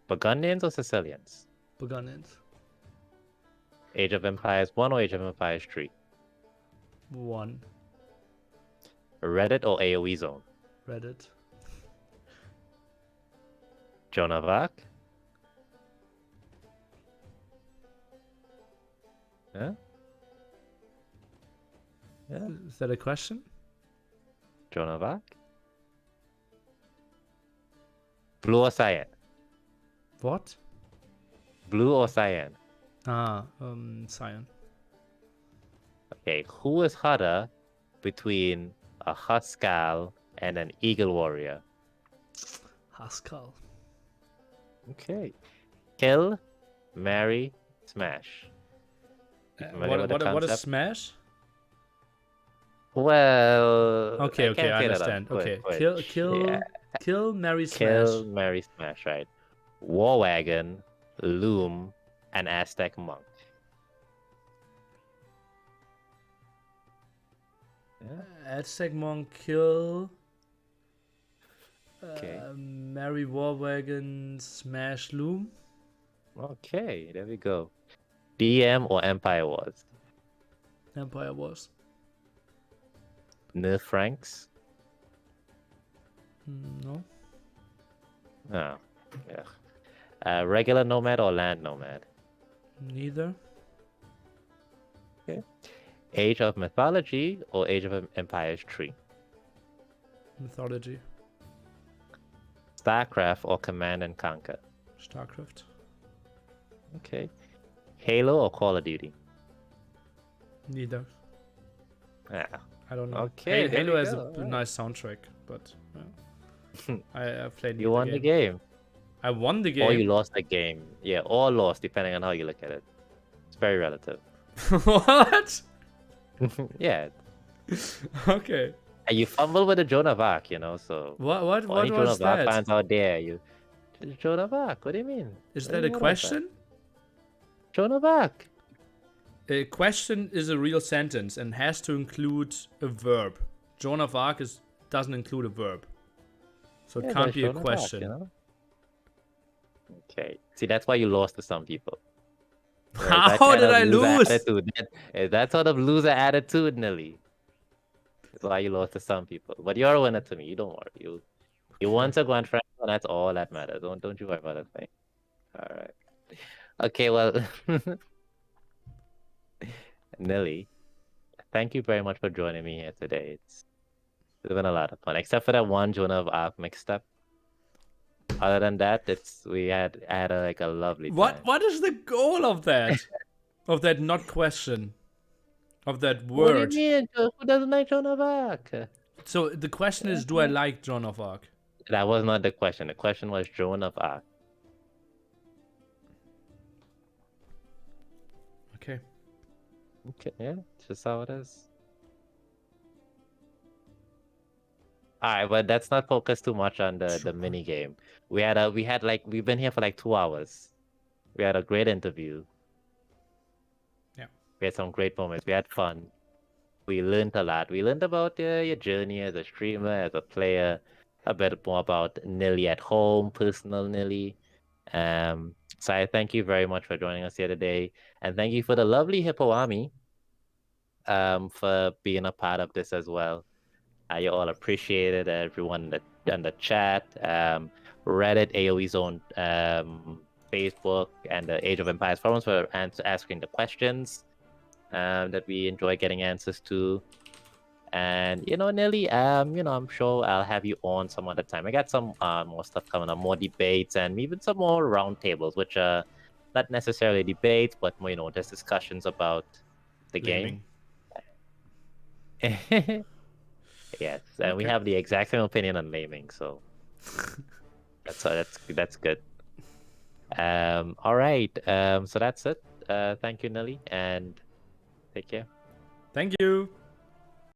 Speaker 1: Burgundians or Sicilians?
Speaker 2: Burgundians.
Speaker 1: Age of Empires 1 or Age of Empires 3?
Speaker 2: 1.
Speaker 1: Reddit or AoE Zone?
Speaker 2: Reddit.
Speaker 1: Joan of Arc? Huh? Yeah.
Speaker 2: Is that a question?
Speaker 1: Joan of Arc? Blue or cyan?
Speaker 2: What?
Speaker 1: Blue or cyan?
Speaker 2: Cyan.
Speaker 1: Okay, who is hotter between a Huskarl and an Eagle Warrior?
Speaker 2: Haskell.
Speaker 1: Okay. Kill, marry, smash.
Speaker 2: What is smash?
Speaker 1: Well,
Speaker 2: Okay, I understand. Okay, kill, marry, smash.
Speaker 1: Kill, marry, smash, right? War Wagon, Loom, and Aztec Monk.
Speaker 2: Aztec Monk, kill.
Speaker 1: Okay.
Speaker 2: Marry, War Wagon, smash, Loom.
Speaker 1: Okay, there we go. DM or Empire Wars?
Speaker 2: Empire Wars.
Speaker 1: Nerf Franks?
Speaker 2: No.
Speaker 1: Oh, yeah. Regular Nomad or Land Nomad?
Speaker 2: Neither.
Speaker 1: Okay. Age of Mythology or Age of Empires 3?
Speaker 2: Mythology.
Speaker 1: StarCraft or Command and Conquer?
Speaker 2: StarCraft.
Speaker 1: Okay. Halo or Call of Duty?
Speaker 2: Neither.
Speaker 1: Yeah.
Speaker 2: I don't know.
Speaker 1: Okay, there
Speaker 2: Halo
Speaker 1: we
Speaker 2: has
Speaker 1: go.
Speaker 2: a nice soundtrack, but I've played
Speaker 1: You won the game.
Speaker 2: I won the game.
Speaker 1: Or you lost the game. Yeah, or lost, depending on how you look at it. It's very relative.
Speaker 2: What?
Speaker 1: Yeah.
Speaker 2: Okay.
Speaker 1: And you fumbled with the Joan of Arc, so...
Speaker 2: What
Speaker 1: Joan
Speaker 2: was
Speaker 1: of Arc
Speaker 2: that?
Speaker 1: fans out there, Joan of Arc, what do you mean?
Speaker 2: Is
Speaker 1: What do
Speaker 2: that
Speaker 1: you
Speaker 2: a
Speaker 1: mean, what was
Speaker 2: question?
Speaker 1: that? Joan of Arc.
Speaker 2: A question is a real sentence and has to include a verb. Joan of Arc doesn't include a verb. So it
Speaker 1: Yeah,
Speaker 2: can't
Speaker 1: but
Speaker 2: be a
Speaker 1: Joan of Arc,
Speaker 2: question.
Speaker 1: Okay. See, that's why you lost to some people. Right? That
Speaker 2: How
Speaker 1: kind
Speaker 2: did
Speaker 1: of
Speaker 2: I
Speaker 1: loser
Speaker 2: lose?
Speaker 1: attitude. That sort of loser attitude, Nelly. That's why you lost to some people. But you're a winner to me. You don't worry. You won to Grand Friends, and that's all that matters. Don't you worry about a thing. All right. Okay, well, Nelly, thank you very much for joining me here today. It's been a lot of fun, except for that one Joan of Arc mixed up. Other than that, I had a lovely time.
Speaker 2: What is the goal of that? Of that not question? Of that
Speaker 1: What do you
Speaker 2: word?
Speaker 1: mean? Who doesn't like Joan of Arc?
Speaker 2: So the question is, do I like Joan of Arc?
Speaker 1: That was not the question. The question was Joan of Arc.
Speaker 2: Okay.
Speaker 1: Okay, yeah, it's just how it is. All right, but let's not focus too much on the
Speaker 2: Sure.
Speaker 1: mini game. We've been here for like 2 hours. We had a great interview.
Speaker 2: Yeah.
Speaker 1: We had some great moments. We had fun. We learned a lot. We learned about your journey as a streamer, as a player, a bit more about Nili at home, personal Nili. So I thank you very much for joining us here today, and thank you for the lovely Hippo Army, for being a part of this as well. You all appreciate it, everyone in the chat, Reddit, AOE Zone, Facebook, and the Age of Empires forums for asking the questions that we enjoy getting answers to. And Nelly, I'm sure I'll have you on some other time. I got some more stuff coming up, more debates, and even some more roundtables, which are not necessarily debates, but more, just discussions about the game.
Speaker 2: Blaming.
Speaker 1: Yes, and we
Speaker 2: Okay.
Speaker 1: have the exact same opinion on naming, so that's good. All right. So that's it. Thank you, Nelly, and take care.
Speaker 2: Thank you.